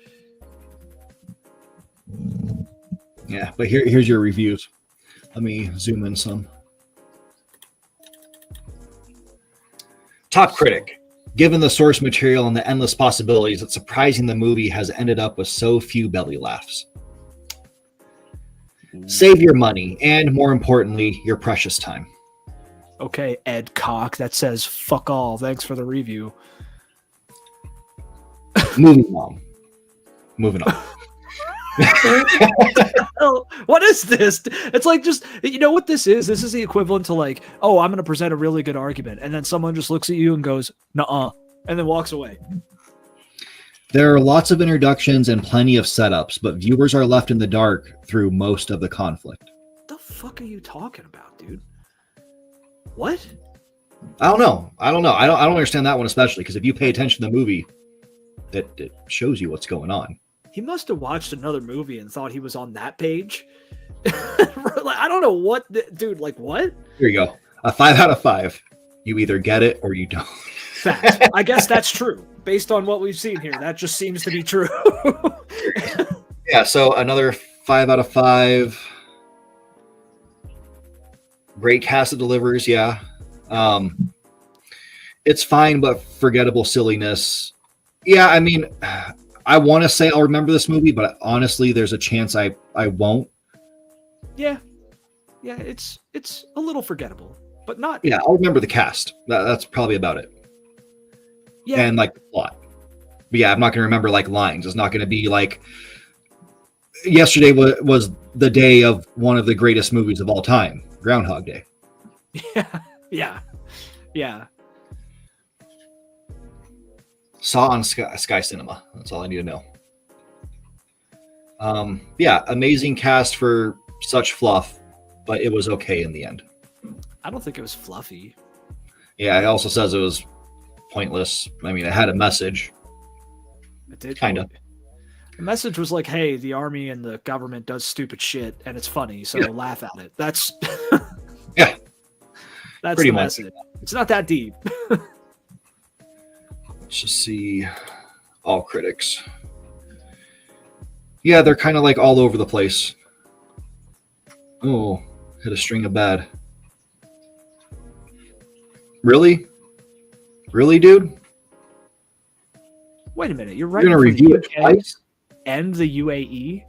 Yeah, but here's your reviews. Let me zoom in some. Top critic. Given the source material and the endless possibilities, it's surprising the movie has ended up with so few belly laughs. Save your money and, more importantly, your precious time. Okay, Ed Cock, that says fuck all. Thanks for the review. Moving on. What is this? It's like, just, you know what this is? This is the equivalent to like, oh, I'm going to present a really good argument. And then someone just looks at you and goes, nuh-uh, and then walks away. There are lots of introductions and plenty of setups, but viewers are left in the dark through most of the conflict. What the fuck are you talking about, dude? What? I don't know. I don't understand that one especially, because if you pay attention to the movie, it shows you what's going on. He must have watched another movie and thought he was on that page. Like, I don't know what, dude, like what? Here you go. A 5 out of 5. You either get it or you don't. Fact. I guess that's true. Based on what we've seen here, that just seems to be true. Yeah, so another 5 out of 5. Great cast that delivers, yeah. It's fine, but forgettable silliness. Yeah, I mean, I want to say I'll remember this movie, but honestly, there's a chance I won't. Yeah, it's a little forgettable, but not. Yeah, I'll remember the cast. That's probably about it. Yeah, and like the plot. But yeah, I'm not going to remember like lines. It's not going to be like yesterday was the day of one of the greatest movies of all time, Groundhog Day. Yeah. Saw on Sky Cinema. That's all I need to know. Yeah, amazing cast for such fluff, but it was okay in the end. I don't think it was fluffy. Yeah, it also says it was pointless. I mean, it had a message. It did. Kind of. The message was like, hey, the army and the government does stupid shit, and it's funny, so laugh at it. That's yeah. That's pretty the much. message. It's not that deep. Let's just see all critics. Yeah, they're kind of like all over the place. Oh, hit a string of bad. Really? Really, dude? Wait a minute. You're You're writing gonna for review the it UK twice? and the UAE?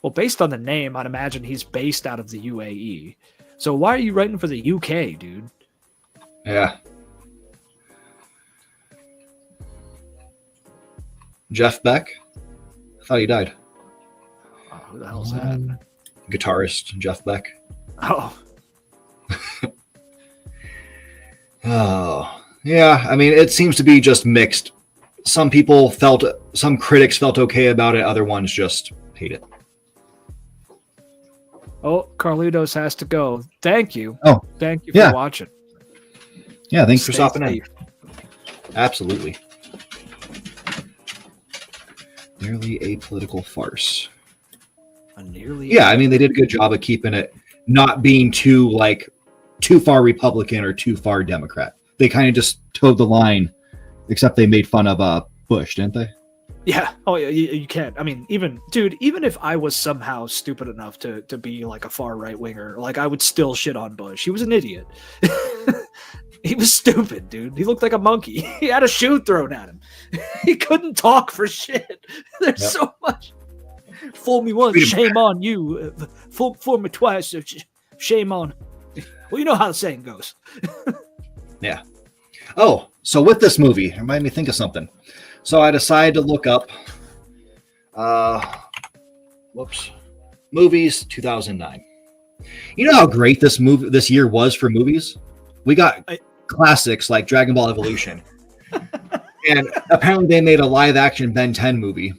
Well, based on the name, I'd imagine he's based out of the UAE. So why are you writing for the UK, dude? Yeah. Jeff Beck? I thought he died. Oh, who the hell's that? Guitarist Jeff Beck. Oh. Oh. Yeah, I mean, it seems to be just mixed. Some critics felt okay about it, other ones just hate it. Oh, Carlitos has to go. Thank you. Oh, thank you yeah. for watching. Yeah, thanks for Stay stopping safe. in. Absolutely. Nearly a political farce. Yeah, I mean, they did a good job of keeping it not being too far Republican or too far Democrat. They kind of just towed the line, except they made fun of Bush, didn't they? Yeah. Oh, yeah. You can't. I mean, even if I was somehow stupid enough to be like a far right winger, like I would still shit on Bush. He was an idiot. He was stupid, dude. He looked like a monkey. He had a shoe thrown at him. He couldn't talk for shit. There's so much. Fool me once, shame on you. Fool me twice, shame on. Well, you know how the saying goes. Yeah. Oh, so with this movie, it reminded me think of something. So I decided to look up movies 2009. You know how great this year was for movies? We got classics like Dragon Ball Evolution. And apparently they made a live action Ben 10 movie.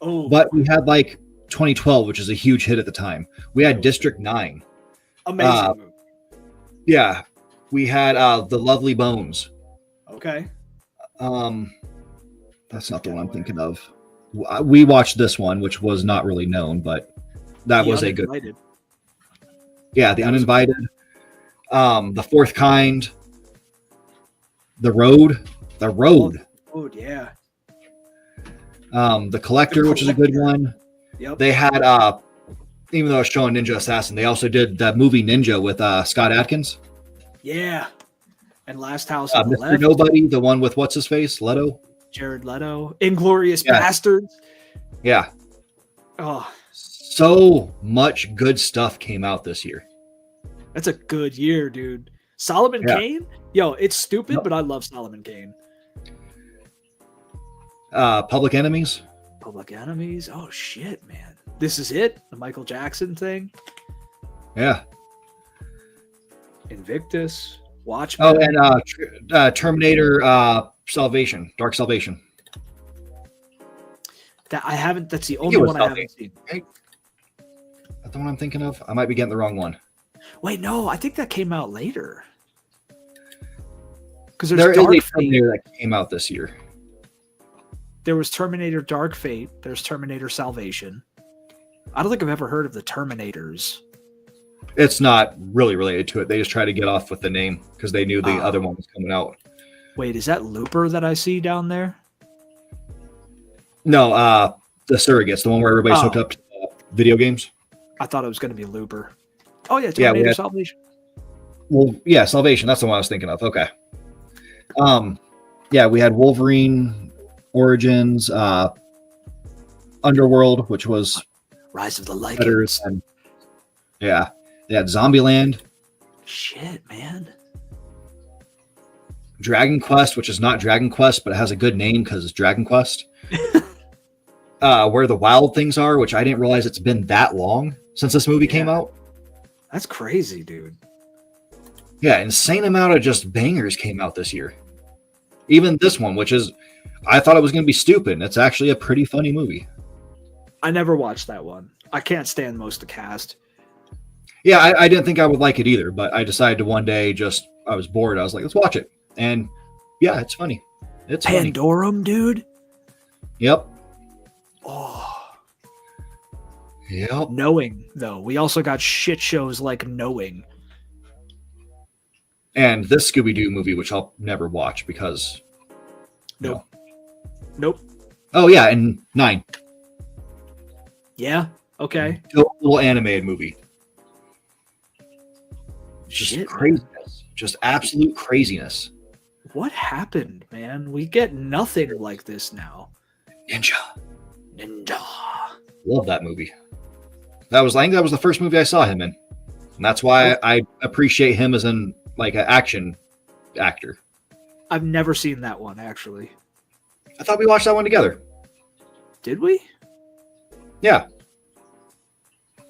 Oh. But we had like 2012, which is a huge hit at the time. We had District 9. Amazing. Yeah. We had The Lovely Bones. Okay. That's not the one I'm thinking of. We watched this one, which was not really known, but that was a good. Yeah, The Uninvited, The Fourth Kind, The Road, yeah. The Collector, which is a good one. Yep. They had, even though it's showing Ninja Assassin, they also did that movie Ninja with Scott Adkins. Yeah. And Last House on the Mr. Left. Nobody, the one with what's his face, Leto. Jared Leto, Inglorious Bastards. Yeah. Oh, so much good stuff came out this year. that's a good year, dude. Solomon Kane? Yo, it's stupid, but I love Solomon Kane. Public Enemies. Public Enemies? Oh, shit, man. This Is It? The Michael Jackson thing? Yeah. Invictus. Watchmen. Oh, and Terminator Salvation. Dark Salvation. That's the only one I haven't seen. Right? That's the one I'm thinking of? I might be getting the wrong one. Wait, no, I think that came out later. Because There there's is Dark a Fate. Terminator that came out this year. There was Terminator Dark Fate. There's Terminator Salvation. I don't think I've ever heard of the Terminators. It's not really related to it. They just try to get off with the name because they knew the other one was coming out. Wait, is that Looper that I see down there? No, the Surrogates, the one where everybody's hooked up to video games. I thought it was going to be Looper. Oh, yeah, Yeah, Terminator Salvation. Well, yeah, Salvation. That's the one I was thinking of. Okay. Yeah, we had Wolverine Origins, Underworld, which was Rise of the better Lycans. than, yeah, they had Zombieland, Shit, man. Dragon Quest, which is not Dragon Quest, but it has a good name because it's Dragon Quest. Where the Wild Things Are, which I didn't realize it's been that long since this movie came out. That's crazy, dude. Yeah, insane amount of just bangers came out this year. Even this one, which is, I thought it was going to be stupid. And it's actually a pretty funny movie. I never watched that one. I can't stand most of the cast. Yeah, I didn't think I would like it either, but I decided to one day I was bored. I was like, let's watch it. And yeah, it's funny. It's Pandorum, funny. Dude. Yep. Oh. Yep. Knowing, though. We also got shit shows like Knowing. And this Scooby-Doo movie, which I'll never watch because... Nope. Nope. Oh, yeah, and 9. Yeah, okay. A little animated movie. Just Shit, craziness. Man. Just absolute craziness. What happened, man? We get nothing like this now. Ninja. Love that movie. I think that was the first movie I saw him in. And that's why I appreciate him as an action actor. I've never seen that one, actually. I thought we watched that one together. Did we? Yeah.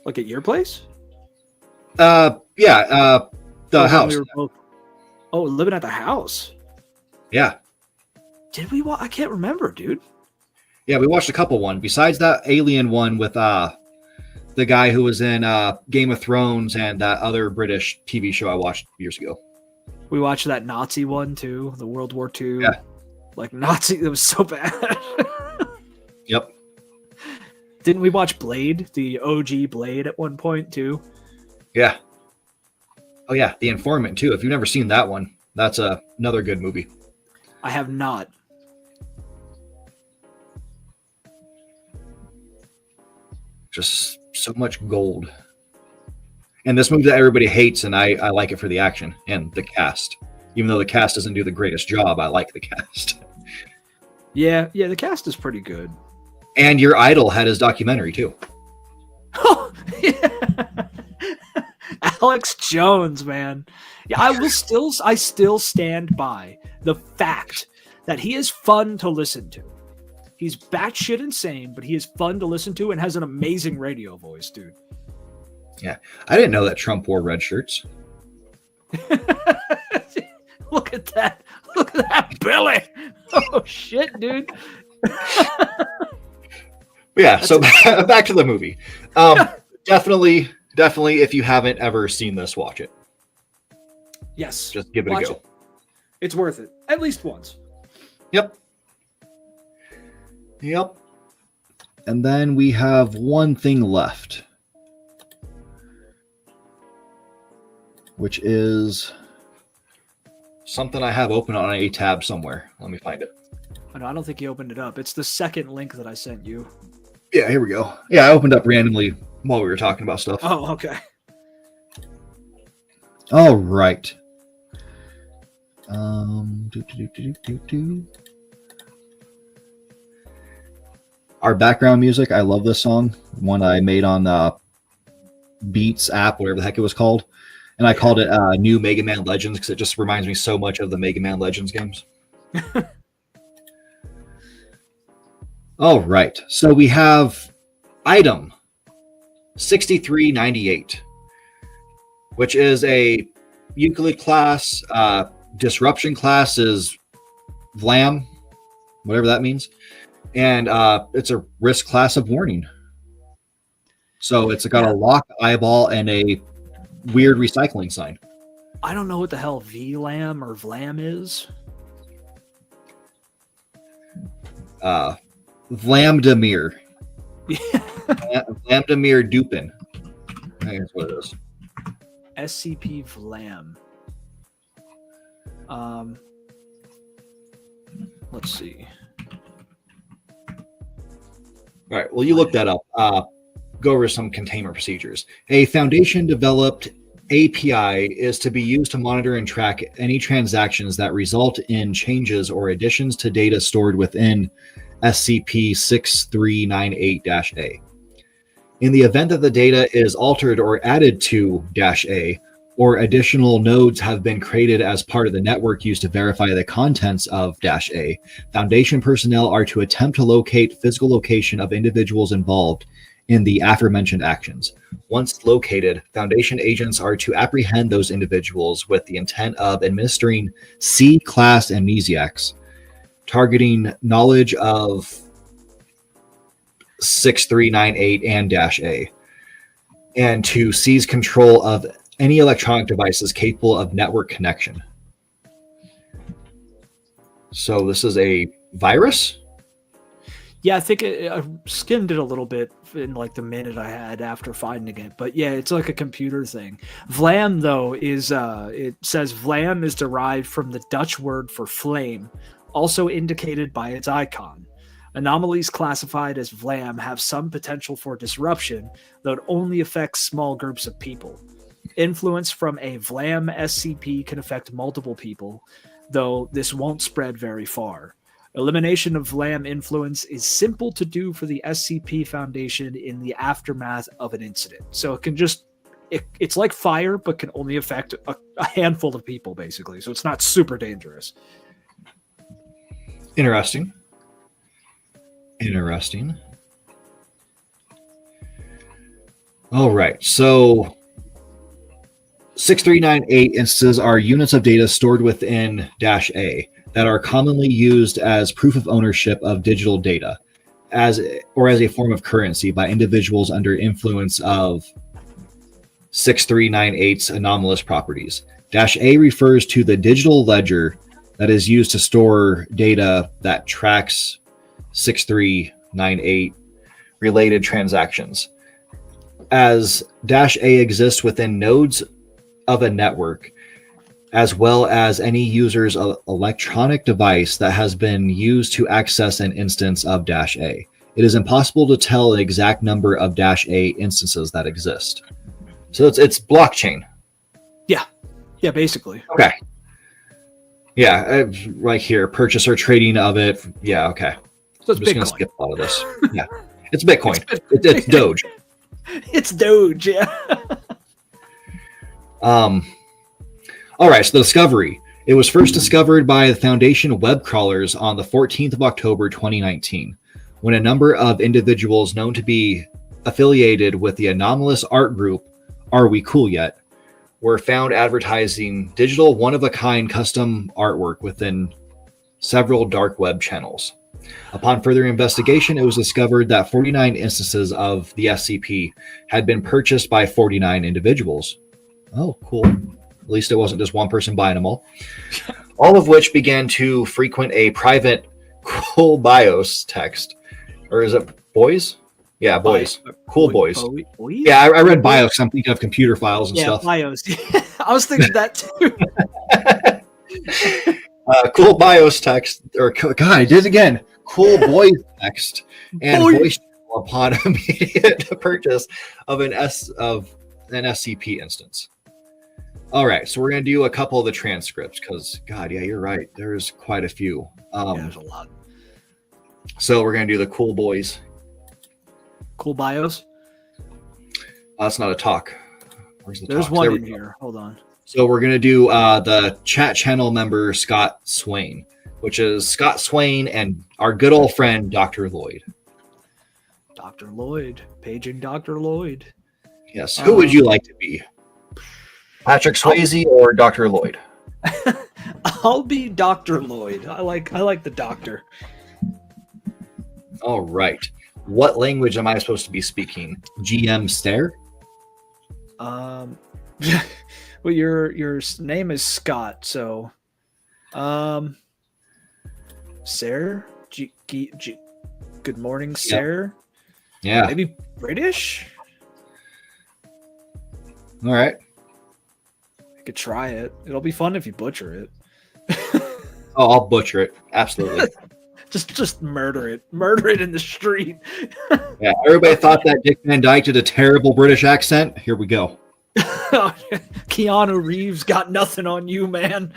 Like at your place? The house. Living at the house. Yeah. Did we watch? I can't remember, dude. Yeah, we watched a couple one. Besides that Alien one with the guy who was in Game of Thrones and that other British TV show I watched years ago. We watched that Nazi one too, the World War II. Yeah. Like Nazi, it was so bad. Yep. Didn't we watch Blade, the OG Blade at one point too? Yeah. Oh yeah, The Informant too. If you've never seen that one, that's another good movie. I have not. Just so much gold. And this movie that everybody hates, and I like it for the action and the cast. Even though the cast doesn't do the greatest job, I like the cast. Yeah, the cast is pretty good. And your idol had his documentary too. Oh, yeah. Alex Jones, man. Yeah, I still stand by the fact that he is fun to listen to. He's batshit insane, but he is fun to listen to and has an amazing radio voice, dude. Yeah. I didn't know that Trump wore red shirts. Look at that. Look at that belly. Oh, shit, dude. Yeah, so back to the movie. Definitely, if you haven't ever seen this, watch it. Yes. Just give it a go. It. It's worth it. At least once. Yep. And then we have one thing left, which is something I have open on a tab somewhere. Let me find it. Oh, no, I don't think you opened it up. It's the second link that I sent you. Yeah, here we go. Yeah, I opened up randomly while we were talking about stuff. Oh, okay. All right. Our background music, I love this song. One I made on Beats app, whatever the heck it was called. And I called it New Mega Man Legends because it just reminds me so much of the Mega Man Legends games. All right. So we have item 6398, which is a Euclid class. Disruption class is Vlam, whatever that means. And it's a risk class of warning. So it's got a lock, eyeball, and a weird recycling sign. I don't know what the hell VLAM or VLAM is. Vlamdemir. Vlamdemir Dupin. I think that's what it is. SCP VLAM. Let's see. All right. Well, you look that up. Go over some containment procedures. A Foundation developed API is to be used to monitor and track any transactions that result in changes or additions to data stored within SCP-6398-A. In the event that the data is altered or added to -A, or additional nodes have been created as part of the network used to verify the contents of -A, Foundation personnel are to attempt to locate physical location of individuals involved in the aforementioned actions. Once located, Foundation agents are to apprehend those individuals with the intent of administering C-class amnesiacs, targeting knowledge of 6398 and -A, and to seize control of any electronic devices capable of network connection. So this is a virus? Yeah, I think I skimmed it a little bit in like the minute I had after finding it. But yeah, it's like a computer thing. Vlam, though, is it says Vlam is derived from the Dutch word for flame, also indicated by its icon. Anomalies classified as Vlam have some potential for disruption, though it only affects small groups of people. Influence from a Vlam SCP can affect multiple people, though this won't spread very far. Elimination of Vlam influence is simple to do for the SCP Foundation in the aftermath of an incident. So it can just, it's like fire, but can only affect a handful of people, basically. So it's not super dangerous. Interesting. All right. So 6398 instances are units of data stored within -A that are commonly used as proof of ownership of digital data as a form of currency by individuals under influence of 6398's anomalous properties. -A refers to the digital ledger that is used to store data that tracks 6398 related transactions. As -A exists within nodes of a network, as well as any user's electronic device that has been used to access an instance of -A. It is impossible to tell an exact number of -A instances that exist. So it's blockchain. Yeah, basically. Okay. Yeah, right here, purchase or trading of it. Yeah, okay. So it's I'm just going to skip a lot of this. Yeah, it's Bitcoin. It's Doge. It's Doge, yeah. All right, so the discovery. It was first discovered by the Foundation web crawlers on the 14th of October, 2019, when a number of individuals known to be affiliated with the anomalous art group Are We Cool Yet were found advertising digital one-of-a-kind custom artwork within several dark web channels. Upon further investigation, it was discovered that 49 instances of the SCP had been purchased by 49 individuals. Oh, cool. At least it wasn't just one person buying them all. All of which began to frequent a private cool BIOS text. Or is it boys? Yeah, boys. Cool boys. Yeah, I read BIOS. I'm thinking of computer files and stuff. BIOS. I was thinking that too. Cool BIOS text, or God, I did it again. Cool boys text and voice upon immediate purchase of an SCP instance. All right, so we're going to do a couple of the transcripts because, God, yeah, you're right. There's quite a few. There's a lot. So we're going to do the cool boys. Cool BIOS? That's not a talk. Where's the There's talk? One in here. Hold on. So we're going to do the chat channel member, Scott Swain, which is Scott Swain and our good old friend, Dr. Lloyd. Dr. Lloyd. Paging Dr. Lloyd. Yes. Who would you like to be? Patrick Swayze or Dr. Lloyd? I'll be Dr. Lloyd. I like the doctor. All right. What language am I supposed to be speaking? GM stare? Well, your name is Scott, so Sir? Good morning, sir. Yeah. Maybe British? All right. I could try it. It'll be fun if you butcher it. Oh, I'll butcher it. Absolutely. Just murder it. Murder it in the street. Yeah, everybody thought that Dick Van Dyke did a terrible British accent. Here we go. Keanu Reeves got nothing on you, man.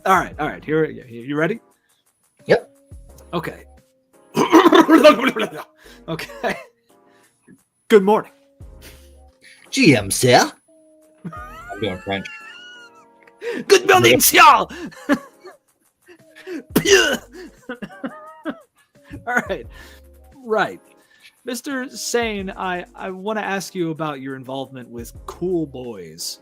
All right. Here, you ready? Yep. Okay. Okay. Good morning. GM, sir. I'm doing French. Good morning, sir. All right. Right. Mr. Sane, I want to ask you about your involvement with Cool Boys.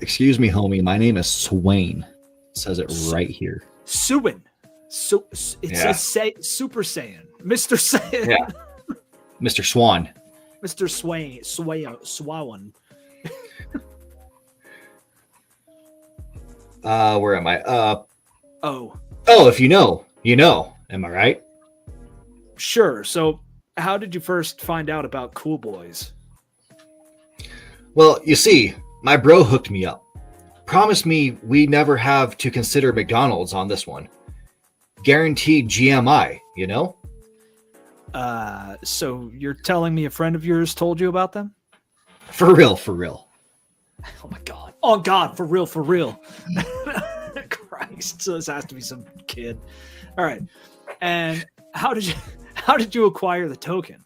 Excuse me, homie. My name is Swain. It says it right here. Suin. So it says Super Saiyan. Mr. Saiyan. Yeah. Mr. Swan. Mr. Swawan. Where am I? Oh, if you know, you know. Am I right? Sure. So, how did you first find out about Cool Boys? Well, you see, my bro hooked me up. Promised me we never have to consider McDonald's on this one. Guaranteed GMI, you know? So you're telling me a friend of yours told you about them? For real, for real. Oh my God. Oh God, for real, for real. Christ. So this has to be some kid. All right. And how did you acquire the token?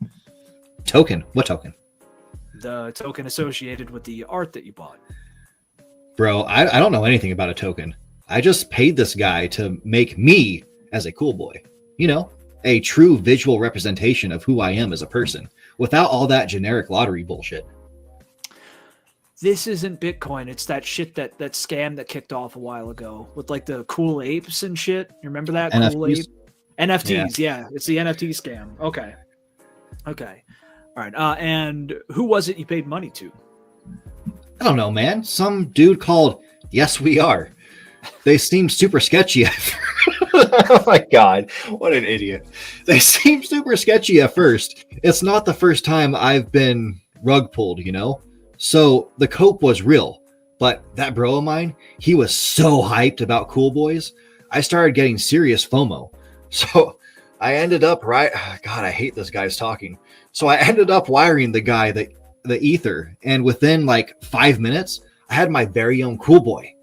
Token? What token? The token associated with the art that you bought. Bro, I don't know anything about a token. I just paid this guy to make me as a cool boy. You know, a true visual representation of who I am as a person, without all that generic lottery bullshit. This isn't Bitcoin. It's that shit that scam that kicked off a while ago with like the cool apes and shit. You remember that? NFTs? Cool ape? NFTs, yeah. It's the NFT scam. Okay. All right. And who was it you paid money to? I don't know, man. Some dude called Yes We Are. They seemed super sketchy. Oh my God, what an idiot. They seem super sketchy at first. It's not the first time I've been rug pulled, you know? So the cope was real. But that bro of mine, he was so hyped about Cool Boys, I started getting serious FOMO. So I ended up God, I hate this guy's talking. So I ended up wiring the guy the ether, and within like 5 minutes, I had my very own Cool Boy.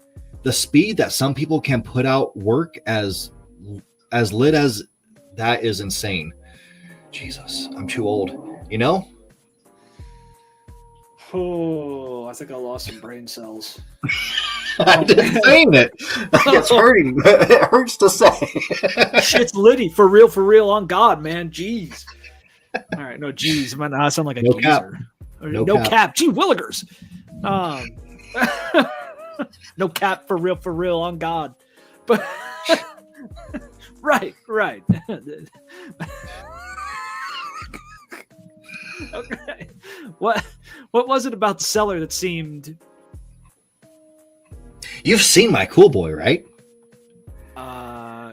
The speed that some people can put out work as lit as that is insane. Jesus, I'm too old, you know? Oh, I think I lost some brain cells. I didn't saying it. It's hurting. It hurts to say. Shit's litty. For real, on God, man. Jeez. All right, no, jeez. I sound like a geezer. No cap. Gee willikers. No cap, for real, on God. But right. Okay. What was it about the seller that seemed? You've seen my Cool Boy, right?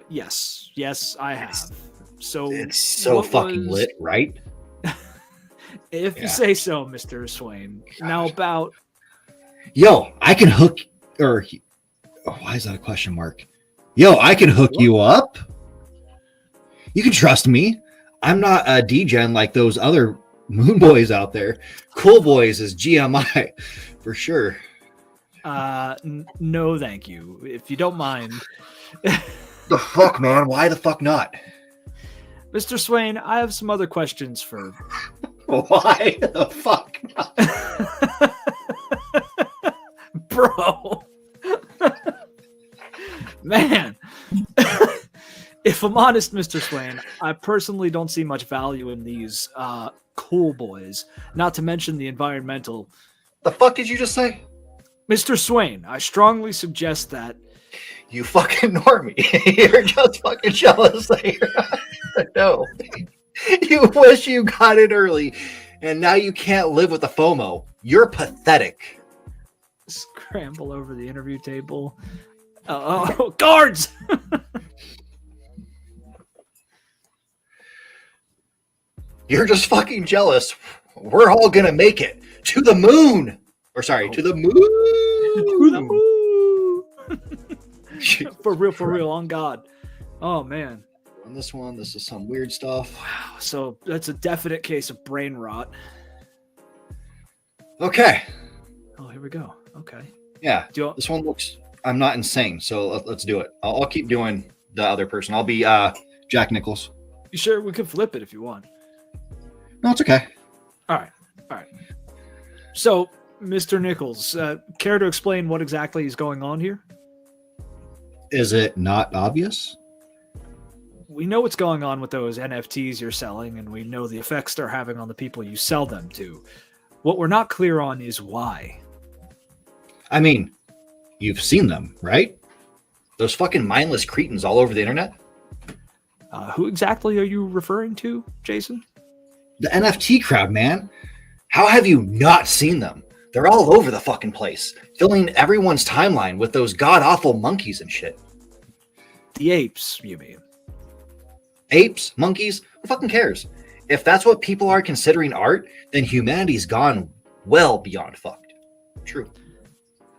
Yes, I have. So it's so fucking lit, right? If you say so, Mr. Swain. God. Now about I can hook why is that a question mark? I can hook you up. You can trust me. I'm not a degen like those other moon boys out there. Cool Boys is GMI for sure. No, thank you. If you don't mind. The fuck, man? Why the fuck not? Mr. Swain, I have some other questions for. Why the fuck not? Bro. Man. If I'm honest, Mr. Swain, I personally don't see much value in these Cool Boys, not to mention the environmental. The fuck did you just say? Mr. Swain, I strongly suggest that. You fucking normie. You're just fucking jealous. No. You wish you got it early, and now you can't live with the FOMO. You're pathetic. Scramble over the interview table. Oh, guards! You're just fucking jealous. We're all gonna make it to the moon. To the moon. To the moon. For real, on God. Oh man. On this one, this is some weird stuff. Wow. So that's a definite case of brain rot. Okay. Oh, here we go. Okay. Yeah. This one looks. I'm not insane, so let's do it. I'll keep doing the other person. I'll be Jack Nichols. You sure we can flip it if you want? No, it's okay. All right. So, Mr. Nichols, care to explain what exactly is going on here? Is it not obvious? We know what's going on with those NFTs you're selling, and we know the effects they're having on the people you sell them to. What we're not clear on is why. I mean, you've seen them, right? Those fucking mindless cretins all over the internet? Who exactly are you referring to, Jason? The NFT crowd, man. How have you not seen them? They're all over the fucking place, filling everyone's timeline with those god-awful monkeys and shit. The apes, you mean? Apes? Monkeys? Who fucking cares? If that's what people are considering art, then humanity's gone well beyond fucked. True.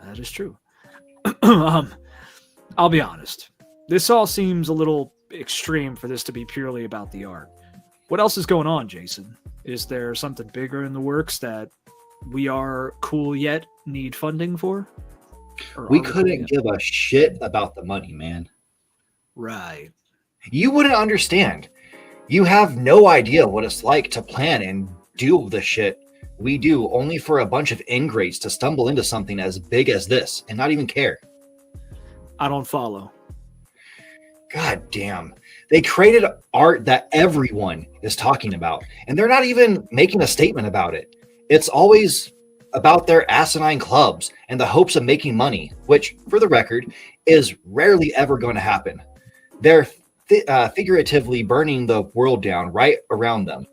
That is true. I'll be honest. This all seems a little extreme for this to be purely about the art. What else is going on, Jason? Is there something bigger in the works that we are cool yet need funding for? We couldn't give a shit about the money, man. Right. You wouldn't understand. You have no idea what it's like to plan and do the shit we do only for a bunch of ingrates to stumble into something as big as this and not even care. I don't follow. God damn. They created art that everyone is talking about, and they're not even making a statement about it. It's always about their asinine clubs and the hopes of making money, which, for the record, is rarely ever going to happen. They're figuratively burning the world down right around them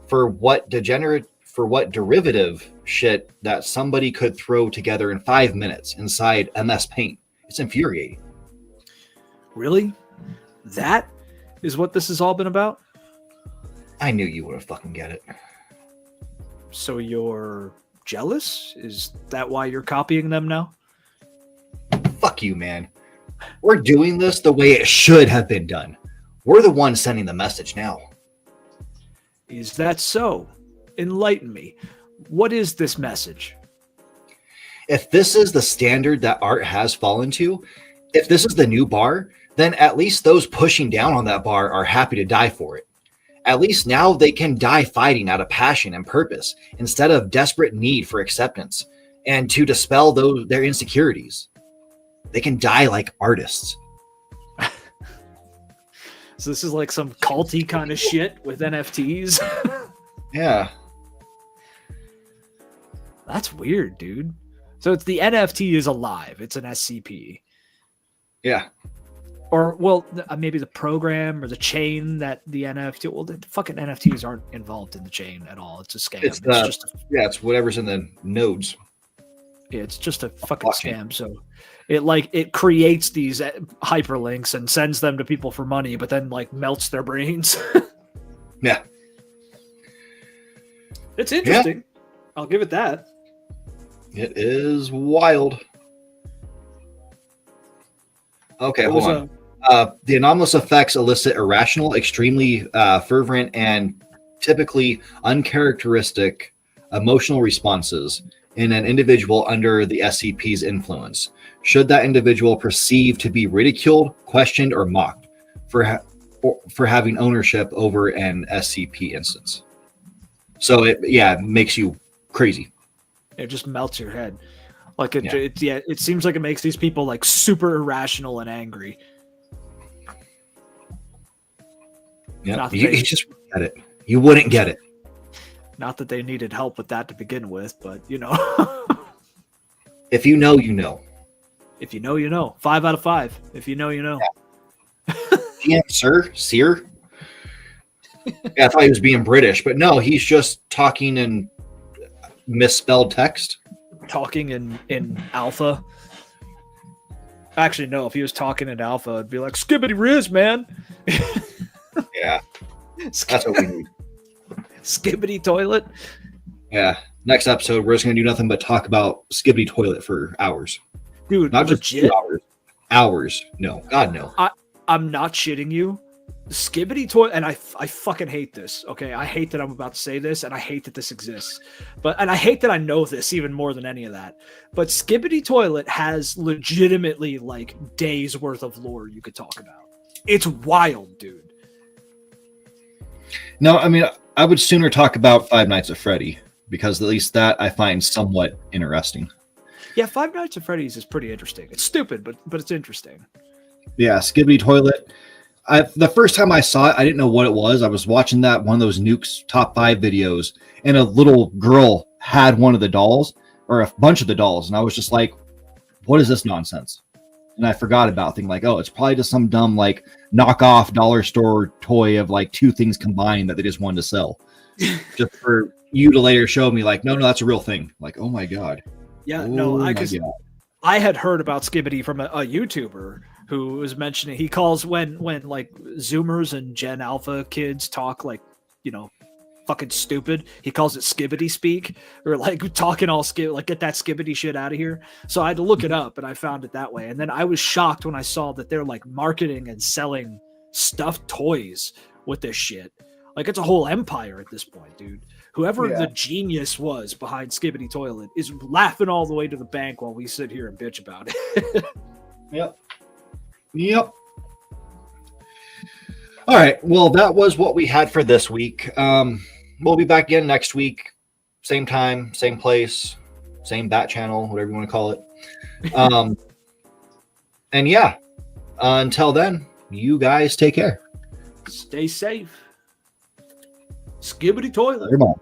for what derivative shit that somebody could throw together in 5 minutes inside MS Paint. It's infuriating. Really? That is what this has all been about? I knew you would have fucking get it. So you're jealous? Is that why you're copying them now? Fuck you, man. We're doing this the way it should have been done. We're the ones sending the message now. Is that so? Enlighten me. What is this message? If this is the standard that art has fallen to, if this is the new bar, then at least those pushing down on that bar are happy to die for it. At least now they can die fighting out of passion and purpose instead of desperate need for acceptance and to dispel their insecurities. They can die like artists. So this is like some culty kind of shit with NFTs? Yeah. That's weird, dude. So it's the NFT is alive. It's an SCP. Yeah. Or, well, maybe the program or the chain that the NFT... Well, the fucking NFTs aren't involved in the chain at all. It's a scam. It's it's whatever's in the nodes. Yeah, it's just a fucking scam. So it creates these hyperlinks and sends them to people for money, but then melts their brains. Yeah. It's interesting. Yeah. I'll give it that. It is wild. Okay, hold on. The anomalous effects elicit irrational, extremely fervent, and typically uncharacteristic emotional responses in an individual under the SCP's influence. Should that individual perceive to be ridiculed, questioned, or mocked for having ownership over an SCP instance. So it makes you crazy. It just melts your head. It seems like it makes these people super irrational and angry. Yeah, you just wouldn't get it. You wouldn't get it. Not that they needed help with that to begin with, but If you know, you know. If you know, you know. 5 out of 5. If you know, you know. Yeah, Sir? Yeah, I thought he was being British, but no, he's just talking in misspelled text. Talking in alpha. Actually, no, if he was talking in alpha, it'd be like, skibbity riz, man. Yeah. That's what we need. Skibbity toilet. Yeah. Next episode, we're just going to do nothing but talk about skibbity toilet for hours. Dude, not just 2 hours. Hours. No. God, no. I'm not shitting you. Skibbity toilet, and I fucking hate this. Okay, I hate that I'm about to say this, and I hate that this exists. And I hate that I know this even more than any of that. But Skibbity toilet has legitimately like days worth of lore you could talk about. It's wild, dude. No, I mean, I would sooner talk about Five Nights at Freddy, because at least that I find somewhat interesting. Yeah, Five Nights at Freddy's is pretty interesting. It's stupid, but it's interesting. Yeah, Skibbity toilet. The first time I saw it, I didn't know what it was. I was watching one of those Nukes top 5 videos, and a little girl had one of the dolls, or a bunch of the dolls, and I was just like, what is this nonsense? And I forgot about thinking like, oh, it's probably just some dumb like knockoff dollar store toy of like 2 things combined that they just wanted to sell. Just for you to later show me like, no, that's a real thing. Like, oh my God. Yeah, I had heard about Skibbity from a YouTuber who was mentioning, he calls when like Zoomers and Gen Alpha kids talk like, fucking stupid, he calls it Skibbity speak, or like talking all like get that Skibbity shit out of here. So I had to look it up, and I found it that way. And then I was shocked when I saw that they're like marketing and selling stuffed toys with this shit. Like it's a whole empire at this point, dude. Whoever the genius was behind Skibbity Toilet is laughing all the way to the bank while we sit here and bitch about it. Yep. All right. Well, that was what we had for this week. We'll be back again next week. Same time, same place, same bat channel, whatever you want to call it. And yeah, until then, you guys take care. Stay safe. Skibbity Toilet. Come on.